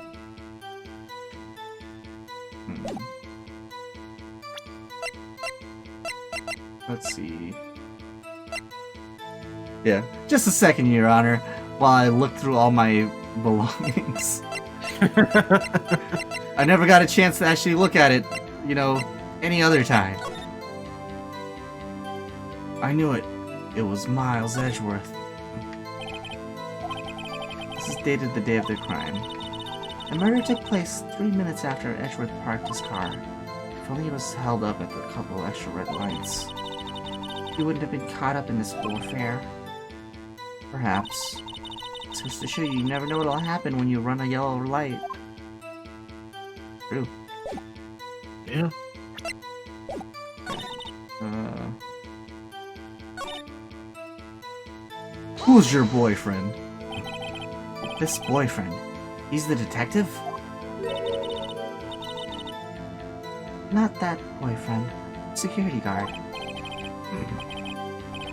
Let's see. Yeah, just a second, Your Honor, while I look through all my belongings. I never got a chance to actually look at it, you know, any other time. I knew it. It was Miles Edgeworth. This is dated the day of the crime. The murder took place 3 minutes after Edgeworth parked his car. If only he was held up at the couple extra red lights, he wouldn't have been caught up in this whole affair. Perhaps. It's just to show you never know what'll happen when you run a yellow light. True. Yeah. Who's your boyfriend? This boyfriend. He's the detective? Not that boyfriend. Security guard.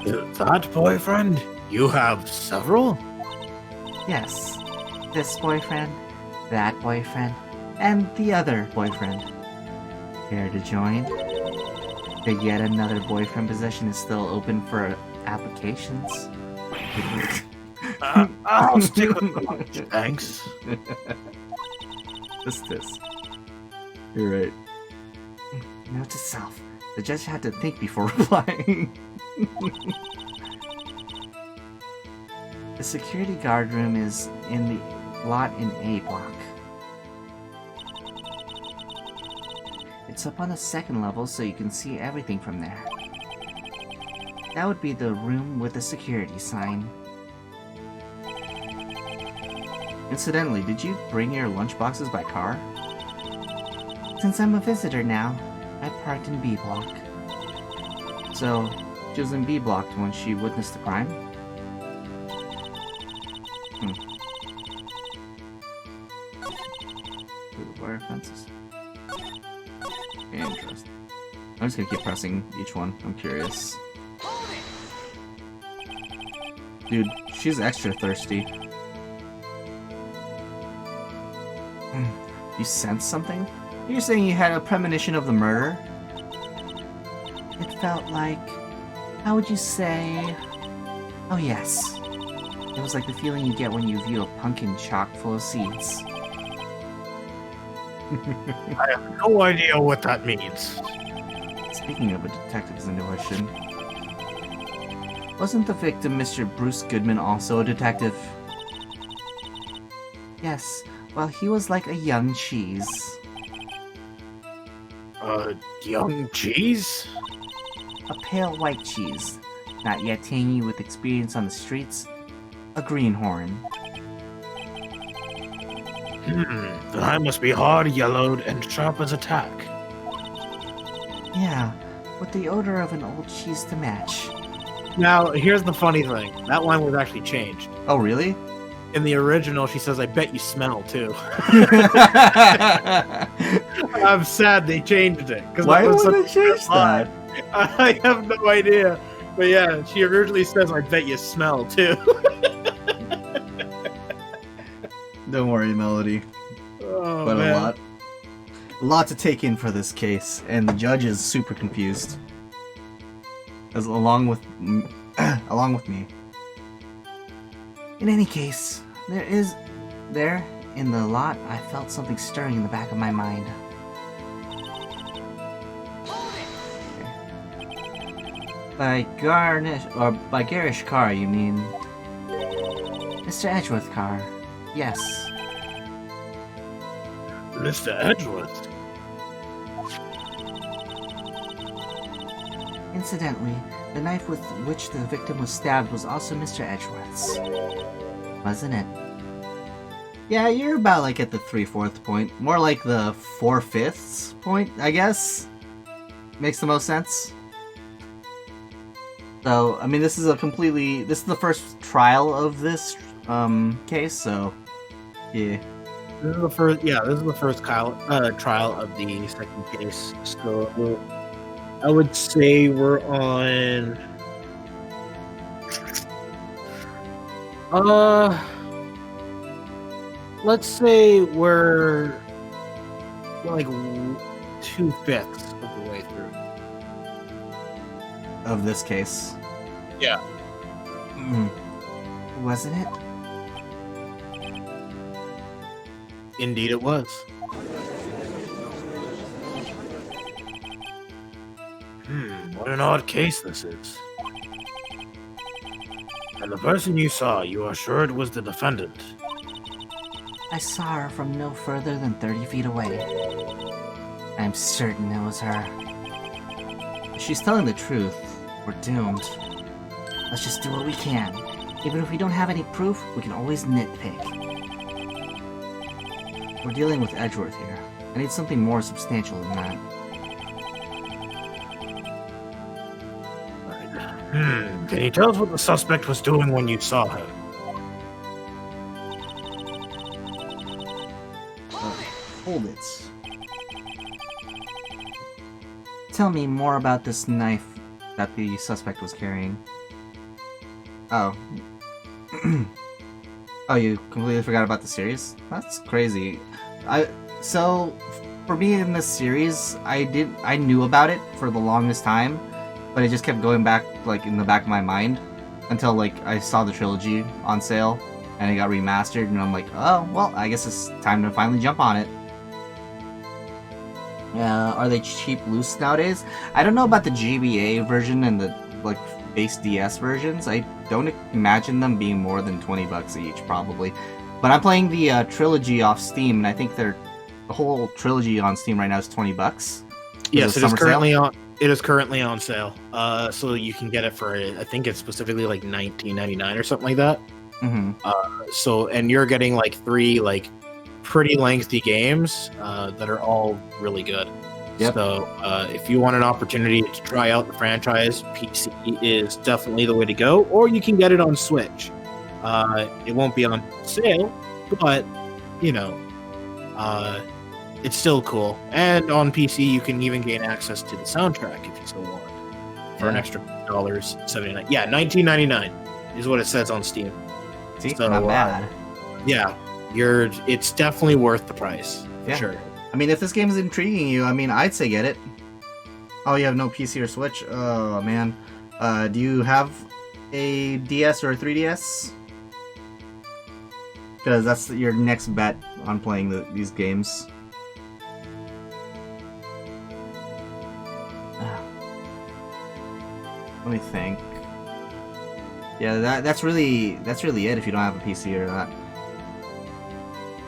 That boyfriend? You have several? Yes. This boyfriend, that boyfriend, and the other boyfriend. Care to join? The yet another boyfriend position is still open for applications. I'll stick with lunch, thanks. This. You're right. Note to self. The judge had to think before replying. The security guard room is in the lot in A block. It's up on the second level, so you can see everything from there. That would be the room with the security sign. Incidentally, did you bring your lunchboxes by car? Since I'm a visitor now, I parked in B block. So, she was in B block when she witnessed the crime? Wire fences. Interesting. I'm just gonna keep pressing each one. I'm curious. Dude, she's extra thirsty. You sense something? You're saying you had a premonition of the murder? It felt like... How would you say... Oh yes. It was like the feeling you get when you view a pumpkin chock full of seeds. I have no idea what that means. Speaking of a detective's intuition... Wasn't the victim Mr. Bruce Goodman also a detective? Yes, well, he was like a young cheese. Young cheese? A pale white cheese, not yet tangy with experience on the streets. A greenhorn. Then I must be hard yellowed and sharp as a tack. Yeah, with the odor of an old cheese to match. Now, here's the funny thing. That line was actually changed. Oh, really? In the original, she says, I bet you smell, too. I'm sad they changed it. Why would they change that? I have no idea. But yeah, she originally says, I bet you smell, too. Don't worry, Melody. Oh, But man. a lot to take in for this case, and the judge is super confused. Along with me. In any case, there in the lot, I felt something stirring in the back of my mind. By garish car, you mean? Mr. Edgeworth car. Yes. Mr. Edgeworth? Incidentally, the knife with which the victim was stabbed was also Mr. Edgeworth's. Wasn't it? Yeah, you're about like at the 3/4 point. More like the 4/5 point, I guess. Makes the most sense. So, I mean, this is the first trial of this case, so yeah. This is the first trial of the second case. So I would say we're on. Let's say we're like 2/5 of the way through. Of this case. Yeah. Wasn't it? Indeed, it was. What an odd case this is. And the person you saw, you are sure it was the defendant? I saw her from no further than 30 feet away. I'm certain it was her. If she's telling the truth, we're doomed. Let's just do what we can. Even if we don't have any proof, we can always nitpick. We're dealing with Edgeworth here. I need something more substantial than that. Can you tell us what the suspect was doing when you saw her? Hold it. Tell me more about this knife that the suspect was carrying. Oh. Oh, you completely forgot about the series? That's crazy. So for me in this series, I knew about it for the longest time, but it just kept going back like in the back of my mind until like I saw the trilogy on sale and it got remastered, and I'm like, oh well, I guess it's time to finally jump on it. Are they cheap loose nowadays? I don't know about the GBA version and the like base DS versions. I don't imagine them being more than $20 each, probably. But I'm playing the trilogy off Steam, and I think the whole trilogy on Steam right now is $20. Yes, it is currently on. It is currently on sale. So you can get it for, I think it's specifically like $19.99 or something like that. Mm-hmm. And you're getting like 3 like pretty lengthy games that are all really good. Yep. So if you want an opportunity to try out the franchise, PC is definitely the way to go. Or you can get it on Switch. It won't be on sale, but you know, it's still cool. And on PC, you can even gain access to the soundtrack if you still want for an extra $79. Yeah, $19.99 is what it says on Steam. See, so, not bad. Yeah, it's definitely worth the price for sure. I mean, if this game is intriguing you, I mean, I'd say get it. Oh, you have no PC or Switch? Oh man, do you have a DS or a 3DS? Because that's your next bet on playing these games. Let me think. Yeah, that's really it if you don't have a PC or that.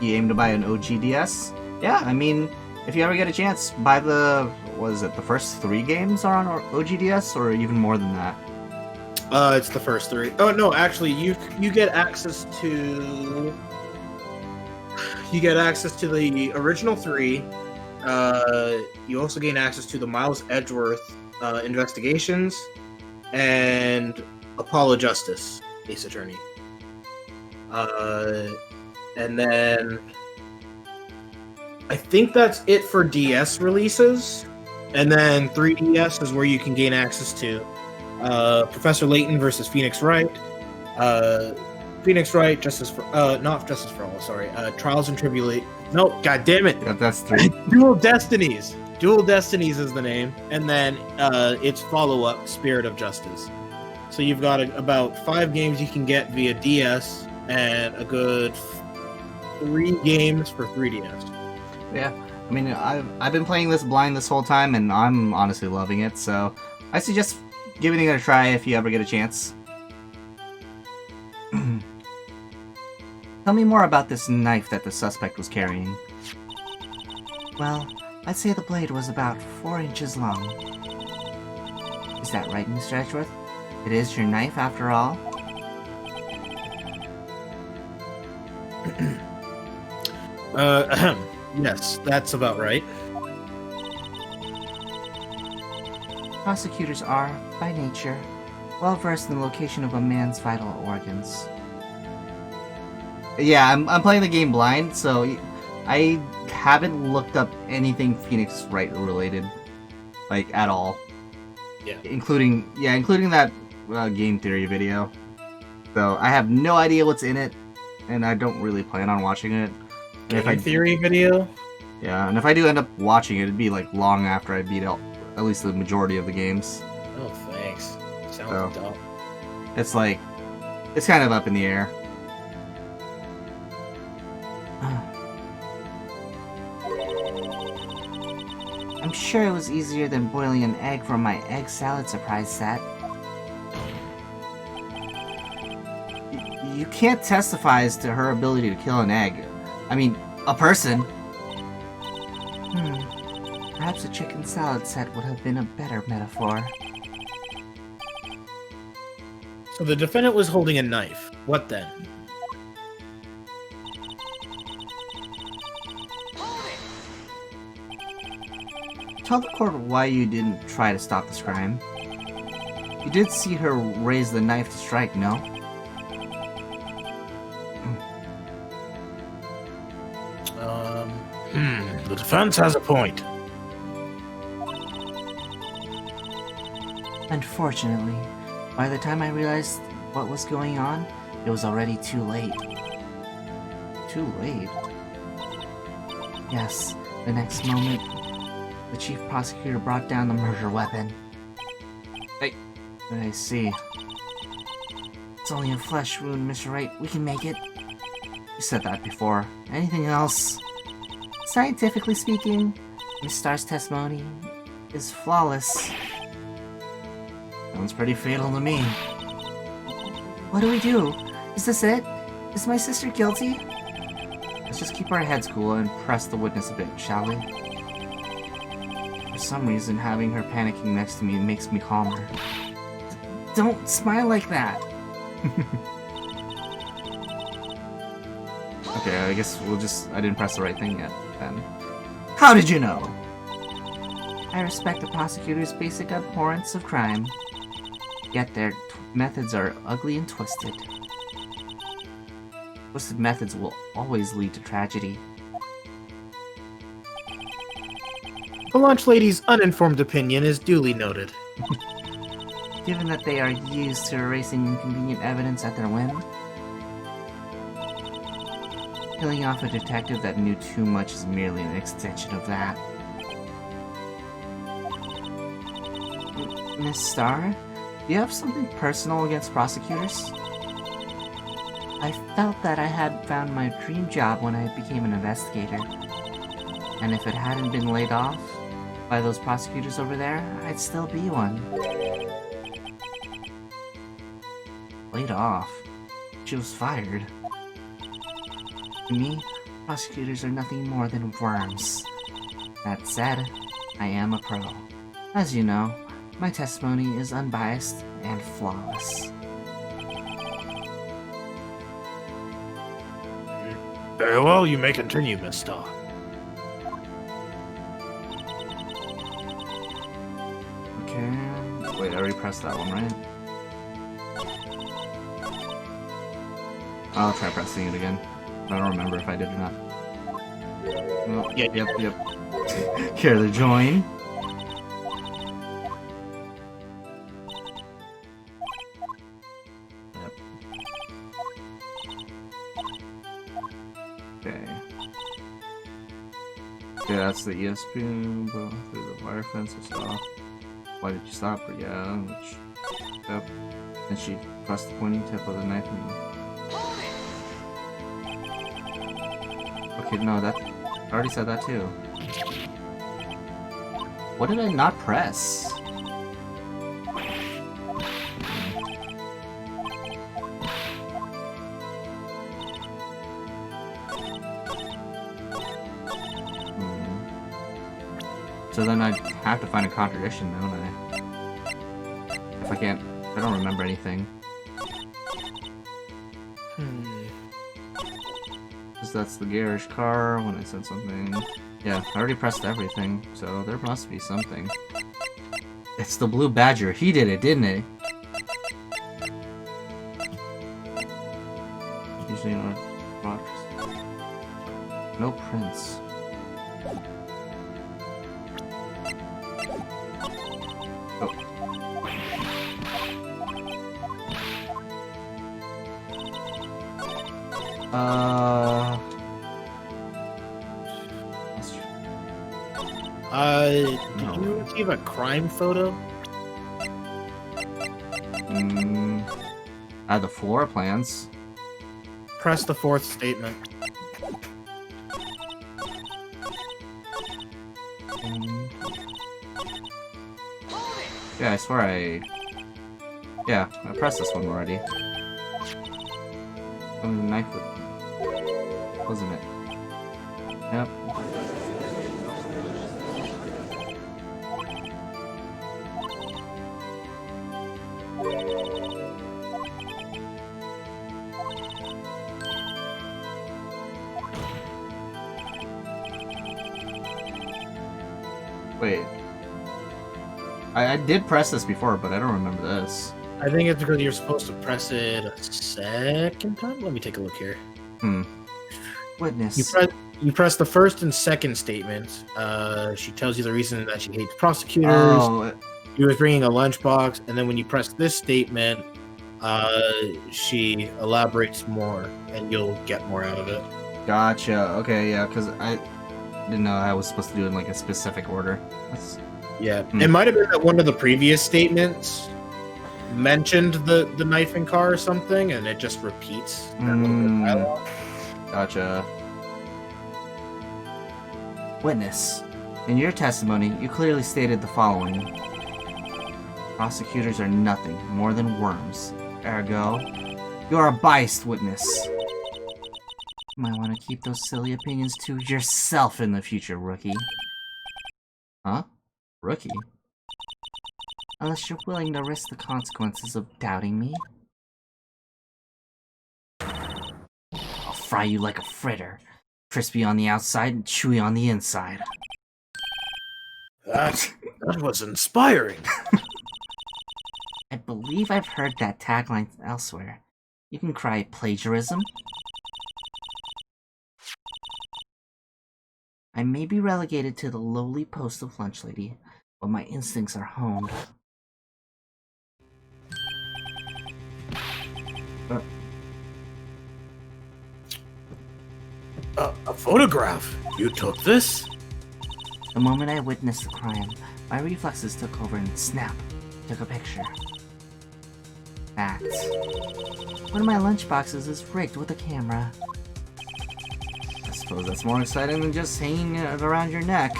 You aim to buy an OGDS? Yeah, I mean, if you ever get a chance, buy the, what is it, the first 3 games are on OGDS, or even more than that? It's the first 3. Oh no, actually, you get access to the original 3. You also gain access to the Miles Edgeworth investigations and Apollo Justice, Ace Attorney. And then I think that's it for DS releases. And then 3DS is where you can gain access to Professor Layton versus Phoenix Wright. Phoenix Wright, not Justice for All, sorry. Trials and Tribulation. No, god damn it. Yeah, that's 3. Dual Destinies. Dual Destinies is the name. And then its follow-up, Spirit of Justice. So you've got about 5 games you can get via DS and a good 3 games for 3DS. Yeah, I mean, I've been playing this blind this whole time, and I'm honestly loving it, so I suggest giving it a try if you ever get a chance. Tell me more about this knife that the suspect was carrying. Well, I'd say the blade was about 4 inches long. Is that right, Mr. Edgeworth? It is your knife, after all? Yes, that's about right. Prosecutors are, by nature, well versed in the location of a man's vital organs. Yeah, I'm playing the game blind, so I haven't looked up anything Phoenix Wright related, like, at all. Yeah. Including that game theory video. So I have no idea what's in it, and I don't really plan on watching it. And Game theory video? Yeah, and if I do end up watching it, it'd be like long after I beat out at least the majority of the games. Oh, thanks. Sounds dumb. It's like, it's kind of up in the air. I'm sure it was easier than boiling an egg for my egg salad surprise set. You can't testify as to her ability to kill an egg. I mean, a person. Perhaps a chicken salad set would have been a better metaphor. So the defendant was holding a knife. What then? Tell the court why you didn't try to stop this crime. You did see her raise the knife to strike, no? The defense has a point. Unfortunately, by the time I realized what was going on, it was already too late. Too late? Yes, the next moment, the chief prosecutor brought down the murder weapon. I see. It's only a flesh wound, Mr. Wright. We can make it. You said that before. Anything else? Scientifically speaking, Miss Star's testimony is flawless. Sounds pretty fatal to me. What do we do? Is this it? Is my sister guilty? Let's just keep our heads cool and press the witness a bit, shall we? For some reason, having her panicking next to me makes me calmer. Don't smile like that. Okay, I guess I didn't press the right thing yet, then. How did you know? I respect the prosecutor's basic abhorrence of crime. Yet their methods are ugly and twisted. Twisted methods will always lead to tragedy. The lunch lady's uninformed opinion is duly noted. Given that they are used to erasing inconvenient evidence at their whim, killing off a detective that knew too much is merely an extension of that. Miss Starr, do you have something personal against prosecutors? I felt that I had found my dream job when I became an investigator. And if it hadn't been laid off by those prosecutors over there, I'd still be one. Laid off? She was fired. To me, Prosecutors are nothing more than worms. That said, I am a pro. As you know, my testimony is unbiased and flawless. Very well, you may continue, mister. Okay. Wait, I already pressed that one, right? I'll try pressing it again. I don't remember if I did or not. Oh, Yeah. Yep. Here to join. Yep. Okay. Yeah, that's the ESP, but through the wire fence or so. Why did you stop her? Yeah, which... Yep. And she pressed the pointing tip of the knife and... Okay, no, that... I already said that too. What did I not press? So then I'd have to find a contradiction, don't I? If I can't... I don't remember anything. Because that's the garish car when I said something. Yeah, I already pressed everything, so there must be something. It's the Blue Badger. He did it, didn't he? Usually not rocks. No prints. Did you receive a crime photo? I had the floor plans. Press the fourth statement. Yeah, I swear I... Yeah, I pressed this one already. The knife with... Wasn't it? Yep. Wait. I did press this before, but I don't remember this. I think it's because you're supposed to press it a second time. Let me take a look here. Witness. You press the first and second statements. She tells you the reason that she hates prosecutors. Oh. She was bringing a lunchbox, and then when you press this statement, she elaborates more, and you'll get more out of it. Gotcha. Okay, yeah, because I didn't know I was supposed to do it in like a specific order. Yeah, it might have been that one of the previous statements mentioned the knife and car or something, and it just repeats that little bit of dialogue. Gotcha. Witness, in your testimony, you clearly stated the following. Prosecutors are nothing more than worms. Ergo, you are a biased witness. You might want to keep those silly opinions to yourself in the future, rookie. Huh? Rookie? Unless you're willing to risk the consequences of doubting me. I'll fry you like a fritter. Crispy on the outside and chewy on the inside. That was inspiring. I believe I've heard that tagline elsewhere. You can cry plagiarism. I may be relegated to the lowly post of lunch lady, but my instincts are honed. A photograph? You took this? The moment I witnessed the crime, my reflexes took over and snap, took a picture. Fact. One of my lunchboxes is rigged with a camera. I suppose that's more exciting than just hanging it around your neck.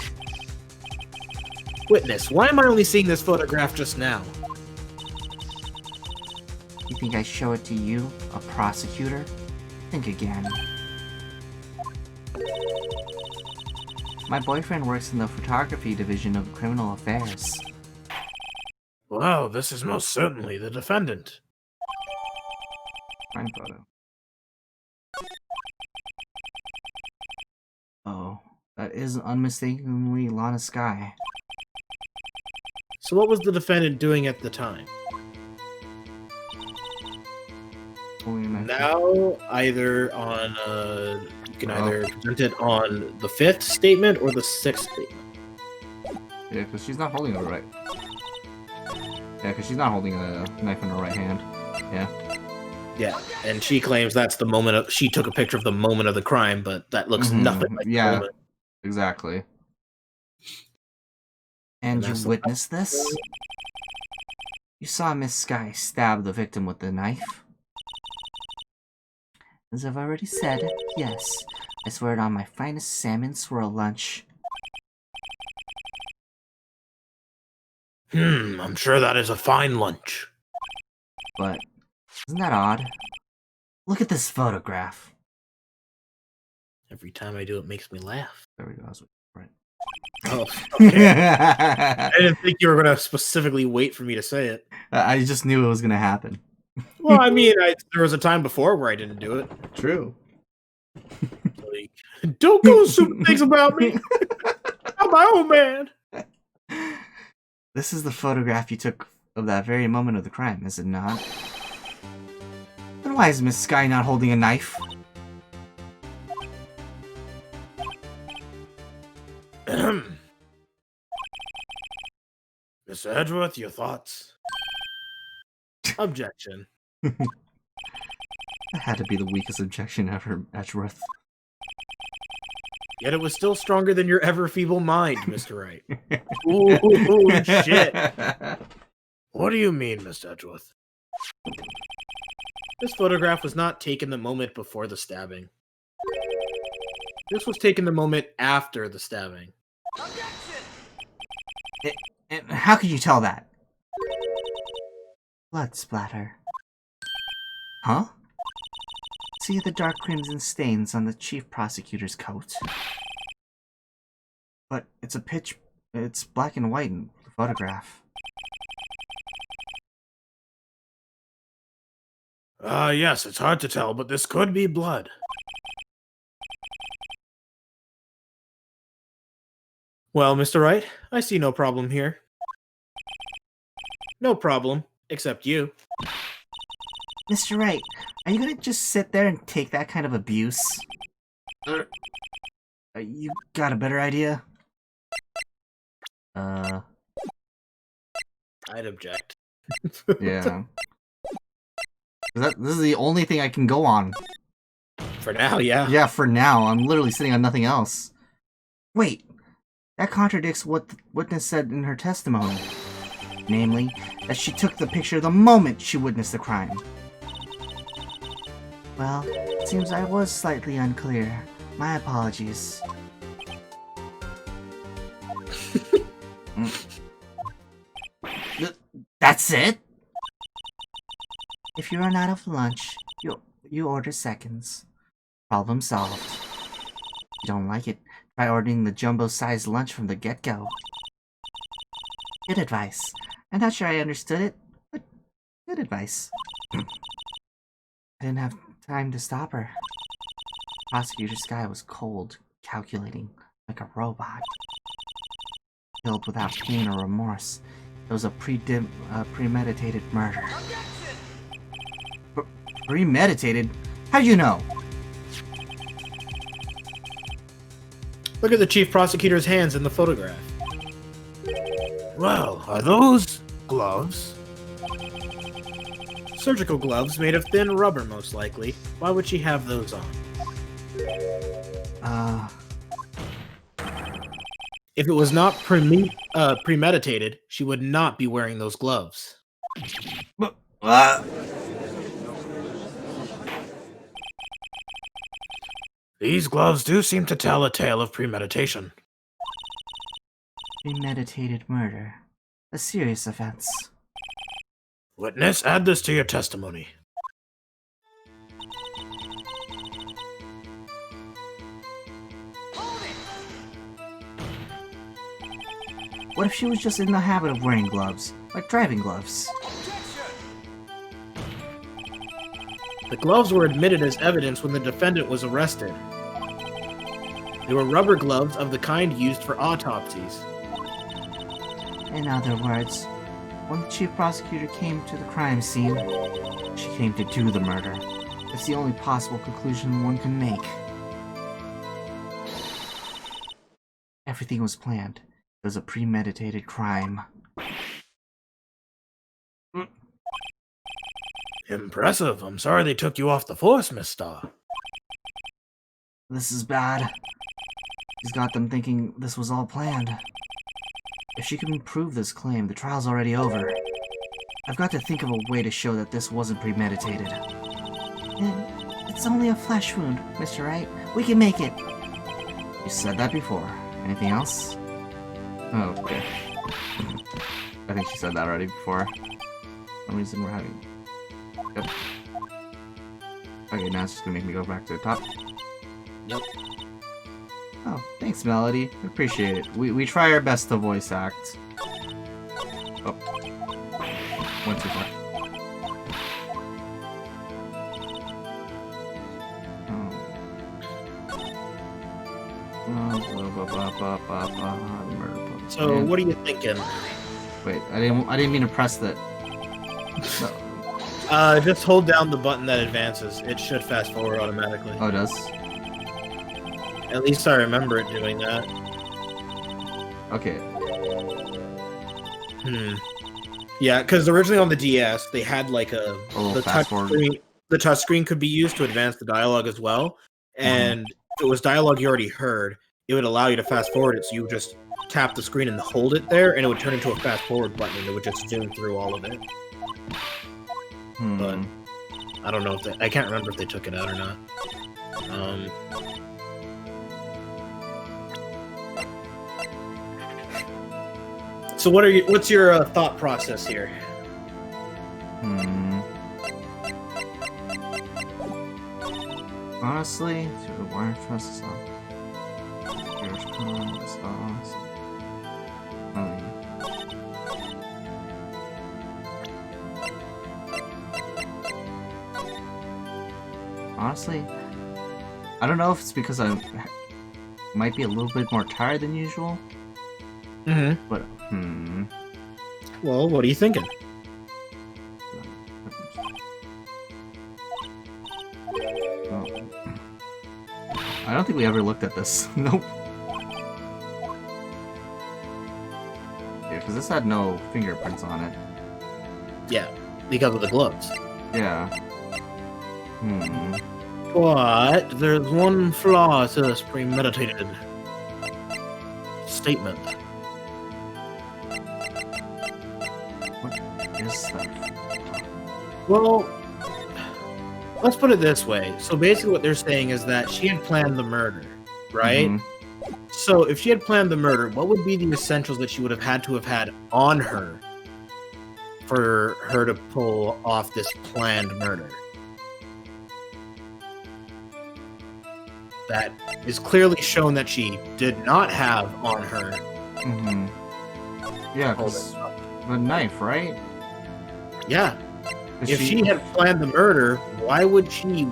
Witness, why am I only seeing this photograph just now? You think I show it to you, a prosecutor? Think again. My boyfriend works in the photography division of criminal affairs. Well, this is most certainly the defendant. Crime photo. Oh, that is unmistakably Lana Sky. So what was the defendant doing at the time? Now, either on you can either present it on the 5th statement or the 6th statement. Yeah, because she's not holding it right. Yeah, because she's not holding a knife in her right hand. Yeah. Yeah, and she claims that's the moment of she took a picture of the moment of the crime, but that looks nothing like the moment. Exactly. And you witnessed this? You saw Miss Sky stab the victim with the knife? As I've already said, yes. I swear it on my finest salmon swirl lunch. I'm sure that is a fine lunch. But, isn't that odd? Look at this photograph. Every time I do it makes me laugh. There we go, that's right. Oh, okay. I didn't think you were going to specifically wait for me to say it. I just knew it was going to happen. Well, I mean, there was a time before where I didn't do it. True. Like, don't go assuming things about me. I'm my own man. This is the photograph you took of that very moment of the crime, is it not? Then why is Miss Sky not holding a knife? Mr. Edgeworth, your thoughts? Objection. That had to be the weakest objection ever, Edgeworth. Yet it was still stronger than your ever-feeble mind, Mr. Wright. Ooh, shit. What do you mean, Mr. Edgeworth? This photograph was not taken the moment before the stabbing. This was taken the moment after the stabbing. And how could you tell that? Blood splatter. Huh? See the dark crimson stains on the chief prosecutor's coat. But it's black and white in the photograph. Yes, it's hard to tell, but this could be blood. Well, Mr. Wright, I see no problem here. No problem, except you. Mr. Wright, are you gonna just sit there and take that kind of abuse? You got a better idea? I'd object. Yeah. This is the only thing I can go on. For now, yeah. Yeah, for now. I'm literally sitting on nothing else. Wait. That contradicts what the witness said in her testimony. Namely, that she took the picture the moment she witnessed the crime. Well, it seems I was slightly unclear. My apologies. That's it? If you run out of lunch, you order seconds. Problem solved. You don't like it, try ordering the jumbo-sized lunch from the get-go. Good advice. I'm not sure I understood it, but good advice. I didn't have time to stop her. Prosecutor Sky was cold, calculating, like a robot. Killed without pain or remorse. It was a premeditated murder. Premeditated? How'd you know? Look at the chief prosecutor's hands in the photograph. Well, are those gloves? Surgical gloves made of thin rubber, most likely. Why would she have those on? If it was not premeditated, she would not be wearing those gloves. These gloves do seem to tell a tale of premeditation. Premeditated murder. A serious offense. Witness, add this to your testimony. What if she was just in the habit of wearing gloves? Like driving gloves? The gloves were admitted as evidence when the defendant was arrested. They were rubber gloves of the kind used for autopsies. In other words, when the chief prosecutor came to the crime scene, she came to do the murder. It's the only possible conclusion one can make. Everything was planned. It was a premeditated crime. Impressive. I'm sorry they took you off the force, Miss Starr. This is bad. He's got them thinking this was all planned. If she can prove this claim, the trial's already over. I've got to think of a way to show that this wasn't premeditated. It's only a flesh wound, Mr. Wright. We can make it. You said that before. Anything else? Oh, okay. I think she said that already before. For some reason we're having... Yep. Okay, now it's just gonna make me go back to the top. Yep. Oh, thanks, Melody. Appreciate it. We try our best to voice act. Oh. Went too far. So, what are you thinking? Wait, I didn't mean to press that. No. Just hold down the button that advances. It should fast forward automatically. Oh, it does? At least I remember it doing that. Okay. Yeah, because originally on the DS, they had like the fast forward. touchscreen. The touchscreen could be used to advance the dialogue as well. And if it was dialogue you already heard, it would allow you to fast forward it. So you would just tap the screen and hold it there, and it would turn into a fast forward button, and it would just zoom through all of it. But I don't know if I can't remember if they took it out or not. So what's your thought process here? Honestly, through the wire trust is on. Here's this awesome. Honestly, I don't know if it's because I might be a little bit more tired than usual. But Well, what are you thinking? I don't think we ever looked at this. Nope. Yeah, because this had no fingerprints on it. Yeah, because of the gloves. Yeah. But there's one flaw to this premeditated statement. What is that? Well, let's put it this way. So basically what they're saying is that she had planned the murder, right? So if she had planned the murder, what would be the essentials that she would have had on her for her to pull off this planned murder? That is clearly shown that she did not have on her. Yeah, because the knife, right? Yeah. If she had planned the murder, why would she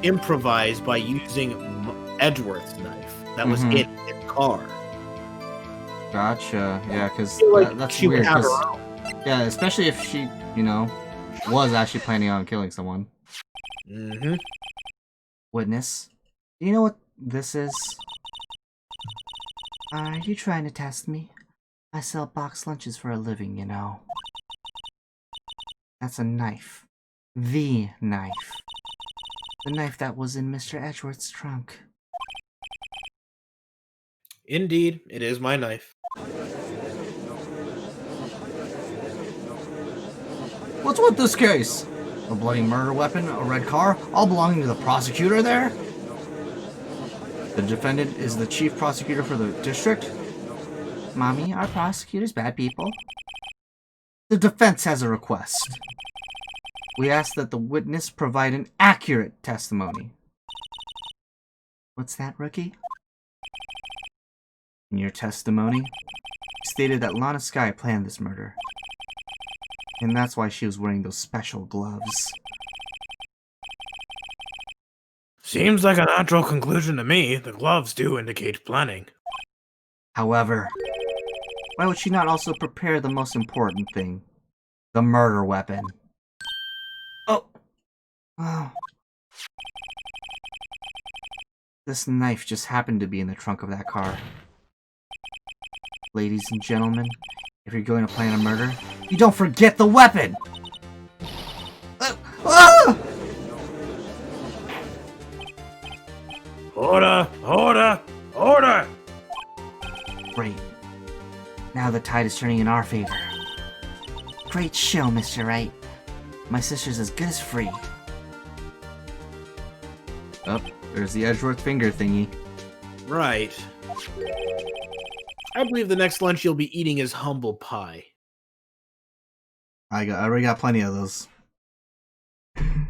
improvise by using Edgeworth's knife that was in his car? Gotcha. Yeah, because that's she weird. would have her own. Yeah, especially if she, was actually planning on killing someone. Witness, do you know what this is? Are you trying to test me? I sell box lunches for a living, you know. That's a knife. The knife. The knife that was in Mr. Edgeworth's trunk. Indeed, it is my knife. What's with this case? A bloody murder weapon, a red car, all belonging to the prosecutor there? The defendant is the chief prosecutor for the district? Mommy, are prosecutors bad people? The defense has a request. We ask that the witness provide an accurate testimony. What's that, rookie? In your testimony, you stated that Lana Sky planned this murder. And that's why she was wearing those special gloves. Seems like a natural conclusion to me. The gloves do indicate planning. However, why would she not also prepare the most important thing? The murder weapon. Oh! Oh. This knife just happened to be in the trunk of that car. Ladies and gentlemen, if you're going to plan a murder, you don't forget the weapon! Ah! Order! Order! Order! Great. Now the tide is turning in our favor. Great show, Mr. Wright. My sister's as good as free. Oh, there's the Edgeworth finger thingy. Right. I believe the next lunch you'll be eating is humble pie. I already got plenty of those.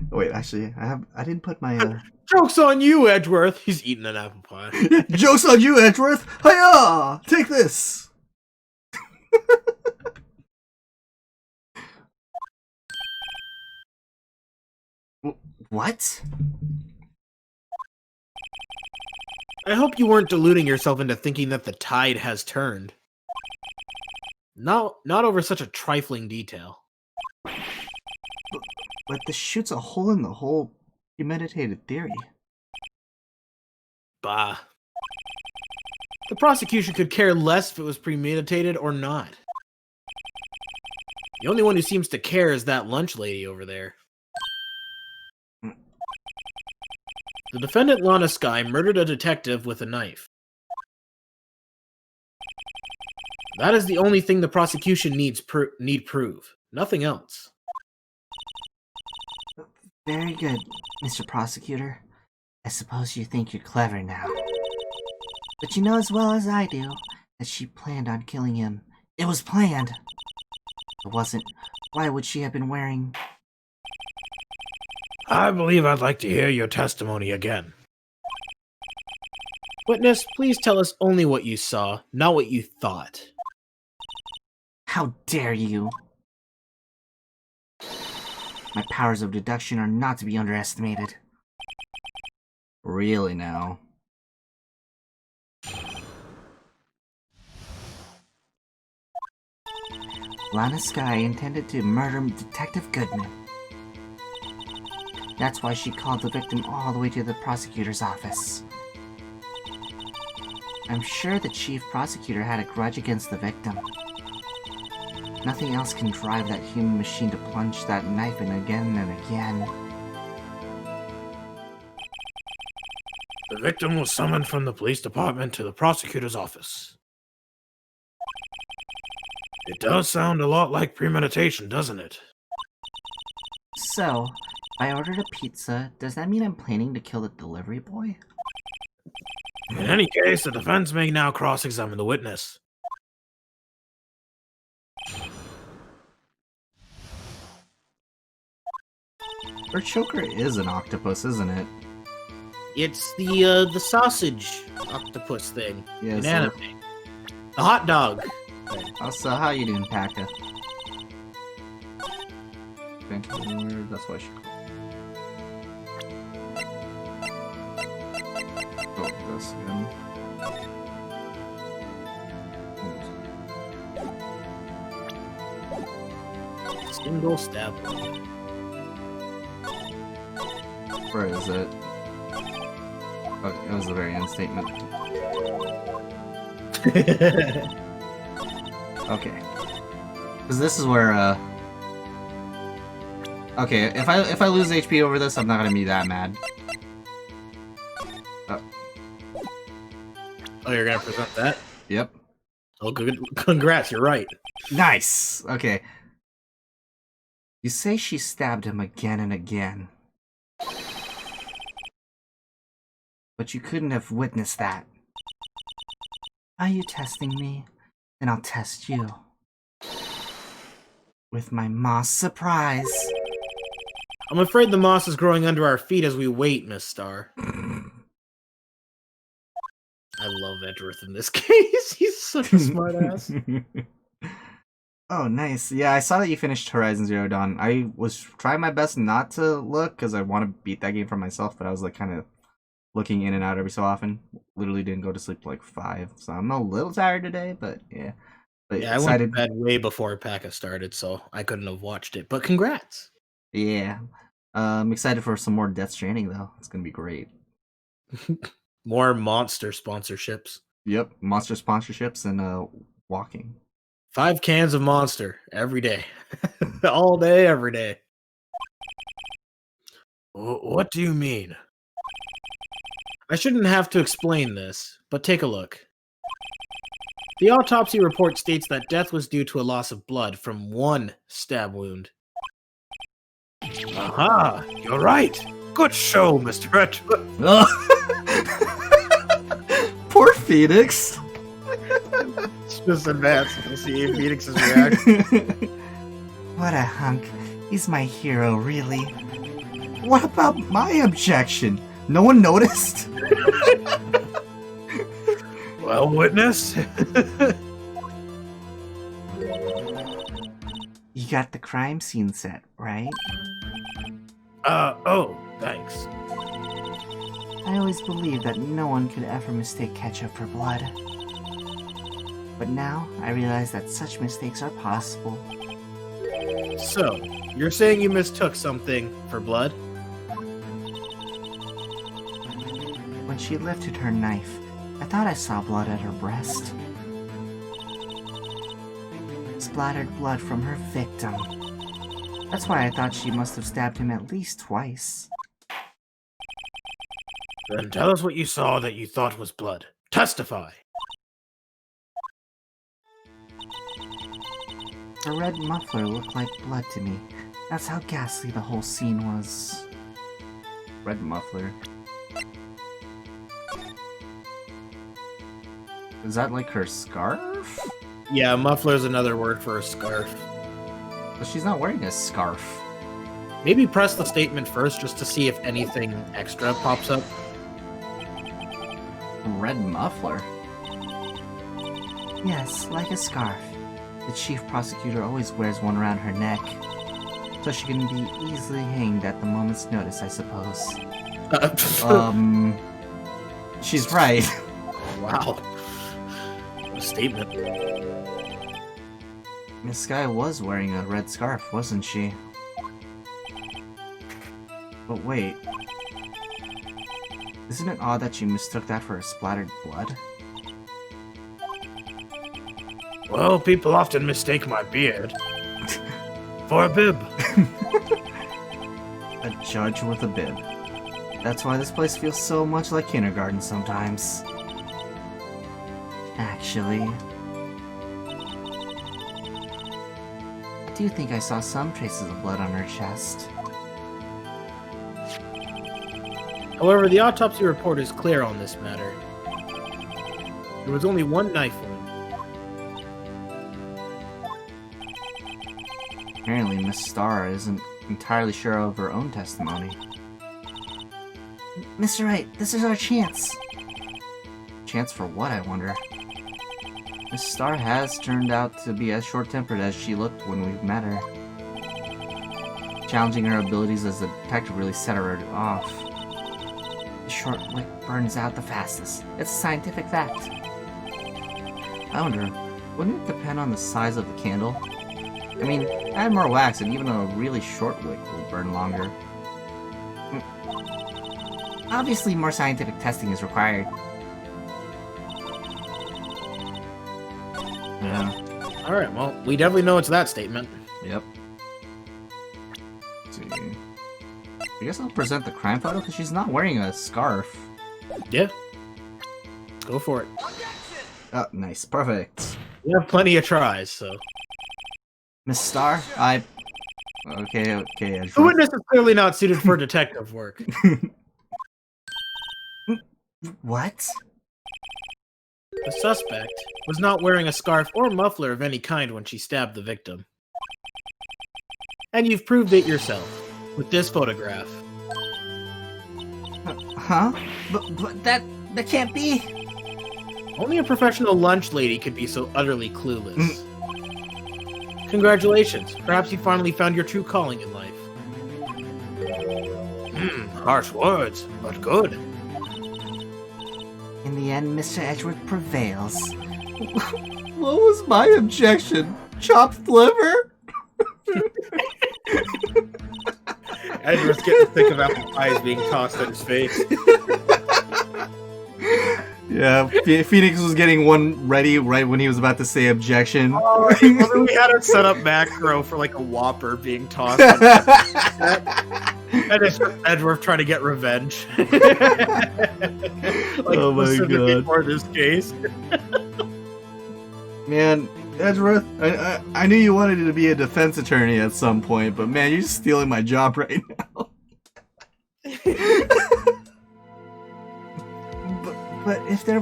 Wait, actually, I didn't put my Joke's on you, Edgeworth! He's eating an apple pie. Joke's on you, Edgeworth! Hiya! Take this! What? I hope you weren't deluding yourself into thinking that the tide has turned. Not over such a trifling detail. But this shoots a hole in the whole premeditated theory. Bah. The prosecution could care less if it was premeditated or not. The only one who seems to care is that lunch lady over there. The defendant, Lana Sky, murdered a detective with a knife. That is the only thing the prosecution need prove. Nothing else. Very good, Mr. Prosecutor. I suppose you think you're clever now. But you know as well as I do that she planned on killing him. It was planned. If it wasn't, why would she have been wearing... I believe I'd like to hear your testimony again. Witness, please tell us only what you saw, not what you thought. How dare you! My powers of deduction are not to be underestimated. Really now? Lana Sky intended to murder Detective Goodman. That's why she called the victim all the way to the prosecutor's office. I'm sure the chief prosecutor had a grudge against the victim. Nothing else can drive that human machine to plunge that knife in again and again. The victim was summoned from the police department to the prosecutor's office. It does sound a lot like premeditation, doesn't it? So, I ordered a pizza. Does that mean I'm planning to kill the delivery boy? In any case, the defense may now cross-examine the witness. Her choker is an octopus, isn't it? It's the sausage octopus thing Yeah, in so- anime. The hot dog. So how you doing, Paka? Okay, that's why she called. Oh, this again. Single step. Where is it? Oh, it was the very end statement. Okay. Because this is where, okay, if I lose HP over this, I'm not gonna be that mad. Oh, you're gonna present that? Yep. Oh, good. Congrats, you're right. Nice! Okay. You say she stabbed him again and again. But you couldn't have witnessed that. Are you testing me? Then I'll test you. With my moss surprise. I'm afraid the moss is growing under our feet as we wait, Miss Star. I love Edgeworth in this case. He's such a smartass. Oh, nice. Yeah, I saw that you finished Horizon Zero Dawn. I was trying my best not to look because I want to beat that game for myself, but I was like kind of looking in and out every so often. Literally didn't go to sleep till like 5, so I'm a little tired today, but yeah. But Yeah, I went to bed way before PACA started, so I couldn't have watched it. But congrats. Yeah. I'm excited for some more Death Stranding, though. It's going to be great. More monster sponsorships. Yep, monster sponsorships and walking. 5 cans of Monster every day. All day, every day. What do you mean? I shouldn't have to explain this, but take a look. The autopsy report states that death was due to a loss of blood from 1 stab wound. Aha! You're right! Good show, Mr. Edgeworth. Poor Phoenix! It's just advanced. We'll see Phoenix's reaction. What a hunk. He's my hero, really. What about my objection? No one noticed? Well, witness. You got the crime scene set, right? Oh, thanks. I always believed that no one could ever mistake ketchup for blood. But now, I realize that such mistakes are possible. So, you're saying you mistook something for blood? When she lifted her knife, I thought I saw blood at her breast. Splattered blood from her victim. That's why I thought she must have stabbed him at least twice. Then tell us what you saw that you thought was blood. Testify! The red muffler looked like blood to me. That's how ghastly the whole scene was. Red muffler. Is that like her scarf? Yeah, muffler's another word for a scarf. But she's not wearing a scarf. Maybe press the statement first just to see if anything extra pops up. Red muffler? Yes, like a scarf. The chief prosecutor always wears one around her neck. So she can be easily hanged at the moment's notice, I suppose. She's right. Wow. What a statement. Miss Sky was wearing a red scarf, wasn't she? But wait. Isn't it odd that you mistook that for a splattered blood? Well, people often mistake my beard for a bib. A judge with a bib. That's why this place feels so much like kindergarten sometimes. Actually, I do think I saw some traces of blood on her chest. However, the autopsy report is clear on this matter. There was only 1 knife wound. Apparently, Miss Starr isn't entirely sure of her own testimony. Mr. Wright, this is our chance. Chance for what, I wonder? Miss Starr has turned out to be as short-tempered as she looked when we met her. Challenging her abilities as a detective really set her off. The short wick burns out the fastest. It's a scientific fact. I wonder, wouldn't it depend on the size of the candle? I mean, add more wax and even a really short wick will burn longer. Obviously, more scientific testing is required. Yeah. Alright, well, we definitely know it's that statement. Yep. Let's see. I guess I'll present the crime photo because she's not wearing a scarf. Yeah. Go for it. Oh, nice. Perfect. We have plenty of tries, so. Miss Starr, Okay. The witness is clearly not suited for detective work. What? The suspect was not wearing a scarf or muffler of any kind when she stabbed the victim. And you've proved it yourself, with this photograph. Huh? But that can't be! Only a professional lunch lady could be so utterly clueless. Congratulations. Perhaps you finally found your true calling in life. Harsh words, but good. In the end, Mr. Edgeworth prevails. What was my objection? Chopped liver? Edward's getting sick of apple pies being tossed at his face. Yeah, Phoenix was getting one ready right when he was about to say objection. Oh, we had it set up macro for like a Whopper being tossed. And it's Edward trying to get revenge. Like, oh my god. For this case. Man, Edgeworth, I knew you wanted to be a defense attorney at some point, but man, you're stealing my job right now. But if there...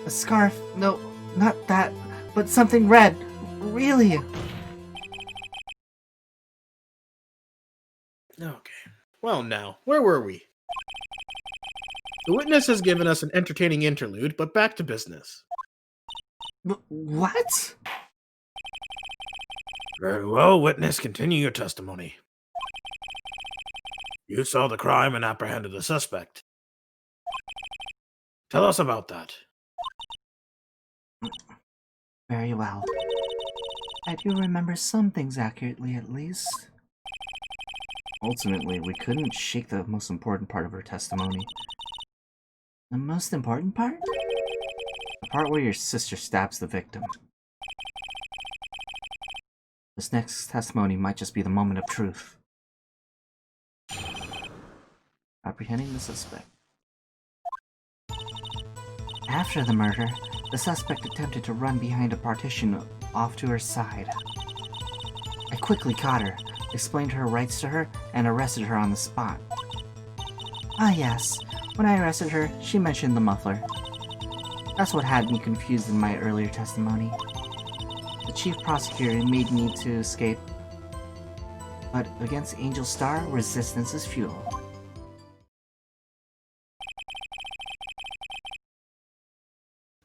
A scarf... No, not that. But something red. Really. Okay. Well now, where were we? The witness has given us an entertaining interlude, but back to business. What? Very well, witness, continue your testimony. You saw the crime and apprehended the suspect. Tell us about that. Very well. I do remember some things accurately, at least. Ultimately, we couldn't shake the most important part of her testimony. The most important part? The part where your sister stabs the victim. This next testimony might just be the moment of truth. Apprehending the suspect. After the murder, the suspect attempted to run behind a partition off to her side. I quickly caught her, explained her rights to her, and arrested her on the spot. Ah yes, when I arrested her, she mentioned the muffler. That's what had me confused in my earlier testimony. The chief prosecutor made me to escape, but against Angel Star, resistance is futile.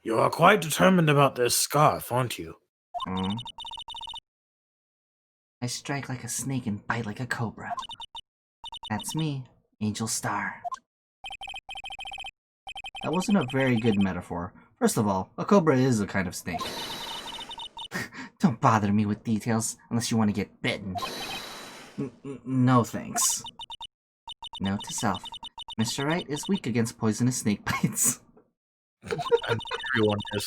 You are quite determined about this scarf, aren't you? I strike like a snake and bite like a cobra. That's me, Angel Star. That wasn't a very good metaphor. First of all, a cobra is a kind of snake. Don't bother me with details unless you want to get bitten. No thanks. Note to self, Mr. Wright is weak against poisonous snake bites. Everyone is.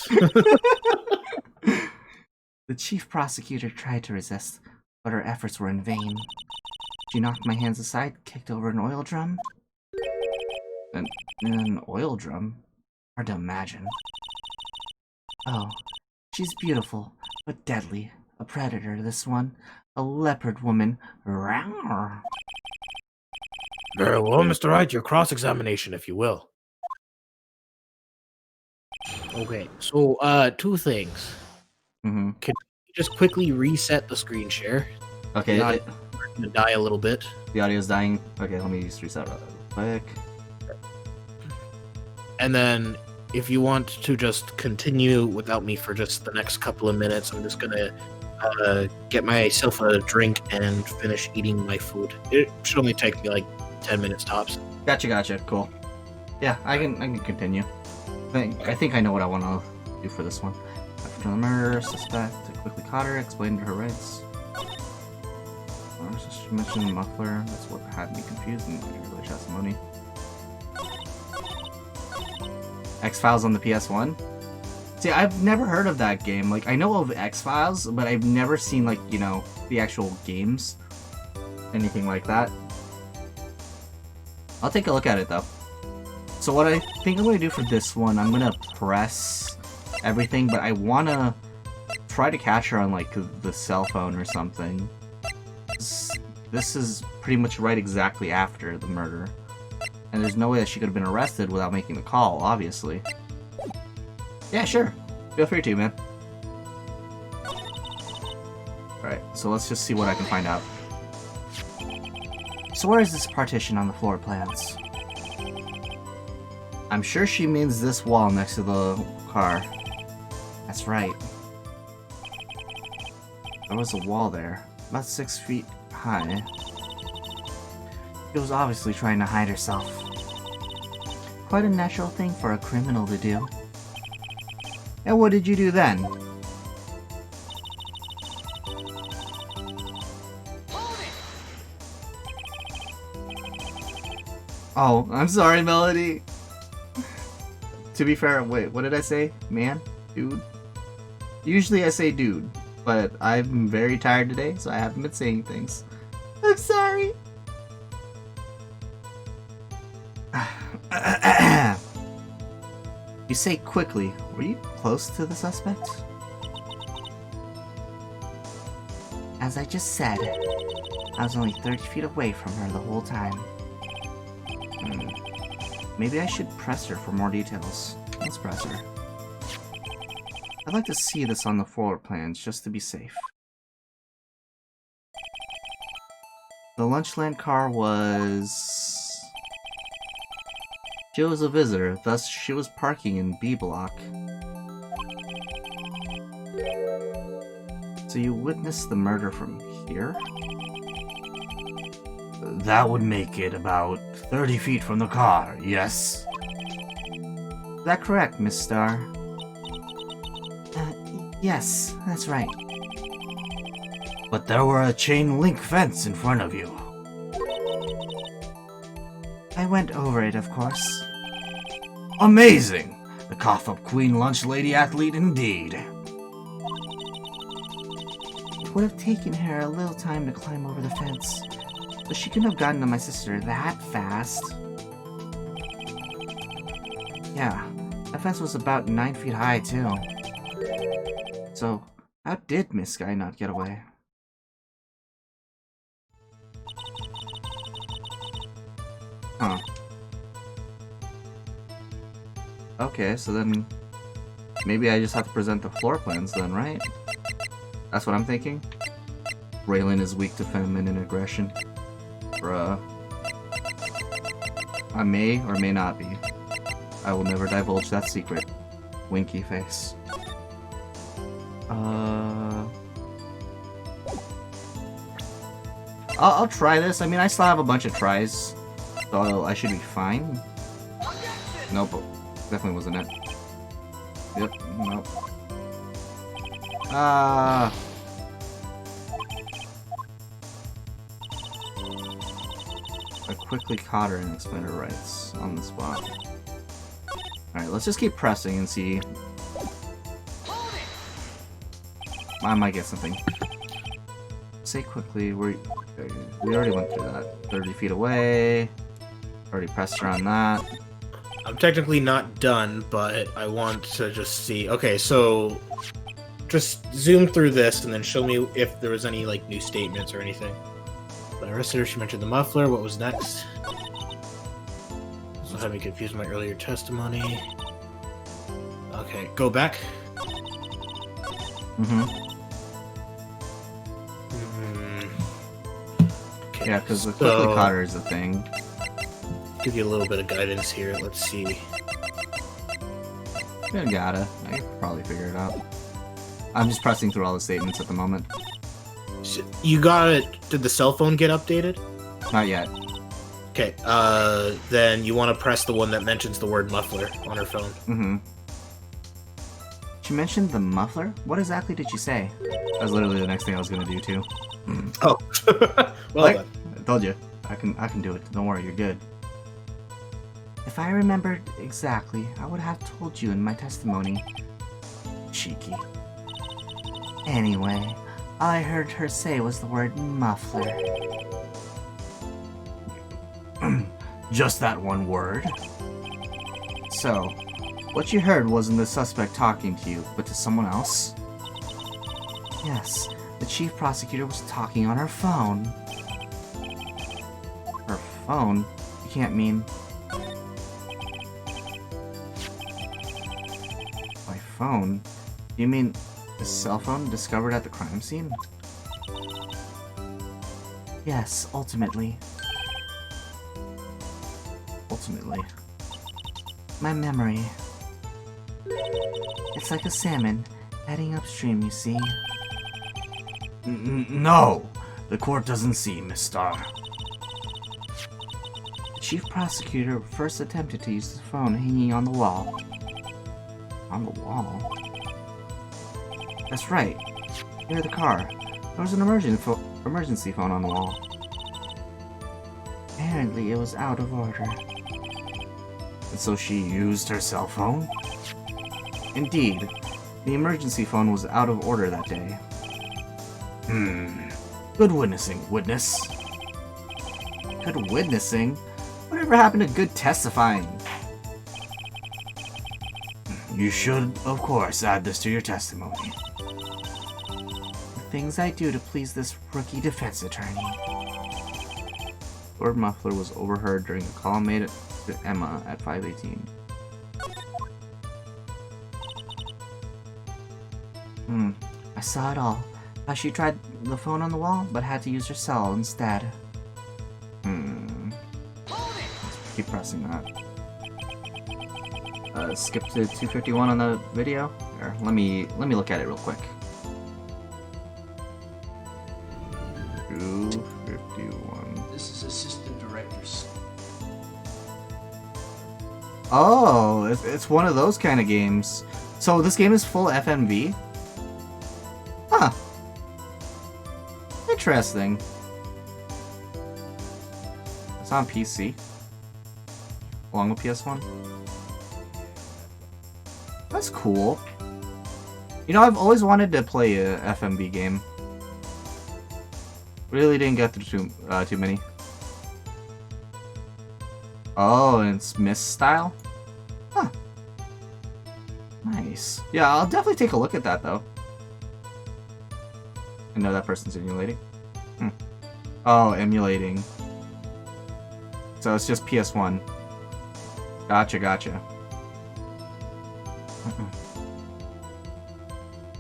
The chief prosecutor tried to resist, but her efforts were in vain. She knocked my hands aside, kicked over an oil drum. An oil drum? Hard to imagine. Oh, she's beautiful, but deadly. A predator, this one. A leopard woman. Rawr. Very well, Mr. Wright, your cross-examination, if you will. Okay, so, two things. Mm-hmm. Can you just quickly reset the screen share? Okay, Not to die a little bit. the audio's dying. Okay, let me just reset real quick. And then, if you want to just continue without me for just the next couple of minutes, I'm just gonna get myself a drink and finish eating my food. It should only take me like 10 minutes tops. Gotcha, cool. Yeah, I can continue. I think I know what I want to do for this one. After the murder, suspect quickly caught her, explained her rights. She mentioned the muffler, that's what had me confused in my earlier testimony. X-Files on the PS1? See, I've never heard of that game. Like, I know of X-Files, but I've never seen, like, you know, the actual games. Anything like that. I'll take a look at it, though. So what I think I'm going to do for this one, I'm going to press everything, but I want to try to catch her on, like, the cell phone or something. This is pretty much right exactly after the murder. And there's no way that she could have been arrested without making the call, obviously. Yeah, sure. Feel free to, man. Alright, so let's just see what I can find out. So where is this partition on the floor plans? I'm sure she means this wall next to the car. That's right. There was a wall there, about 6 feet high. She was obviously trying to hide herself. Quite a natural thing for a criminal to do. And what did you do then? Oh, I'm sorry, Melody. To be fair, wait, what did I say? Man? Dude? Usually I say dude, but I'm very tired today, so I haven't been saying things. I'm sorry. You say quickly. Were you close to the suspect? As I just said, I was only 30 feet away from her the whole time. Maybe I should press her for more details. Let's press her. I'd like to see this on the floor plans, just to be safe. The Lunchland car was... She was a visitor, thus she was parking in B block. So you witnessed the murder from here? That would make it about 30 feet from the car, yes? Is that correct, Miss Starr? Yes, that's right. But there were a chain link fence in front of you. I went over it, of course. Amazing! The cough-up queen lunch lady athlete indeed. It would have taken her a little time to climb over the fence, but she couldn't have gotten to my sister that fast. Yeah, that fence was about 9 feet high, too. So, how did Miss Sky not get away? Huh. Okay, so then maybe I just have to present the floor plans then, right? That's what I'm thinking? Raylan is weak to feminine aggression. Bruh. I may or may not be. I will never divulge that secret. Winky face. I'll try this. I mean, I still have a bunch of tries, so I should be fine. Nope, definitely wasn't it. Yep, nope. I quickly caught her and explained her rights on the spot. Alright, let's just keep pressing and see. I might get something. Say quickly, we already went through that. 30 feet away. Already pressed her on that. I'm technically not done, but I want to just see. Okay, so just zoom through this and then show me if there was any like new statements or anything. When I arrested her, she mentioned the muffler. What was next? So had me confused with my earlier testimony. Okay, go back. Okay, yeah, because the quickly caught her is a thing. Give you a little bit of guidance here. Let's see. Yeah, gotta. I could probably figure it out. I'm just pressing through all the statements at the moment. So you got it. Did the cell phone get updated? Not yet. Okay, then you want to press the one that mentions the word muffler on her phone. She mentioned the muffler? What exactly did she say? That was literally the next thing I was gonna do too. Oh. Well like, done. I told you. I can do it. Don't worry, you're good. If I remembered exactly, I would have told you in my testimony. Cheeky. Anyway, all I heard her say was the word muffler. Just that one word? So, what you heard wasn't the suspect talking to you, but to someone else? Yes, the chief prosecutor was talking on her phone. Her phone? You can't mean... By phone? Do you mean the cell phone discovered at the crime scene? Yes, ultimately. Ultimately. My memory. It's like a salmon heading upstream, you see. No! The court doesn't see, Miss Star. The chief prosecutor first attempted to use the phone hanging on the wall. On the wall? That's right. Near the car. There was an emergency phone on the wall. Apparently it was out of order. And so she used her cell phone? Indeed. The emergency phone was out of order that day. Good witnessing, witness. Good witnessing? Whatever happened to good testifying? You should, of course, add this to your testimony. The things I do to please this rookie defense attorney. Lord Muffler was overheard during a call made to Emma at 5:18. I saw it all. How she tried the phone on the wall, but had to use her cell instead. Keep pressing that. Skip to 251 on the video. Or let me look at it real quick. 251. This is assistant directors. Oh, it's one of those kind of games. So this game is full FMV? Huh. Interesting. It's on PC. Along with PS1. That's cool. You know, I've always wanted to play a FMV game. Really didn't get through too many. Oh, and it's Myst style? Huh. Nice. Yeah, I'll definitely take a look at that, though. I know that person's emulating. Oh, emulating. So it's just PS1. Gotcha.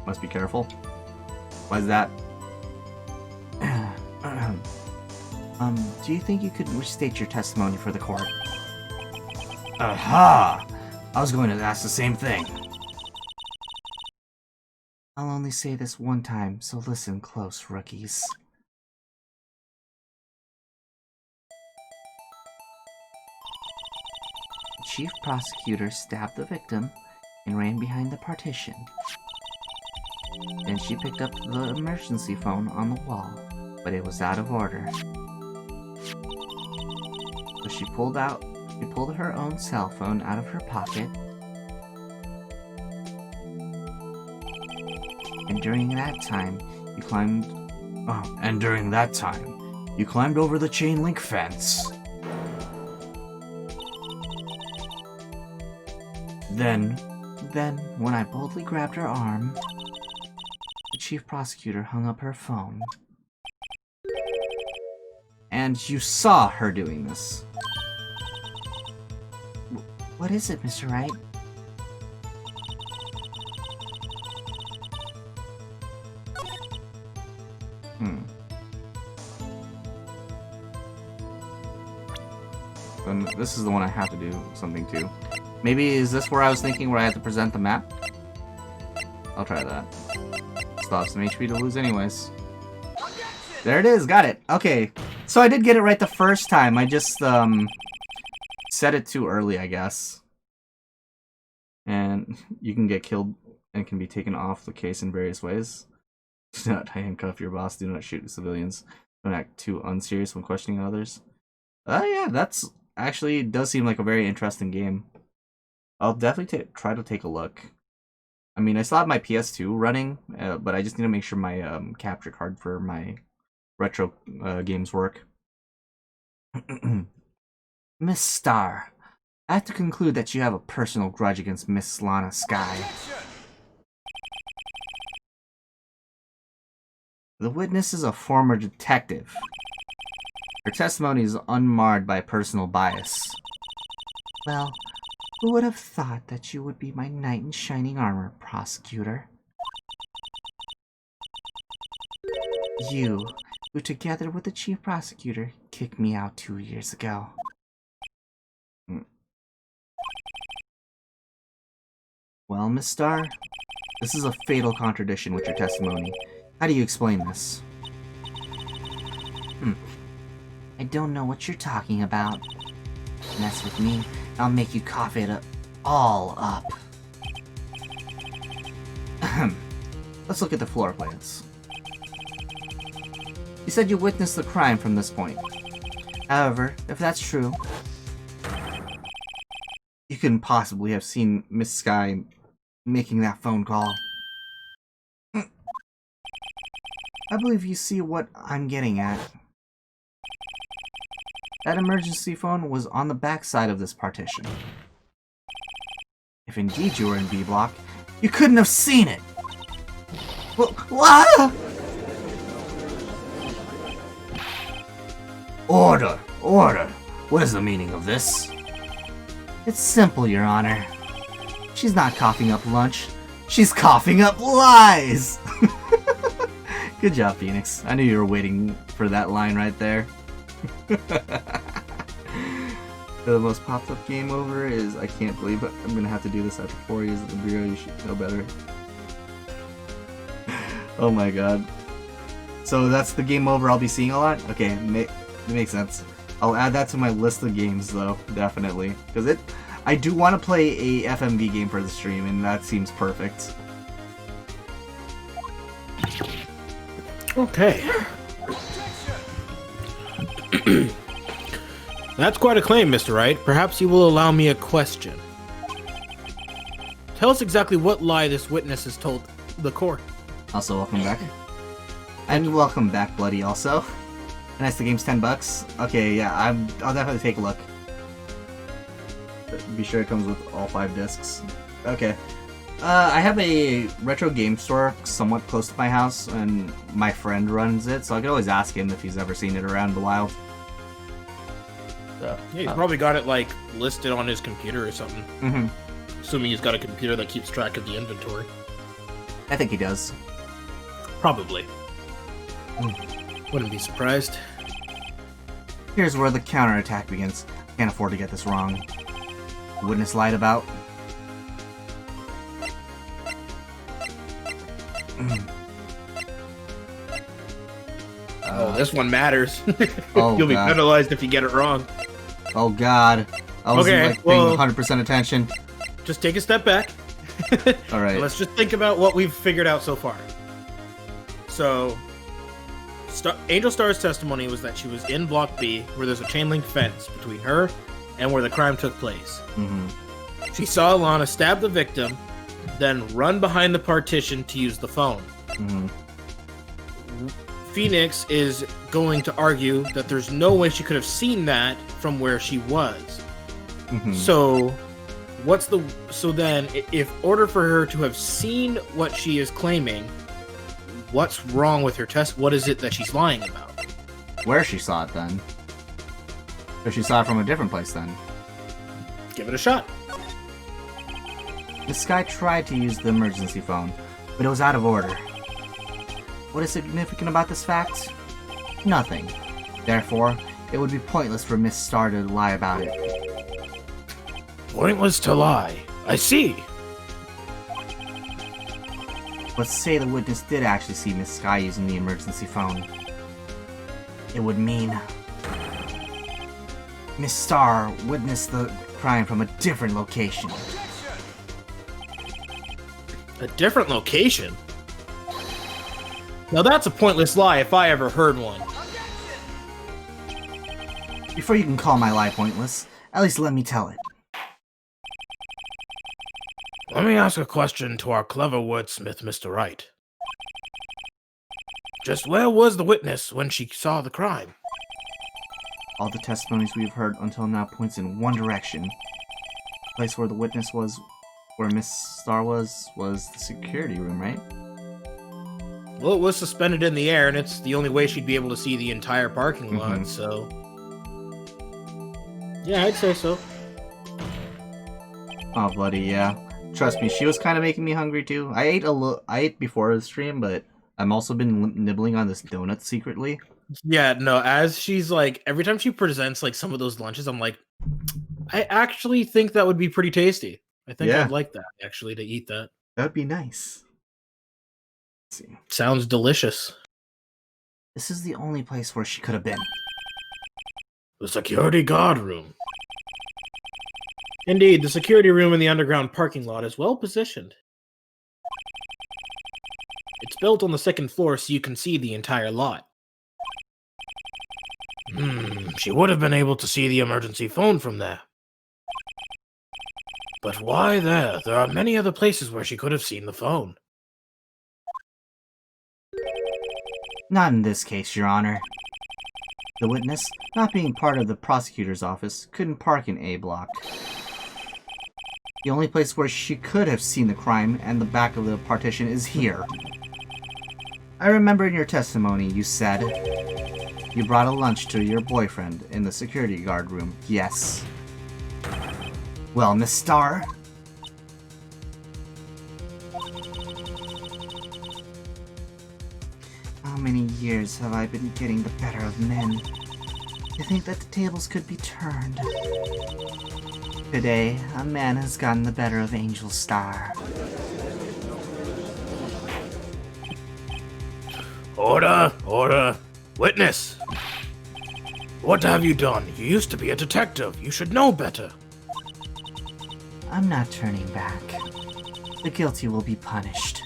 Must be careful. Why is that? Do you think you could restate your testimony for the court? Aha! I was going to ask the same thing. I'll only say this one time, so listen close, rookies. The chief prosecutor stabbed the victim and ran behind the partition. Then she picked up the emergency phone on the wall, but it was out of order. So she pulled her own cell phone out of her pocket. And during that time, you climbed over the chain link fence. Then, when I boldly grabbed her arm, the chief prosecutor hung up her phone. And you saw her doing this. What is it, Mr. Wright? And this is the one I have to do something to. Maybe is this where I was thinking where I had to present the map? I'll try that. Still have some HP to lose anyways. There it is, got it. Okay, so I did get it right the first time. I just said it too early, I guess. And you can get killed and can be taken off the case in various ways. Do not handcuff your boss. Do not shoot civilians. Don't act too unserious when questioning others. Yeah, that's actually does seem like a very interesting game. I'll definitely try to take a look. I mean, I still have my PS2 running, but I just need to make sure my capture card for my retro games work. Miss Star, I have to conclude that you have a personal grudge against Miss Lana Sky. The witness is a former detective. Her testimony is unmarred by personal bias. Well, who would have thought that you would be my knight in shining armor, prosecutor? You, who together with the chief prosecutor, kicked me out 2 years ago. Well, Miss Star, this is a fatal contradiction with your testimony. How do you explain this? I don't know what you're talking about. Mess with me, I'll make you cough it all up. Let's look at the floor plans. You said you witnessed the crime from this point. However, if that's true, you couldn't possibly have seen Miss Sky making that phone call. I believe you see what I'm getting at. That emergency phone was on the back side of this partition. If indeed you were in B block, you couldn't have seen it! What? Order! Order! What is the meaning of this? It's simple, Your Honor. She's not coughing up lunch. She's coughing up lies! Good job, Phoenix. I knew you were waiting for that line right there. The most popped up game over is, I can't believe it, I'm gonna have to do this after 4 years of the Bureau, you should know better. Oh my god. So that's the game over I'll be seeing a lot? Okay, it makes sense. I'll add that to my list of games though, definitely. Because I do want to play a FMV game for the stream, and that seems perfect. Okay. That's quite a claim, Mr. Wright. Perhaps you will allow me a question. Tell us exactly what lie this witness has told the court. Also, welcome back. And welcome back, Bloody, also. Nice, the game's $10. Okay, yeah, I'll definitely take a look. Be sure it comes with all 5 discs. Okay. I have a retro game store somewhat close to my house, and my friend runs it, so I could always ask him if he's ever seen it around the wild. Yeah, he's probably got it, like, listed on his computer or something. Mm-hmm. Assuming he's got a computer that keeps track of the inventory. I think he does. Probably. Wouldn't be surprised. Here's where the counterattack begins. Can't afford to get this wrong. The witness lied about. Oh, this one matters. Oh, You'll be God. penalized if you get it wrong. Oh god. I wasn't Okay, like paying well- 100% attention. Just take a step back. Alright. Let's just think about what we've figured out so far. So, Angel Star's testimony was that she was in Block B, where there's a chain link fence between her and where the crime took place. Mm-hmm. She saw Alana stab the victim, then run behind the partition to use the phone. Mm-hmm. Phoenix is going to argue that there's no way she could have seen that from where she was. Mm-hmm. So, then, if order for her to have seen what she is claiming, what's wrong with her test? What is it that she's lying about? Where she saw it then? Or she saw it from a different place then? Give it a shot. This guy tried to use the emergency phone, but it was out of order. What is significant about this fact? Nothing. Therefore, it would be pointless for Miss Star to lie about it. Pointless to lie. I see. But say the witness did actually see Miss Sky using the emergency phone. It would mean Miss Star witnessed the crime from a different location. A different location? Now that's a pointless lie if I ever heard one. Before you can call my lie pointless, at least let me tell it. Let me ask a question to our clever wordsmith, Mr. Wright. Just where was the witness when she saw the crime? All the testimonies we've heard until now points in one direction. The place where the witness was, where Miss Star was the security room, right? Well, it was suspended in the air, and it's the only way she'd be able to see the entire parking lot, so... Yeah, I'd say so. Oh, buddy, yeah. Trust me, she was kind of making me hungry too. I ate before the stream, but I'm also been nibbling on this donut secretly. Yeah, no, as she's like, every time she presents like some of those lunches, I'm like, I actually think that would be pretty tasty. I think Yeah. I'd like that, actually, to eat that. That would be nice. Let's see. Sounds delicious. This is the only place where she could have been. The security guard room. Indeed, the security room in the underground parking lot is well positioned. It's built on the second floor so you can see the entire lot. She would have been able to see the emergency phone from there. But why there? There are many other places where she could have seen the phone. Not in this case, Your Honor. The witness, not being part of the prosecutor's office, couldn't park in A block. The only place where she could have seen the crime and the back of the partition is here. I remember in your testimony you said you brought a lunch to your boyfriend in the security guard room. Yes. Well, Miss Starr? How many years have I been getting the better of men? You think that the tables could be turned? Today, a man has gotten the better of Angel Star. Order! Order! Witness! What have you done? You used to be a detective. You should know better. I'm not turning back. The guilty will be punished.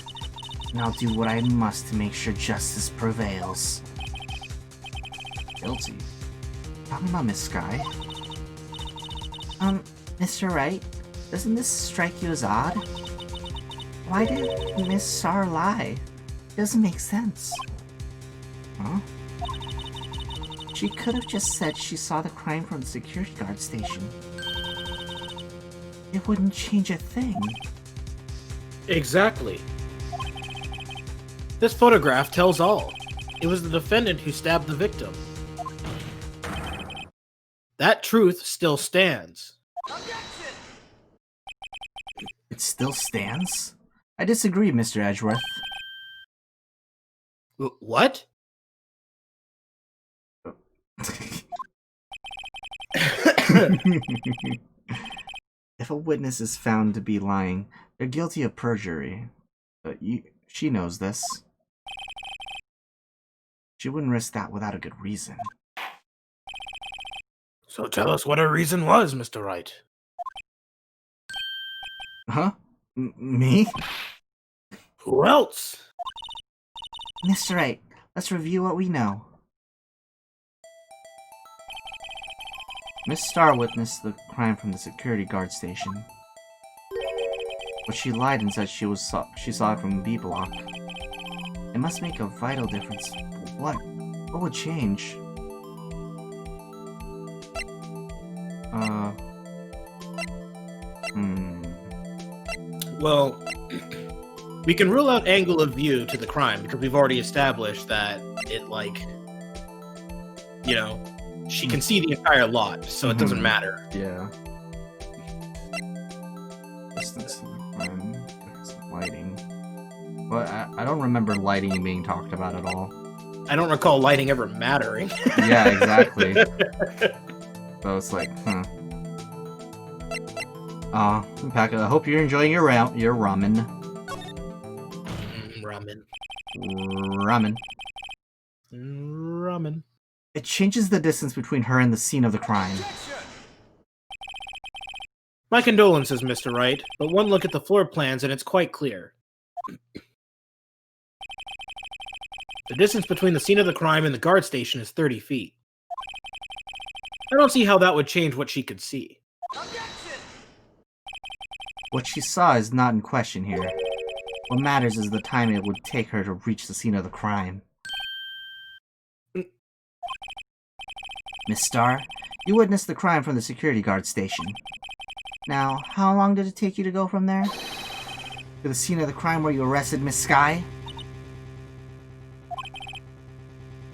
And I'll do what I must to make sure justice prevails. Guilty. Talking about Miss Sky? Mr. Wright, doesn't this strike you as odd? Why did Miss Starr lie? It doesn't make sense. Huh? She could have just said she saw the crime from the security guard station. It wouldn't change a thing. Exactly. This photograph tells all. It was the defendant who stabbed the victim. That truth still stands. It still stands? I disagree, Mr. Edgeworth. What? If a witness is found to be lying, they're guilty of perjury. But she knows this. She wouldn't risk that without a good reason. So tell us what her reason was, Mr. Wright. Huh? Me? Who else? Mr. Wright, let's review what we know. Miss Starr witnessed the crime from the security guard station. But she lied and said she saw it from B block. It must make a vital difference. What? What would change? Well, we can rule out angle of view to the crime because we've already established that it, like, you know, she can see the entire lot, so it doesn't matter. Yeah. Distance to the crime. Lighting. But I don't remember lighting being talked about at all. I don't recall lighting ever mattering. Yeah, exactly. So it's like, huh. Paka, I hope you're enjoying your ramen. Ramen. Ramen. Ramen. It changes the distance between her and the scene of the crime. My condolences, Mr. Wright, but one look at the floor plans and it's quite clear. The distance between the scene of the crime and the guard station is 30 feet. I don't see how that would change what she could see. What she saw is not in question here. What matters is the time it would take her to reach the scene of the crime. Miss Starr, you witnessed the crime from the security guard station. Now, how long did it take you to go from there? To the scene of the crime where you arrested Miss Sky?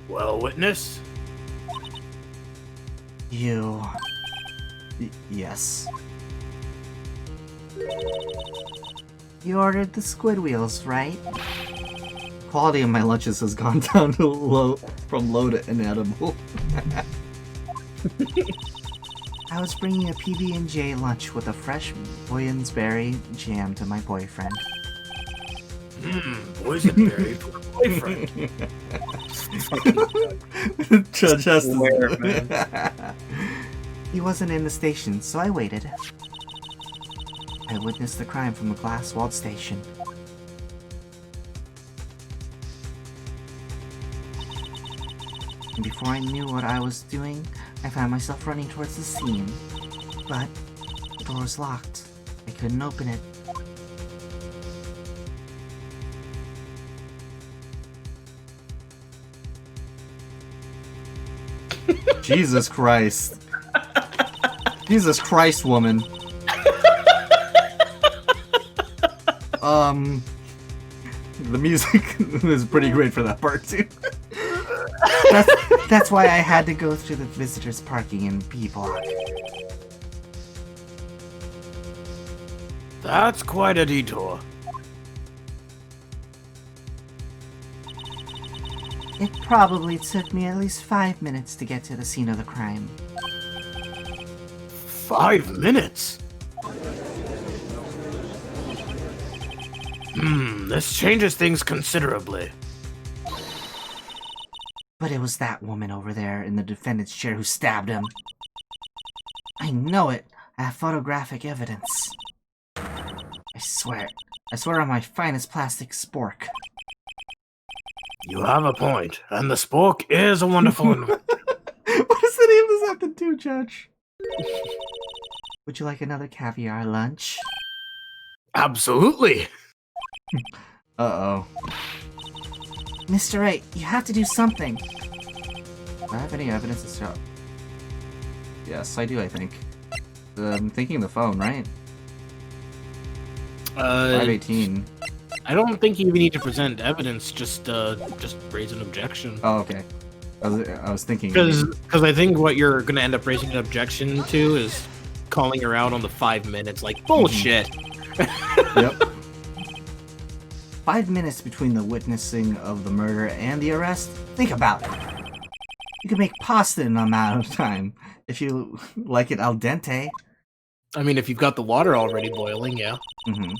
Well, witness? Yes. You ordered the squid wheels, right? Quality of my lunches has gone down to from low to inedible. I was bringing a PB&J lunch with a fresh boysenberry jam to my boyfriend. Boysenberry for boyfriend. Judge has Swear, to... He wasn't in the station, so I waited. I witnessed the crime from a glass-walled station. And before I knew what I was doing, I found myself running towards the scene. But the door was locked. I couldn't open it. Jesus Christ. Jesus Christ, woman. The music was pretty great for that part too. That's why I had to go through the visitors parking in B block. That's quite a detour. It probably took me at least 5 minutes to get to the scene of the crime. 5 minutes? This changes things considerably. But it was that woman over there in the defendant's chair who stabbed him. I know it. I have photographic evidence. I swear on my finest plastic spork. You have a point, and the spork is a wonderful invention. What does the name of this have to do, Judge? Would you like another caviar lunch? Absolutely. Uh-oh. Mr. Wright, you have to do something. Do I have any evidence to show? Yes, I do, I think. I'm thinking the phone, right? 518. I don't think you even need to present evidence, just raise an objection. Oh, okay. I was thinking... Because I think what you're going to end up raising an objection to is calling her out on the 5 minutes, like, bullshit! Yep. 5 minutes between the witnessing of the murder and the arrest? Think about it. You can make pasta in an amount of time, if you like it al dente. I mean, if you've got the water already boiling, yeah. Mm-hmm.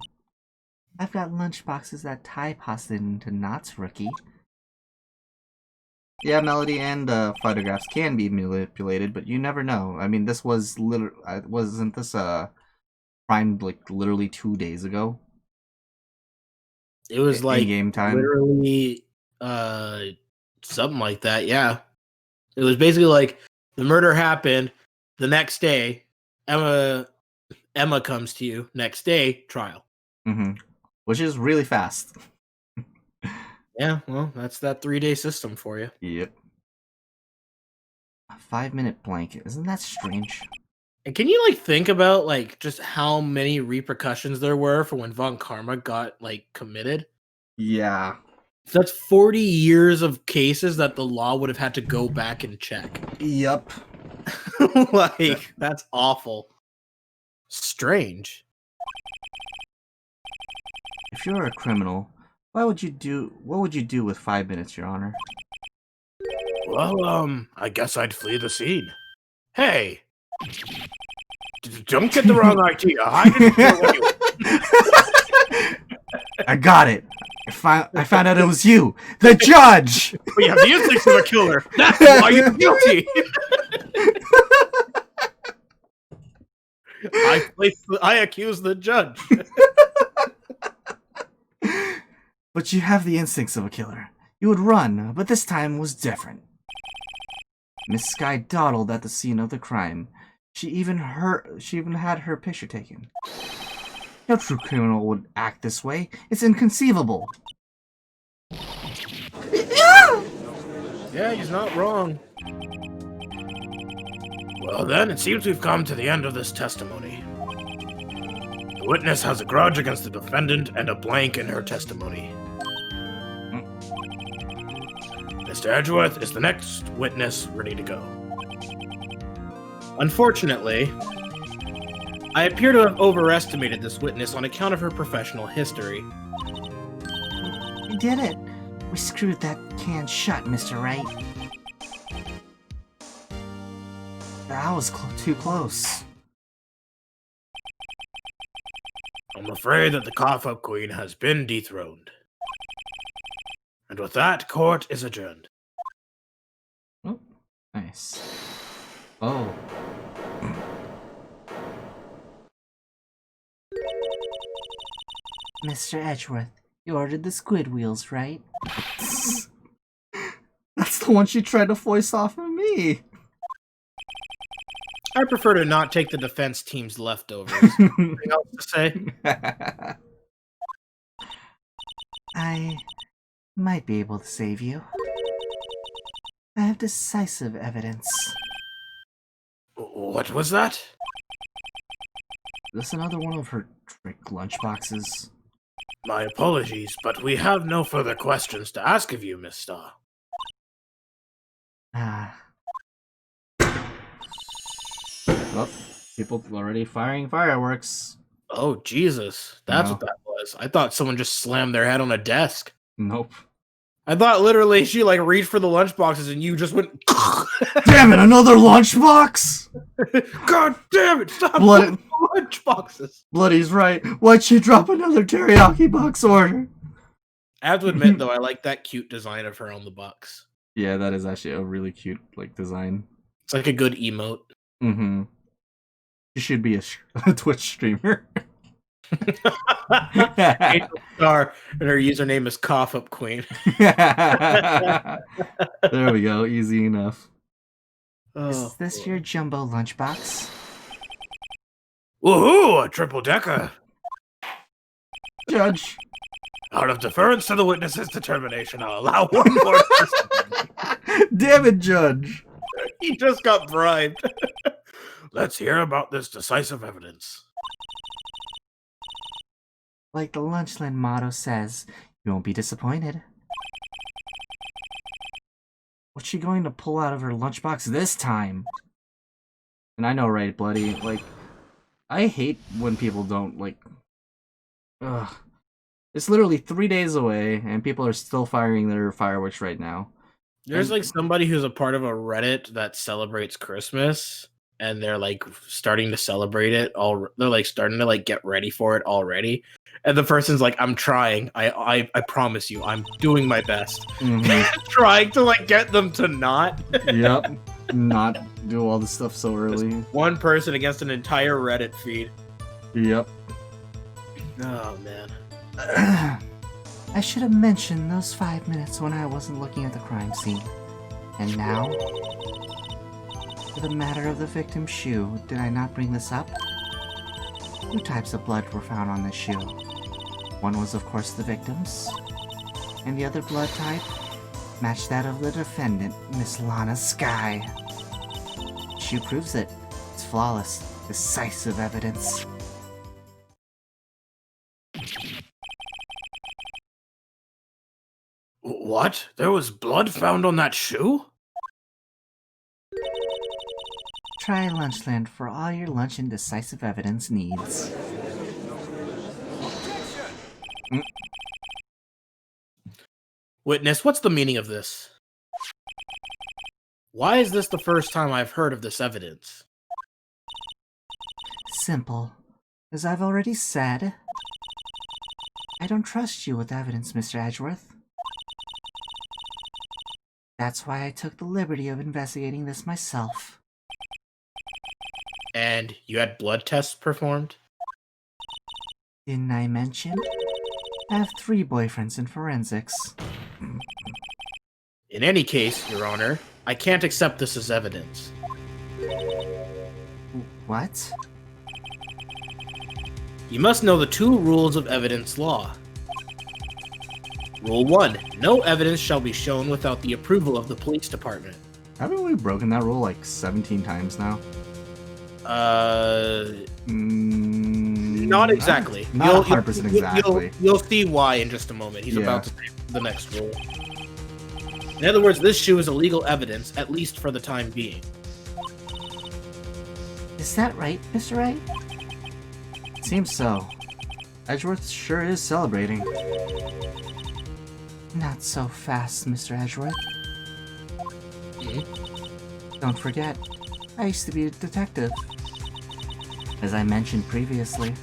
I've got lunch boxes that tie pasta into knots, rookie. Yeah, melody and photographs can be manipulated, but you never know. I mean, this was wasn't this crime like literally 2 days ago? It was like game time, literally something like that. Yeah, it was basically like the murder happened the next day. Emma comes to you next day. Trial. Mm-hmm. Which is really fast. Yeah, well, that's that 3-day system for you. Yep. A 5-minute blank. Isn't that strange? And can you, like, think about, like, just how many repercussions there were for when Von Karma got, like, committed? Yeah. So that's 40 years of cases that the law would have had to go back and check. Yep. Like, that's awful. Strange. If you're a criminal, what would you do with 5 minutes, Your Honor? Well, I guess I'd flee the scene. Hey! Don't get the wrong idea. I didn't kill anyone. I got it. I found out it was you, the judge. We have the instincts of a killer. That's why you're guilty. I accuse the judge. But you have the instincts of a killer. You would run, but this time was different. Miss Sky dawdled at the scene of the crime. She even had her picture taken. No true criminal would act this way. It's inconceivable. Yeah, he's not wrong. Well then, it seems we've come to the end of this testimony. The witness has a grudge against the defendant and a blank in her testimony. Mr. Edgeworth is the next witness ready to go. Unfortunately, I appear to have overestimated this witness on account of her professional history. We did it. We screwed that can shut, Mr. Wright. That was too close. I'm afraid that the cough-up queen has been dethroned. And with that, court is adjourned. Oh, nice. Oh. Mr. Edgeworth, you ordered the squid wheels, right? That's the one she tried to foist off of me. I prefer to not take the defense team's leftovers. Anything else to say? I might be able to save you. I have decisive evidence. What was that? Is this another one of her trick lunchboxes? My apologies, but we have no further questions to ask of you, Miss Star. Ah, Oh, people already firing fireworks. Oh, Jesus. That's No. what that was. I thought someone just slammed their head on a desk. Nope. I thought literally she like reached for the lunchboxes and you just went. Damn it, another lunchbox! God damn it! Stop Blood- putting the lunchboxes. Bloody's right. Why'd she drop another teriyaki box order? I have to admit though, I like that cute design of her on the box. Yeah, that is actually a really cute design. It's like a good emote. Mm-hmm. She should be a Twitch streamer. Angel Star, and her username is Cough Up Queen. There we go. Easy enough. is this your jumbo lunchbox? Woohoo! A triple decker! Judge. Out of deference to the witness's determination, I'll allow one more testimony. Damn it, Judge. He just got bribed. Let's hear about this decisive evidence. Like the Lunchland motto says, you won't be disappointed. What's she going to pull out of her lunchbox this time? And I know, right, Bloody? I hate when people don't, Ugh. It's literally 3 days away, and people are still firing their fireworks right now. There's somebody who's a part of a Reddit that celebrates Christmas, and they're starting to celebrate it. They're starting to get ready for it already. And the person's like, "I'm trying. I promise you, I'm doing my best." Mm-hmm. Trying to get them to not. Yep. Not do all this stuff so early. One person against an entire Reddit feed. Yep. Oh man. I should have mentioned those 5 minutes when I wasn't looking at the crime scene. And now, for the matter of the victim's shoe, did I not bring this up? 2 types of blood were found on this shoe. One was, of course, the victim's, and the other blood type matched that of the defendant, Miss Lana Sky. The shoe proves it. It's flawless, decisive evidence. What? There was blood found on that shoe? Try Lunchland for all your lunch and decisive evidence needs. Witness, what's the meaning of this? Why is this the first time I've heard of this evidence? Simple. As I've already said, I don't trust you with evidence, Mr. Edgeworth. That's why I took the liberty of investigating this myself. And you had blood tests performed? Didn't I mention? I have 3 boyfriends in forensics. In any case, Your Honor, I can't accept this as evidence. What? You must know the 2 rules of evidence law. Rule 1. No evidence shall be shown without the approval of the police department. Haven't we broken that rule 17 times now? Not exactly. Not 100% exactly. You'll see why in just a moment. He's Yeah. about to say the next rule. In other words, this shoe is illegal evidence, at least for the time being. Is that right, Mr. Wright? Seems so. Edgeworth sure is celebrating. Not so fast, Mr. Edgeworth. Don't forget, I used to be a detective. As I mentioned previously,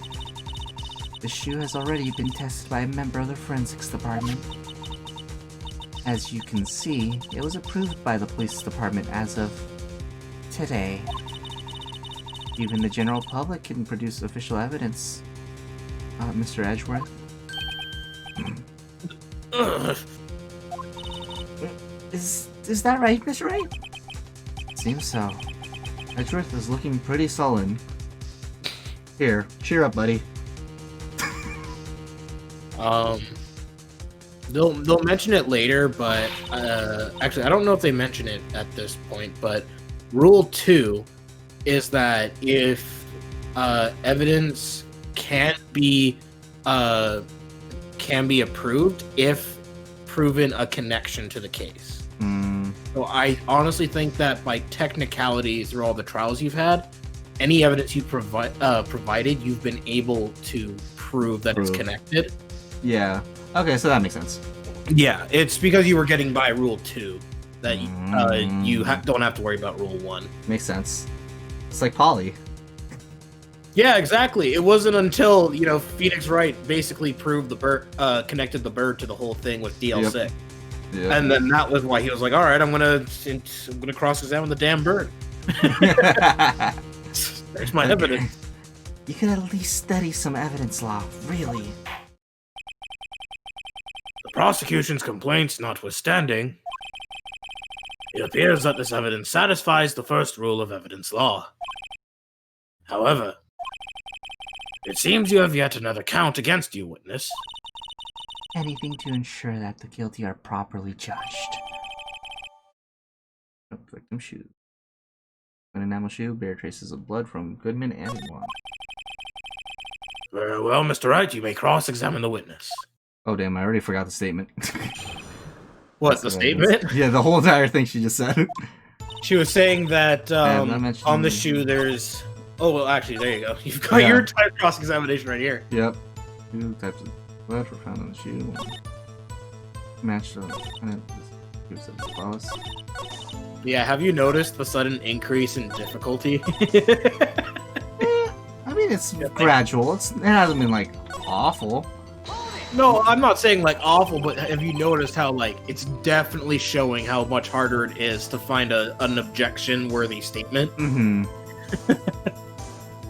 the shoe has already been tested by a member of the forensics department. As you can see, it was approved by the police department as of today. Even the general public can produce official evidence. Mr. Edgeworth? Is that right, Mr. Wright? Seems so. Edgeworth is looking pretty sullen. Here, cheer up, buddy. They'll mention it later, but actually, I don't know if they mention it at this point. But Rule 2 is that if evidence can be approved if proven a connection to the case. So I honestly think that by technicality, through all the trials you've had, any evidence you provided, you've been able to prove that it's connected. Yeah. Okay, so that makes sense. Yeah, it's because you were getting by Rule 2 that you don't have to worry about Rule 1. Makes sense. It's like Polly. Yeah, exactly. It wasn't until, Phoenix Wright basically proved the bird, connected the bird to the whole thing with DLC. Yep. And then that was why he was like, all right, I'm gonna cross-examine the damn bird. There's my evidence. You could at least study some evidence law, really. The prosecution's complaints notwithstanding, it appears that this evidence satisfies the first rule of evidence law. However, it seems you have yet another count against you, witness. Anything to ensure that the guilty are properly judged. Victim shoe. An enamel shoe bear traces of blood from Goodman and Juan. Very well, Mr. Wright, you may cross-examine the witness. Oh damn, I already forgot the statement. What, the statement? Yeah, the whole entire thing she just said. She was saying that on the shoe there's... Oh, well, actually, there you go. You've got your entire cross-examination right here. Yep. 2 types of blood were found on the shoe. Matched up. Yeah, have you noticed the sudden increase in difficulty? I mean, it's gradual. It hasn't been, like, awful. No, I'm not saying, like, awful, but have you noticed how, like, it's definitely showing how much harder it is to find an objection-worthy statement? Mm-hmm.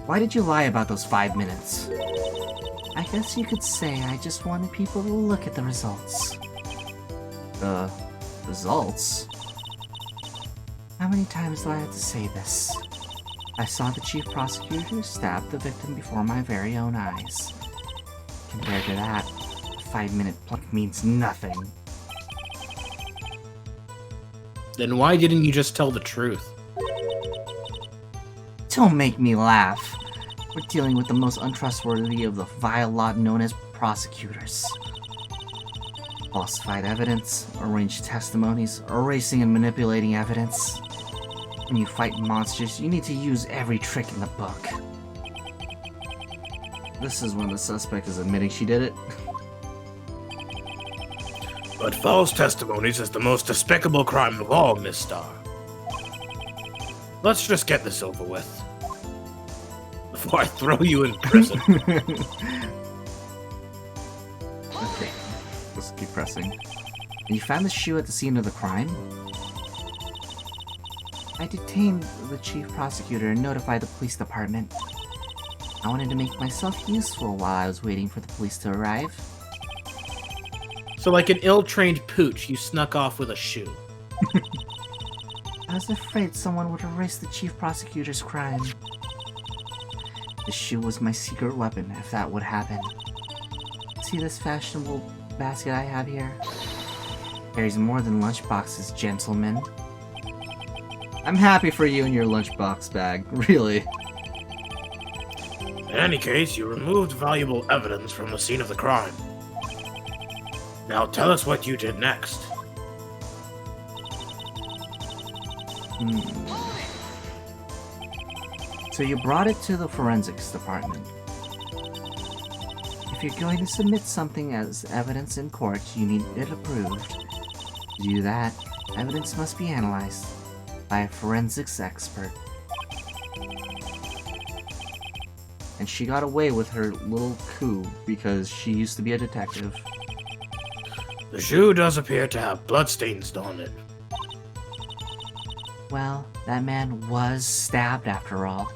Why did you lie about those 5 minutes? I guess you could say I just wanted people to look at the results. The results? How many times do I have to say this? I saw the chief prosecutor stab the victim before my very own eyes. Compared to that, a 5-minute plunk means nothing. Then why didn't you just tell the truth? Don't make me laugh. We're dealing with the most untrustworthy of the vile lot known as prosecutors. Falsified evidence, arranged testimonies, erasing and manipulating evidence. When you fight monsters, you need to use every trick in the book. This is when the suspect is admitting she did it. But false testimonies is the most despicable crime of all, Miss Starr. Let's just get this over with. Before I throw you in prison. Okay, let's keep pressing. And you found the shoe at the scene of the crime? I detained the chief prosecutor and notified the police department. I wanted to make myself useful while I was waiting for the police to arrive. So like an ill-trained pooch, you snuck off with a shoe. I was afraid someone would erase the chief prosecutor's crime. The shoe was my secret weapon if that would happen. See this fashionable basket I have here? Carries more than lunchboxes, gentlemen. I'm happy for you and your lunchbox bag, really. In any case, you removed valuable evidence from the scene of the crime. Now tell us what you did next. So you brought it to the forensics department. If you're going to submit something as evidence in court, you need it approved. To do that, evidence must be analyzed by a forensics expert. And she got away with her little coup because she used to be a detective. The shoe does appear to have bloodstains on it. Well, that man was stabbed after all.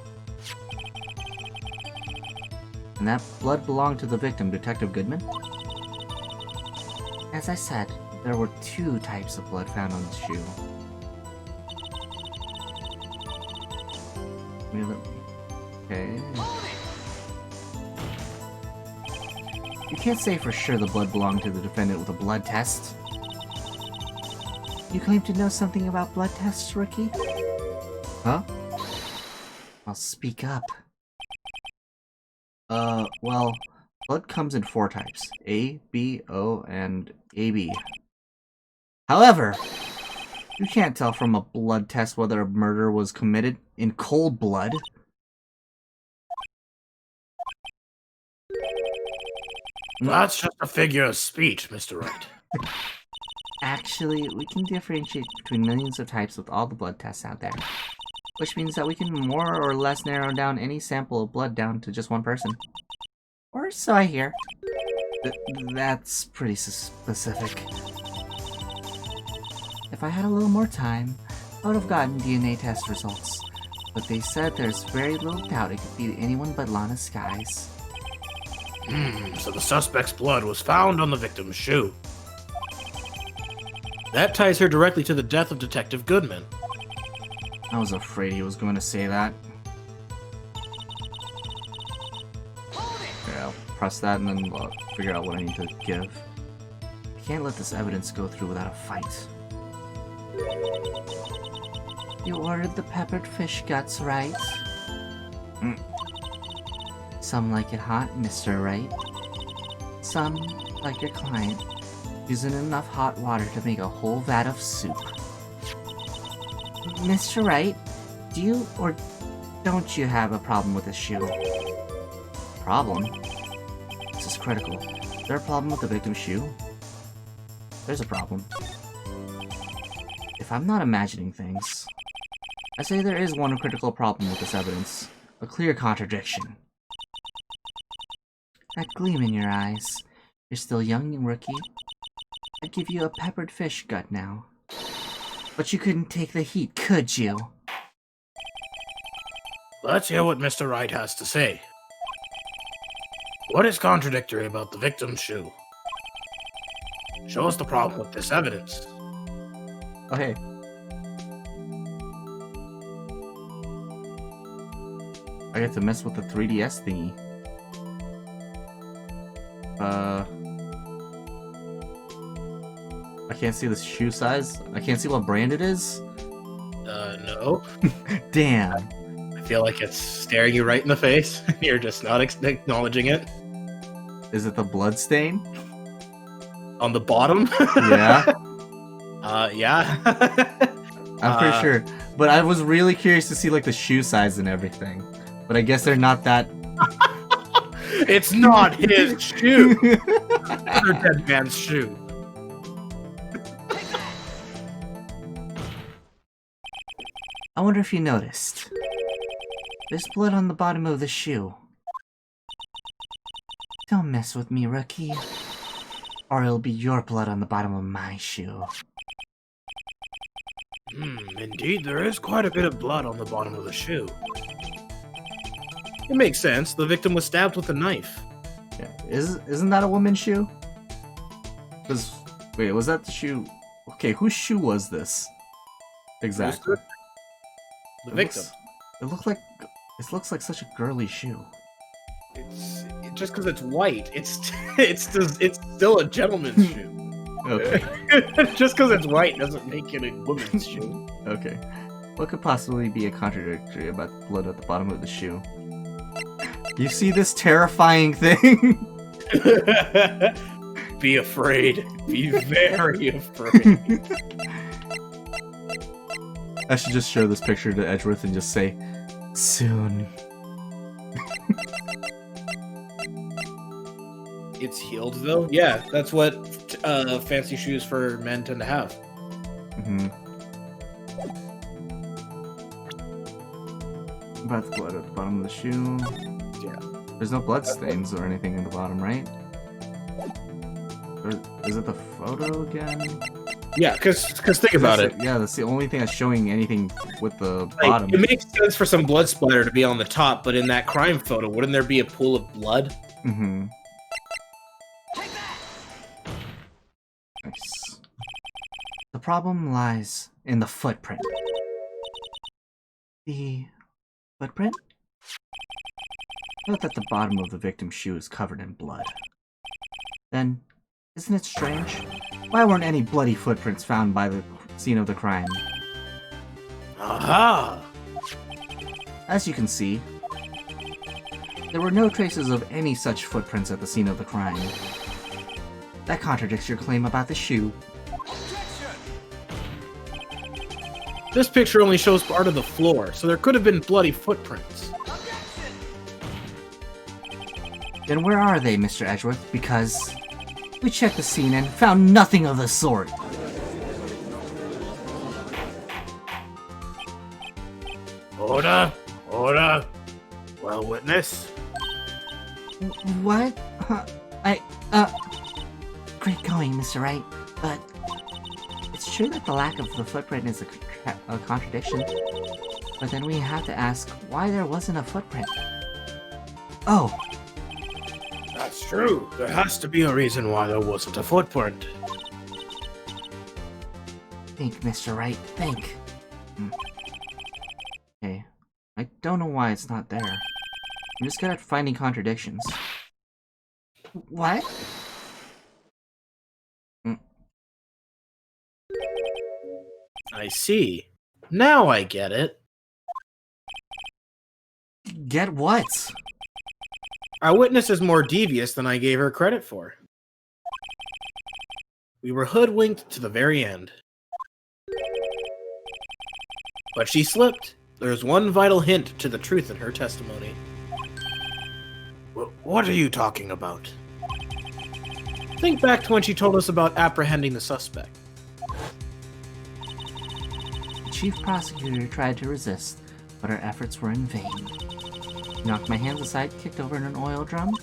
And that blood belonged to the victim, Detective Goodman? As I said, there were 2 types of blood found on the shoe. Okay. You can't say for sure the blood belonged to the defendant with a blood test. You claim to know something about blood tests, Rookie? Huh? Well, speak up. Well, blood comes in 4 types. A, B, O, and AB. However, you can't tell from a blood test whether a murder was committed in cold blood. That's just a figure of speech, Mr. Wright. Actually, we can differentiate between millions of types with all the blood tests out there. Which means that we can more or less narrow down any sample of blood down to just one person. Or so I hear. That's pretty specific. If I had a little more time, I would have gotten DNA test results. But they said there's very little doubt it could be anyone but Lana Skies. So the suspect's blood was found on the victim's shoe. That ties her directly to the death of Detective Goodman. I was afraid he was going to say that. Okay, I'll press that and then figure out what I need to give. I can't let this evidence go through without a fight. You ordered the peppered fish guts, right? Some like it hot, Mr. Wright. Some, like your client, using enough hot water to make a whole vat of soup. Mr. Wright, do you or don't you have a problem with this shoe? Problem? This is critical. Is there a problem with the victim's shoe? There's a problem. If I'm not imagining things, I say there is one critical problem with this evidence. A clear contradiction. That gleam in your eyes. You're still young, rookie. I'd give you a peppered fish gut now. But you couldn't take the heat, could you? Let's hear what Mr. Wright has to say. What is contradictory about the victim's shoe? Show us the problem with this evidence. Okay. I get to mess with the 3DS thingy. I can't see the shoe size. I can't see what brand it is. No. Damn. I feel like it's staring you right in the face. You're just not acknowledging it. Is it the blood stain? On the bottom? Yeah. Yeah. I'm pretty sure. But I was really curious to see like the shoe size and everything. But I guess they're not that. It's not his shoe. Other dead man's shoe. I wonder if you noticed. There's blood on the bottom of the shoe. Don't mess with me, rookie. Or it'll be your blood on the bottom of my shoe. Indeed, there is quite a bit of blood on the bottom of the shoe. It makes sense. The victim was stabbed with a knife. Yeah. Isn't that a woman's shoe? Because wait, was that the shoe? Okay, whose shoe was this? Exactly. The victim. It looks like such a girly shoe. It's just because it's white. It's still a gentleman's shoe. Okay. Just because it's white doesn't make it a woman's shoe. Okay. What could possibly be a contradictory about blood at the bottom of the shoe? You see this terrifying thing? Be afraid. Be very afraid. I should just show this picture to Edgeworth and just say, soon. It's healed though? Yeah, that's what fancy shoes for men tend to have. About the blood at the bottom of the shoe. Yeah. There's no blood stains or anything in the bottom, right? Or is it the photo again? Yeah, because think about it. Yeah, that's the only thing that's showing anything with the Like, bottom. it makes sense for some blood splatter to be on the top, but in that crime photo, wouldn't there be a pool of blood? Mm-hmm. Nice. The problem lies in the footprint. The footprint? Note that the bottom of the victim's shoe is covered in blood. Then, isn't it strange? Why weren't any bloody footprints found by the scene of the crime? Aha! As you can see, there were no traces of any such footprints at the scene of the crime. That contradicts your claim about the shoe. This picture only shows part of the floor, so there could have been bloody footprints. Then where are they, Mr. Edgeworth? Because we checked the scene and found nothing of the sort. Order! Order! Well, witness? What? Great going, Mr. Wright, but it's true that the lack of the footprint is a contradiction, but then we have to ask why there wasn't a footprint. Oh, That's true. There has to be a reason why there wasn't a footprint. think, Mr. Wright, think. Okay, I don't know why it's not there. I'm just good at finding contradictions. What? I see. Now I get it. Get what? Our witness is more devious than I gave her credit for. We were hoodwinked to the very end. But she slipped. There's one vital hint to the truth in her testimony. What are you talking about? Think back to when she told us about apprehending the suspect. The chief prosecutor tried to resist, but her efforts were in vain. Knocked my hands aside, kicked over in an oil drum.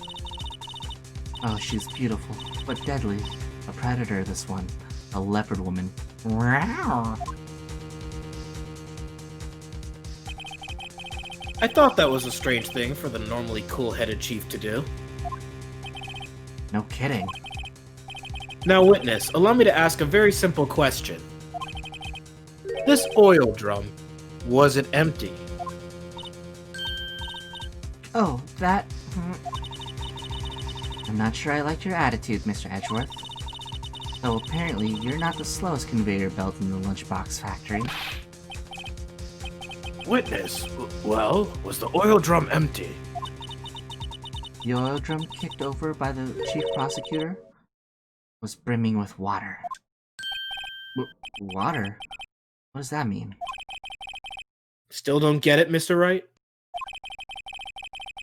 Oh, she's beautiful, but deadly. A predator, this one. A leopard woman. Rawr. I thought that was a strange thing for the normally cool-headed chief to do. No kidding. Now, witness, allow me to ask a very simple question. This oil drum, was it empty? Oh, that... I'm not sure I liked your attitude, Mr. Edgeworth. Though apparently, you're not the slowest conveyor belt in the lunchbox factory. Witness, well, was the oil drum empty? The oil drum kicked over by the chief prosecutor was brimming with water. Water? What does that mean? Still don't get it, Mr. Wright?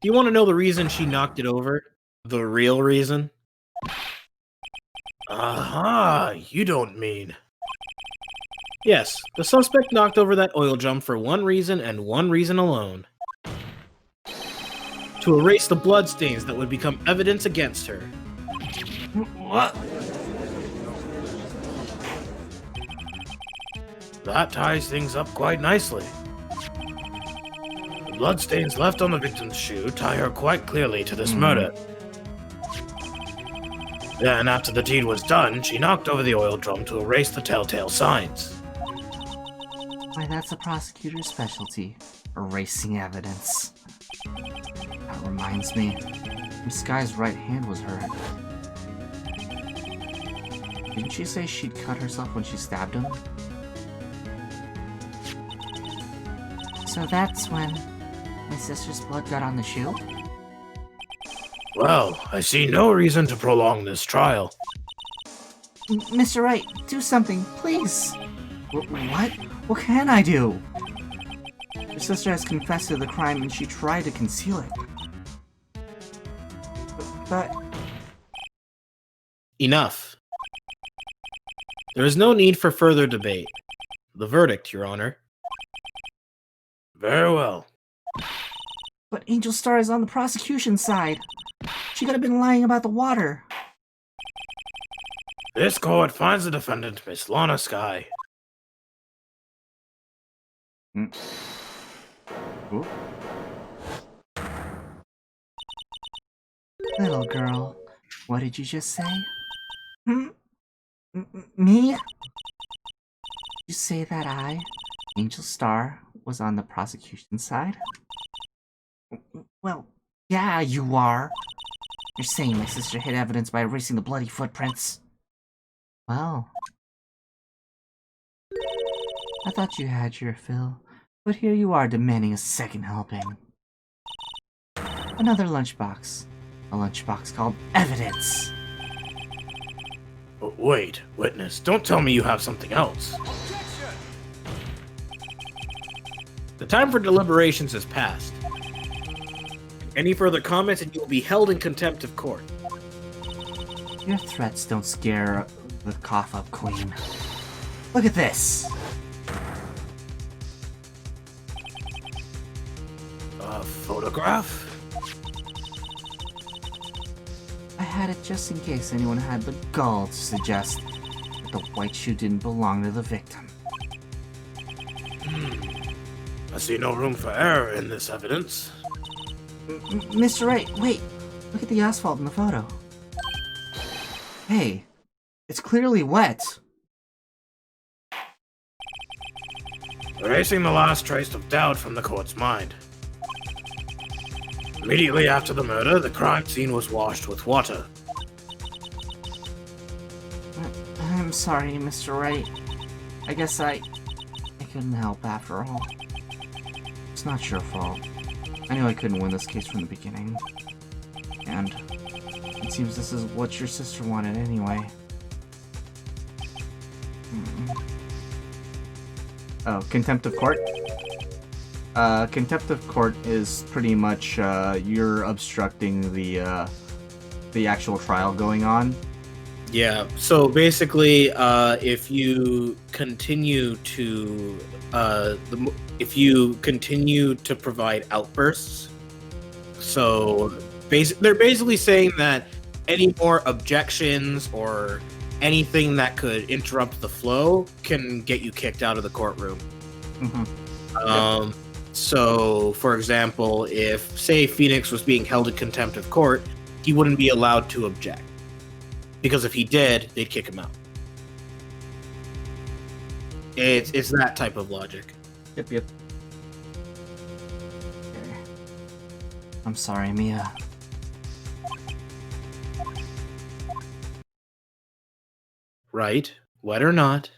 Do you want to know the reason she knocked it over? The real reason? Aha, you don't mean... Yes, the suspect knocked over that oil drum for one reason and one reason alone. To erase the bloodstains that would become evidence against her. What? That ties things up quite nicely. The bloodstains left on the victim's shoe tie her quite clearly to this murder. Then, after the deed was done, she knocked over the oil drum to erase the telltale signs. Why, that's a prosecutor's specialty. Erasing evidence. That reminds me, Miss Guy's right hand was hurt. Didn't she say she'd cut herself when she stabbed him? So that's when my sister's blood got on the shoe? Well, I see no reason to prolong this trial. Mr. Wright, do something, please! What? What can I do? Your sister has confessed to the crime and she tried to conceal it. But... Enough. There is no need for further debate. The verdict, Your Honor. Very well. But Angel Star is on the prosecution side. She could have been lying about the water. This court finds the defendant, Miss Lana Sky. Ooh. Little girl, what did you just say? Me? You say that I, Angel Star, was on the prosecution side? Well, yeah, you are. You're saying my sister hid evidence by erasing the bloody footprints. Well, I thought you had your fill, but here you are demanding a second helping. Another lunchbox. A lunchbox called evidence. Wait, witness, don't tell me you have something else. The time for deliberations has passed. Any further comments and you will be held in contempt of court. Your threats don't scare the cough-up queen. Look at this! A photograph? I had it just in case anyone had the gall to suggest that the white shoe didn't belong to the victim. I see no room for error in this evidence. Mr. Wright, wait! Look at the asphalt in the photo. Hey, it's clearly wet. Erasing the last trace of doubt from the court's mind. Immediately after the murder, the crime scene was washed with water. I'm sorry, Mr. Wright. I guess I couldn't help after all. It's not your fault. I knew I couldn't win this case from the beginning. And it seems this is what your sister wanted anyway. Oh, contempt of court? Contempt of court is pretty much you're obstructing the actual trial going on. Yeah, so basically, if you continue to provide outbursts, so they're basically saying that any more objections or anything that could interrupt the flow can get you kicked out of the courtroom. Mm-hmm. So, for example, if, say, Phoenix was being held in contempt of court, he wouldn't be allowed to object. Because if he did, they'd kick him out. It's that type of logic. Yep. Okay. I'm sorry, Mia. Right? Wet or not.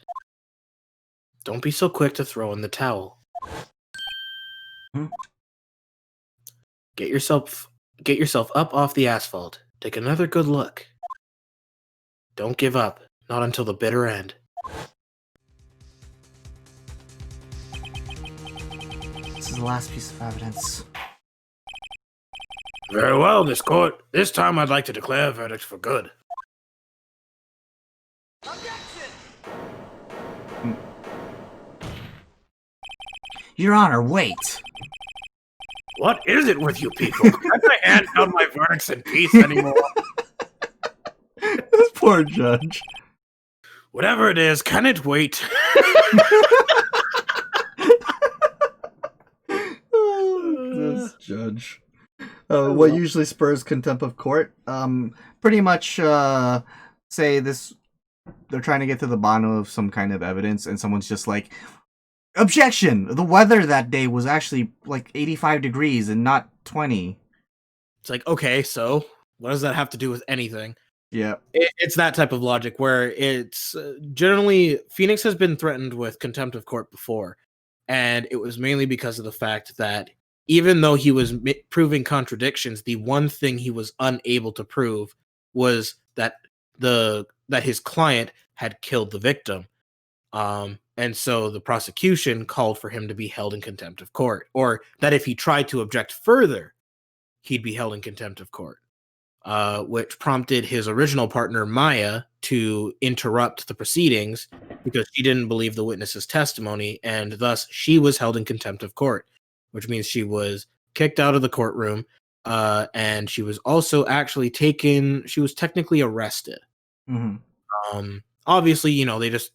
Don't be so quick to throw in the towel. Get yourself up off the asphalt. Take another good look. Don't give up, not until the bitter end. This is the last piece of evidence. Very well, Miss Court. This time I'd like to declare a verdict for good. Your Honor, wait! What is it with you people? Can't I hand down my verdicts in peace anymore? This poor judge. Whatever it is, can it wait? This judge. What usually spurs contempt of court? Pretty much, say this, they're trying to get to the bottom of some kind of evidence, and someone's just like, objection! The weather that day was actually like 85 degrees and not 20. It's like, okay, so what does that have to do with anything? Yeah. It's that type of logic where it's generally Phoenix has been threatened with contempt of court before, and it was mainly because of the fact that even though he was proving contradictions, the one thing he was unable to prove was that his client had killed the victim. And so the prosecution called for him to be held in contempt of court, or that if he tried to object further, he'd be held in contempt of court. Which prompted his original partner, Maya, to interrupt the proceedings because she didn't believe the witness's testimony, and thus she was held in contempt of court, which means she was kicked out of the courtroom, and she was also actually taken. She was technically arrested. Obviously, you know, they just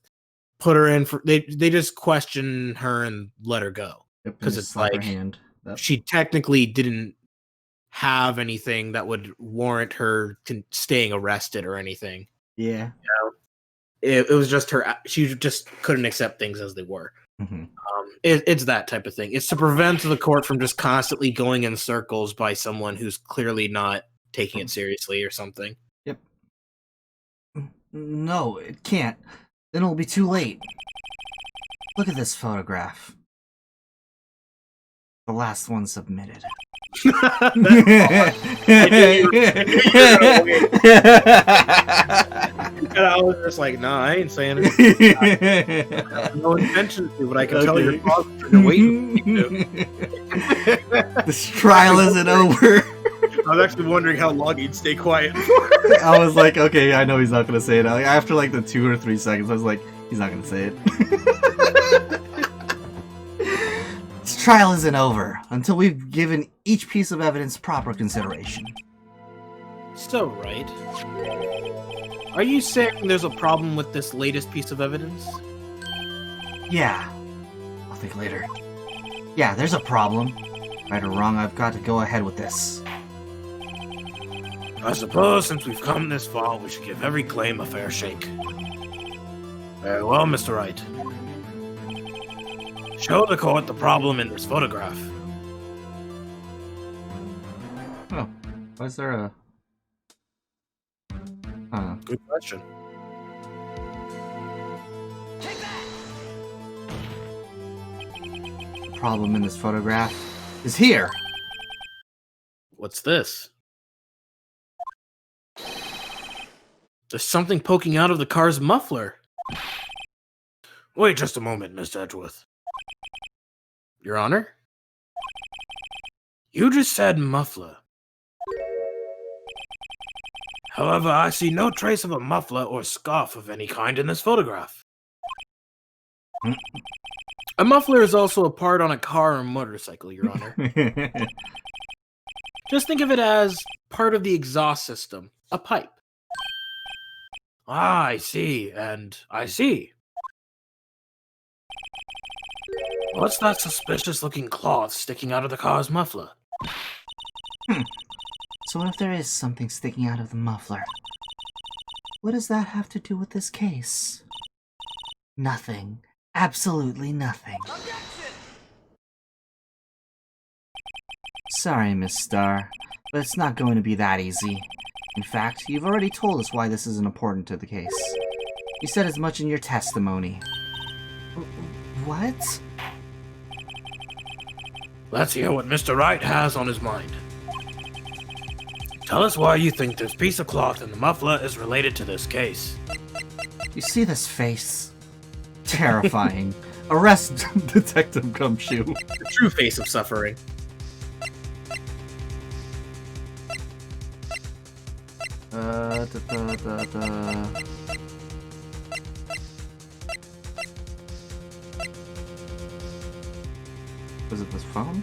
put her in for they just question her and let her go because it's slap her like hand. Yep. she technically didn't have anything that would warrant her staying arrested or anything. Yeah. It was just her. She just couldn't accept things as they were. It's that type of thing. It's to prevent the court from just constantly going in circles by someone who's clearly not taking it seriously or something. Yep. No, it can't. Then it'll be too late. Look at this photograph. The last one submitted. And I was just like, nah, I ain't saying it. I have no intention to, but I can tell you're positive. Waiting. This trial isn't over. I was actually wondering how long he'd stay quiet. I was like, okay, I know he's not gonna say it. Like, after like the 2 or 3 seconds, I was like, he's not gonna say it. This trial isn't over until we've given each piece of evidence proper consideration. So, right. Are you saying there's a problem with this latest piece of evidence? Yeah. I'll think later. Yeah, there's a problem. Right or wrong, I've got to go ahead with this. I suppose since we've come this far, we should give every claim a fair shake. Very well, Mr. Wright. Show the court the problem in this photograph. Oh, why is there a... Good question. The problem in this photograph is here. What's this? There's something poking out of the car's muffler. Wait just a moment, Miss Edgeworth. Your Honor? You just said muffler. However, I see no trace of a muffler or scarf of any kind in this photograph. A muffler is also a part on a car or motorcycle, Your Honor. Just think of it as part of the exhaust system, a pipe. Ah, I see, and I see. What's that suspicious-looking cloth sticking out of the car's muffler? So if there is something sticking out of the muffler, what does that have to do with this case? Nothing. Absolutely nothing. Sorry, Miss Starr, but it's not going to be that easy. In fact, you've already told us why this isn't important to the case. You said as much in your testimony. What? Let's hear what Mr. Wright has on his mind. Tell us why you think this piece of cloth in the muffler is related to this case. You see this face? Terrifying. Arrest Detective Gumshoe. The true face of suffering. Was it this phone?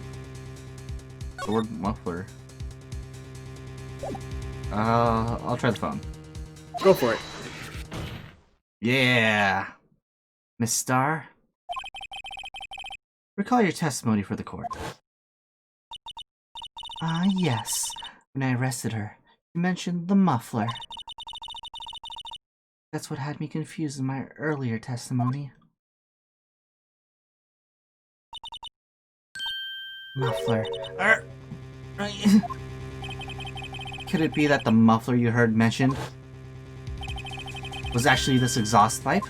The word muffler. I'll try the phone. Go for it. Yeah. Miss Starr? Recall your testimony for the court. Yes. When I arrested her, you mentioned the muffler. That's what had me confused in my earlier testimony. Muffler. Could it be that the muffler you heard mentioned was actually this exhaust pipe?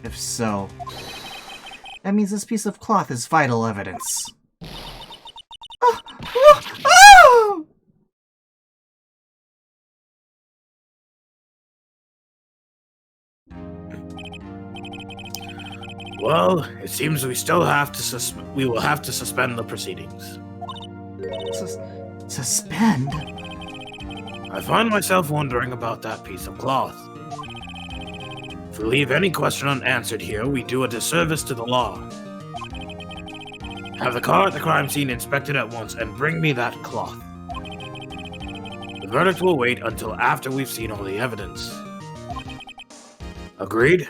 If so, that means this piece of cloth is vital evidence. Well, it seems we still have to we will have to suspend the proceedings. Suspend? I find myself wondering about that piece of cloth. If we leave any question unanswered here, we do a disservice to the law. Have the car at the crime scene inspected at once and bring me that cloth. The verdict will wait until after we've seen all the evidence. Agreed?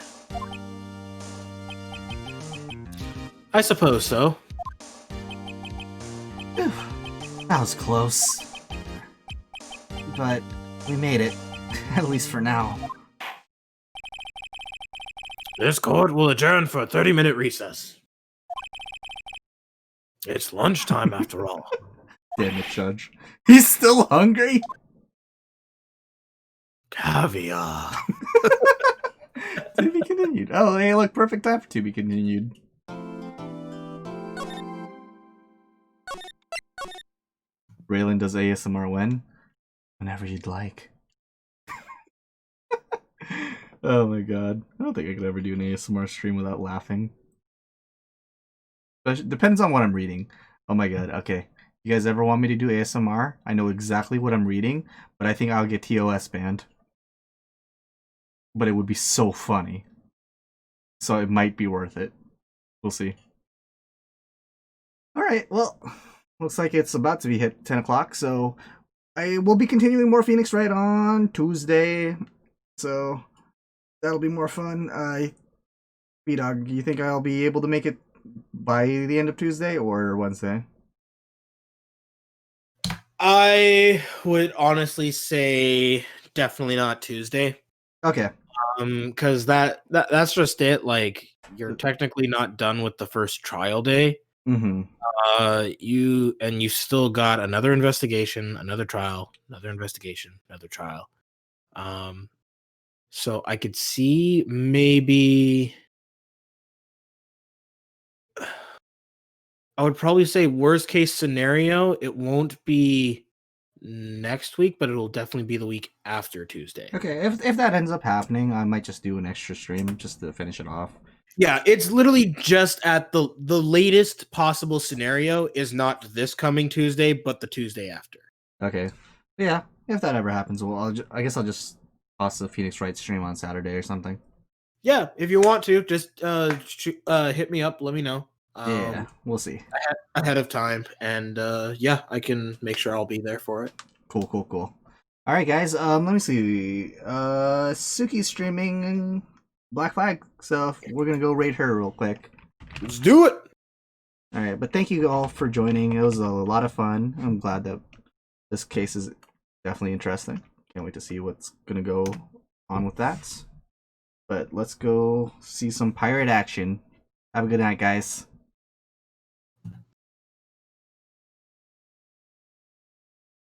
I suppose so. Phew, that was close. But we made it, at least for now. This court will adjourn for a 30-minute recess. It's lunchtime after all. Damn it, Judge. He's still hungry? Caviar. To be continued. Oh, hey, look, perfect time for to be continued. Raylan does ASMR when? Whenever you'd like. Oh my god. I don't think I could ever do an ASMR stream without laughing. But it depends on what I'm reading. Oh my god, okay. You guys ever want me to do ASMR? I know exactly what I'm reading, but I think I'll get TOS banned. But it would be so funny. So it might be worth it. We'll see. Alright, well, looks like it's about to be hit 10 o'clock, so I will be continuing more Phoenix Wright on Tuesday. So that'll be more fun. B-Dog, do you think I'll be able to make it by the end of Tuesday or Wednesday? I would honestly say definitely not Tuesday. Okay. Because that's just it. Like, you're technically not done with the first trial day. Mm-hmm. You still got another investigation, another trial, another investigation, another trial. So I could see maybe I would probably say worst case scenario, it won't be next week, but it'll definitely be the week after Tuesday. Okay, if that ends up happening, I might just do an extra stream just to finish it off. Yeah, it's literally just at the latest possible scenario is not this coming Tuesday, but the Tuesday after. Okay. Yeah, if that ever happens, well, I guess I'll just toss the Phoenix Wright stream on Saturday or something. Yeah, if you want to, just hit me up, let me know. Yeah, we'll see. Ahead of time, and yeah, I can make sure I'll be there for it. Cool. All right, guys. Let me see. Suki's streaming Black Flag, so we're gonna go raid her real quick. Let's do it. All right, but thank you all for joining. It was a lot of fun. I'm glad that this case is definitely interesting. Can't wait to see what's gonna go on with that. But let's go see some pirate action. Have a good night, guys.